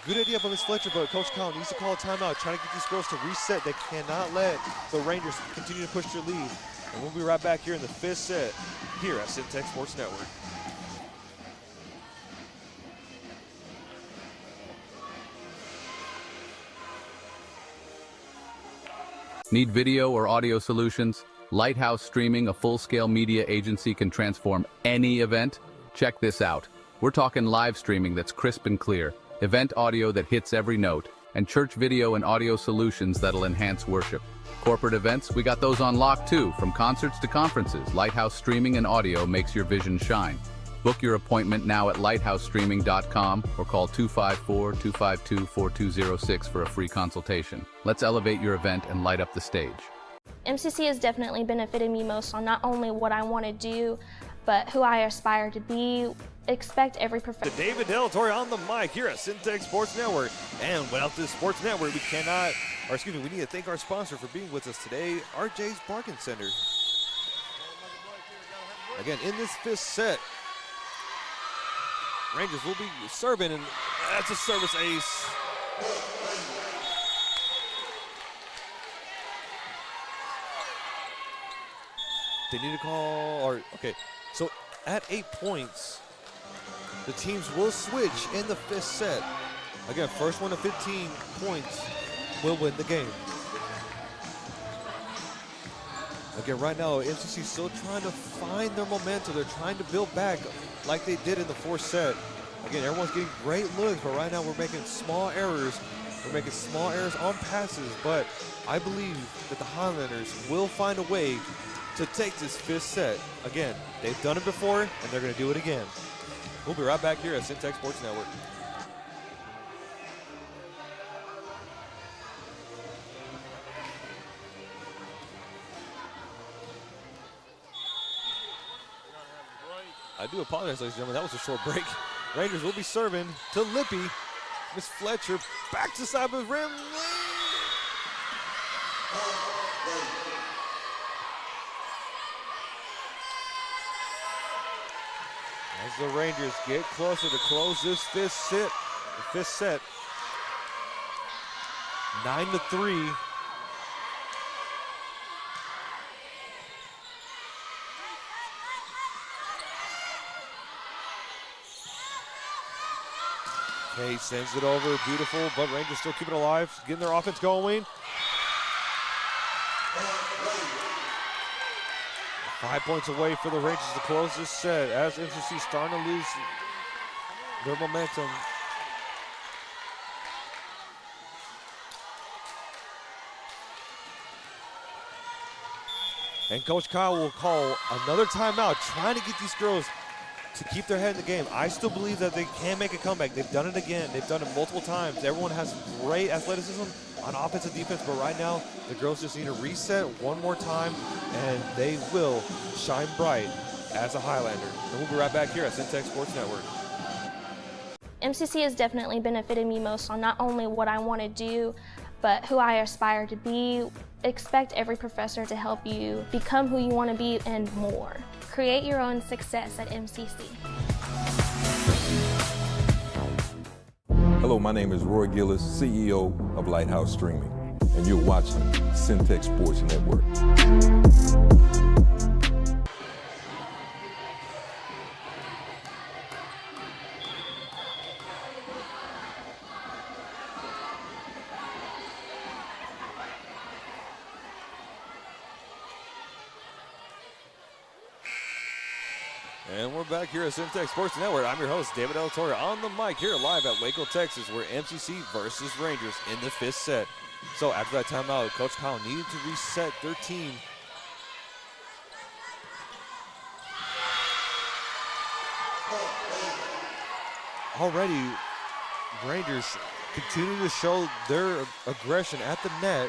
Good idea by Miss Fletcher, but Coach Kyle needs to call a timeout, trying to get these girls to reset. They cannot let the Rangers continue to push their lead. And we'll be right back here in the 5th set here at Centex Sports Network. Need video or audio solutions? Lighthouse Streaming, a full-scale media agency, can transform any event. Check this out. We're talking live streaming that's crisp and clear, event audio that hits every note, and church video and audio solutions that'll enhance worship. Corporate events, we got those on lock too. From concerts to conferences, Lighthouse Streaming and Audio makes your vision shine. Book your appointment now at lighthousestreaming.com or call 254-252-4206 for a free consultation. Let's elevate your event and light up the stage. MCC has definitely benefited me most on not only what I want to do, but who I aspire to be. Expect every professional. David Del Torre on the mic here at Centex Sports Network. And without this sports network, we need to thank our sponsor for being with us today, RJ's Bargain Center. Again, in this 5th set, Rangers will be serving, and that's a service ace. They need to call, okay, so at 8 points, the teams will switch in the 5th set. Again, first one to 15 points will win the game. Again, right now, MCC still trying to find their momentum. They're trying to build back like they did in the 4th set. Again, everyone's getting great looks, but right now we're making small errors. We're making small errors on passes, but I believe that the Highlanders will find a way to take this 5th set. Again, they've done it before, and they're going to do it again. We'll be right back here at Centex Sports Network. I do apologize, ladies and gentlemen. That was a short break. Rangers will be serving to Lippy. Miss Fletcher back to side with rim. As the Rangers get closer to close this 5th set, 9-3. Kay sends it over, beautiful, but Rangers still keep it alive, getting their offense going. 5 points away for the Rangers to close this set as MCC starting to lose their momentum. And Coach Kyle will call another timeout, trying to get these girls to keep their head in the game. I still believe that they can make a comeback. They've done it again. They've done it multiple times. Everyone has great athleticism on offense and defense, but right now the girls just need to reset one more time, and they will shine bright as a Highlander. And we'll be right back here at Centex Sports Network. MCC has definitely benefited me most on not only what I want to do, but who I aspire to be. Expect every professor to help you become who you want to be and more. Create your own success at MCC. Hello, my name is Roy Gillis, CEO of Lighthouse Streaming, and you're watching Centex Sports Network. And we're back here at Centex Sports Network. I'm your host, David Del Torre, on the mic here live at Waco, Texas. We're MCC versus Rangers in the 5th set. So after that timeout, Coach Kyle needed to reset their team. Already, Rangers continue to show their aggression at the net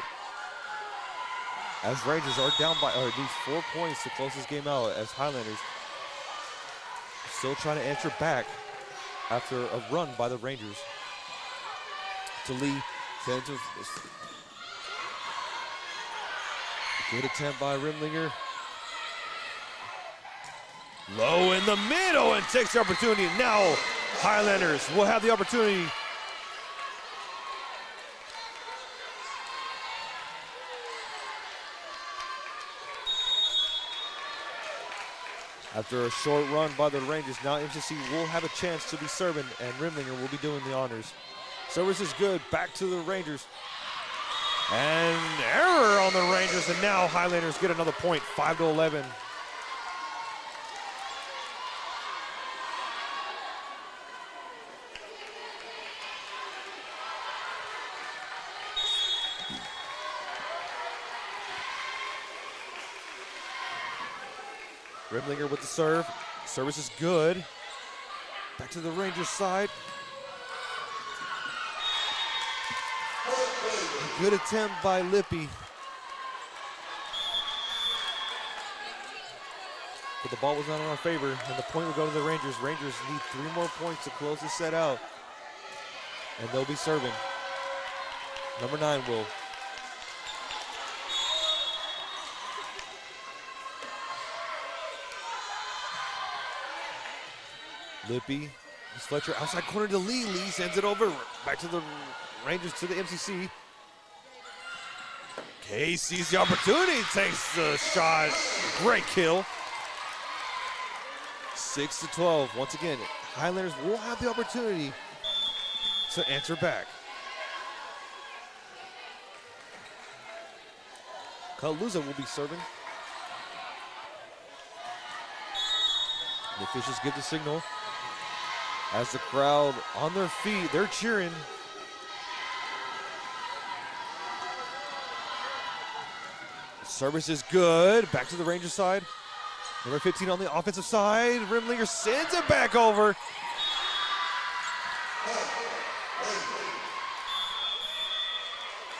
as Rangers are down by at least 4 points to close this game out, as Highlanders still trying to answer back after a run by the Rangers. To Lee, send it to good attempt by Rimlinger. Low in the middle and takes the opportunity. Now Highlanders will have the opportunity. After a short run by the Rangers, now MCC will have a chance to be serving, and Rimlinger will be doing the honors. Service is good, back to the Rangers. And error on the Rangers, and now Highlanders get another point, 5-11. Rimlinger with the serve. Service is good. Back to the Rangers side. A good attempt by Lippy. But the ball was not in our favor, and the point will go to the Rangers. Rangers need 3 more points to close this set out. And they'll be serving. Number 9 will. Lippy, Fletcher outside corner to Lee. Lee sends it over back to the Rangers, to the MCC. Kay sees the opportunity, takes the shot. Great kill. 6-12. Once again, Highlanders will have the opportunity to answer back. Kaluza will be serving. The officials give the signal. As the crowd on their feet, they're cheering. Service is good. Back to the Rangers side. Number 15 on the offensive side. Rimlinger sends it back over.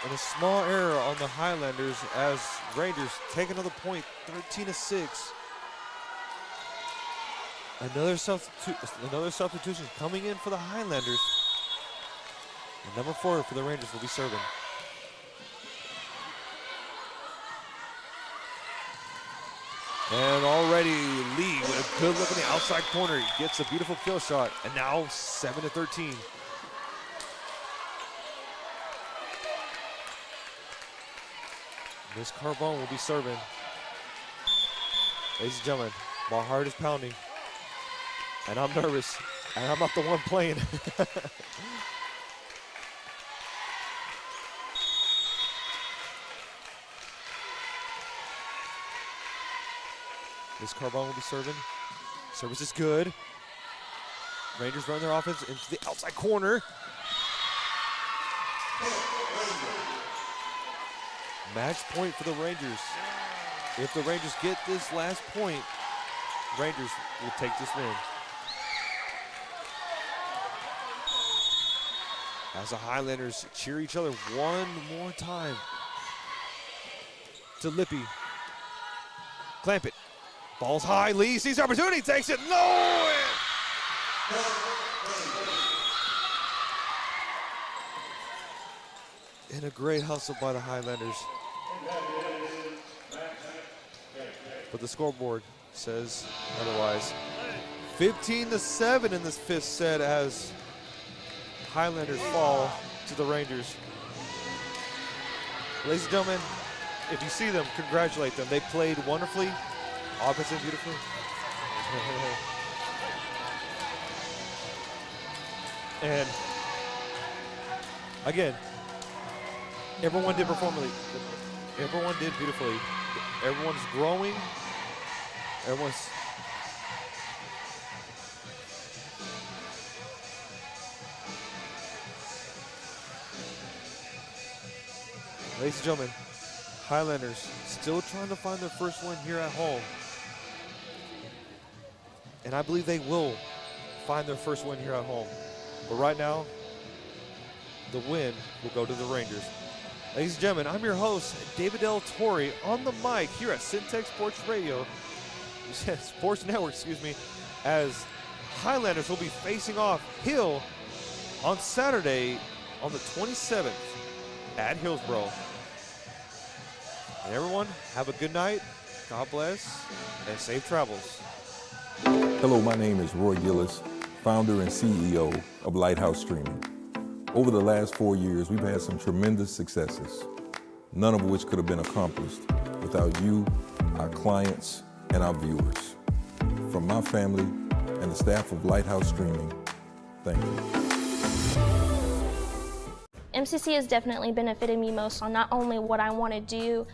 And a small error on the Highlanders as Rangers take another point, 13-6. Another substitution coming in for the Highlanders. And number 4 for the Rangers will be serving. And already Lee with a good look in the outside corner. He gets a beautiful kill shot. And now 7-13. Miss Carbone will be serving. Ladies and gentlemen, my heart is pounding. And I'm nervous, and I'm not the one playing. Miss Carbone will be serving. Service is good. Rangers run their offense into the outside corner. Match point for the Rangers. If the Rangers get this last point, Rangers will take this win. As the Highlanders cheer each other one more time. To Lippy. Clamp it. Ball's high. Lee sees the opportunity. Takes it. No! And a great hustle by the Highlanders. But the scoreboard says otherwise. 15-7 in this 5th set as Highlanders fall to the Rangers. Ladies and gentlemen, if you see them, congratulate them. They played wonderfully, offensively, beautifully. And again, everyone did performally. Everyone did beautifully. Everyone's growing. Everyone's Ladies and gentlemen, Highlanders still trying to find their first win here at home. And I believe they will find their first win here at home. But right now, the win will go to the Rangers. Ladies and gentlemen, I'm your host, David Del Torre, on the mic here at Centex Sports Radio, Sports Network, as Highlanders will be facing off Hill on Saturday on the 27th at Hillsborough. And everyone, have a good night, God bless, and safe travels. Hello, my name is Roy Gillis, founder and CEO of Lighthouse Streaming. Over the last 4 years, we've had some tremendous successes, none of which could have been accomplished without you, our clients, and our viewers. From my family and the staff of Lighthouse Streaming, thank you. MCC has definitely benefited me most on not only what I want to do,